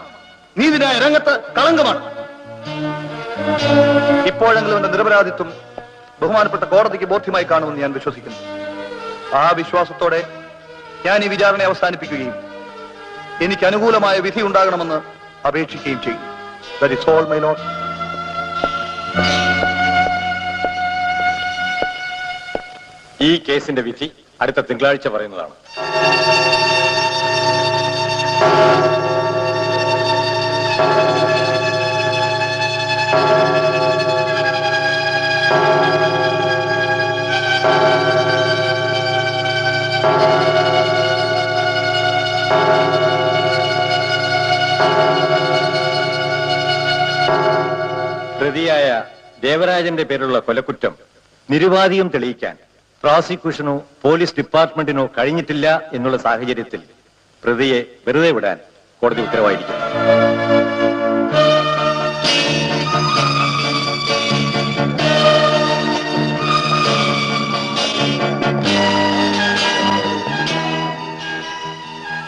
നീതിന്യായ രംഗത്ത് കളങ്കമാണ്. ഇപ്പോഴെങ്കിലും എന്റെ നിരപരാധിത്വം ബഹുമാനപ്പെട്ട കോടതിക്ക് ബോധ്യമായി കാണുമെന്ന് ഞാൻ വിശ്വസിക്കുന്നു. ആ വിശ്വാസത്തോടെ ഞാൻ ഈ വിചാരണ അവസാനിപ്പിക്കുകയും എനിക്ക് അനുകൂലമായ വിധി ഉണ്ടാകണമെന്ന് അപേക്ഷിക്കുകയും ചെയ്യും. That is all, my lord. ഈ കേസിന്റെ വിധി അടുത്ത തിങ്കളാഴ്ച പറയുന്നതാണ്. പ്രതിയായ ദേവരാജന്റെ പേരിലുള്ള കൊലക്കുറ്റം നിരുപാധികം തെളിയിക്കാൻ പ്രോസിക്യൂഷനോ പോലീസ് ഡിപ്പാർട്ട്മെന്റിനോ കഴിഞ്ഞിട്ടില്ല എന്നുള്ള സാഹചര്യത്തിൽ പ്രതിയെ വെറുതെ വിടാൻ കോടതി ഉത്തരവായിരിക്കുന്നു.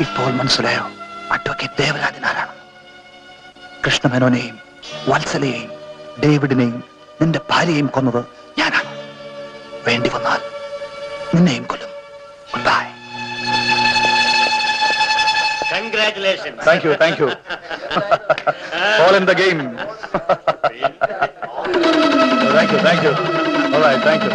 ഇപ്പോൾ മനസ്സിലായോ അഡ്വക്കേറ്റ് ദേവരാജൻ ആരാണ്? കൃഷ്ണമേനോനെയും വത്സലയെയും ഡേവിഡിനെയും നിന്റെ ഭാര്യയെയും കൊന്നത് ഞാനാണ്. വേണ്ടി വന്നാൽ നിന്നെയും കൊല്ലും. Good bye. Congratulations. Thank you, thank you. All in the game. Thank you, thank you. All right, thank you.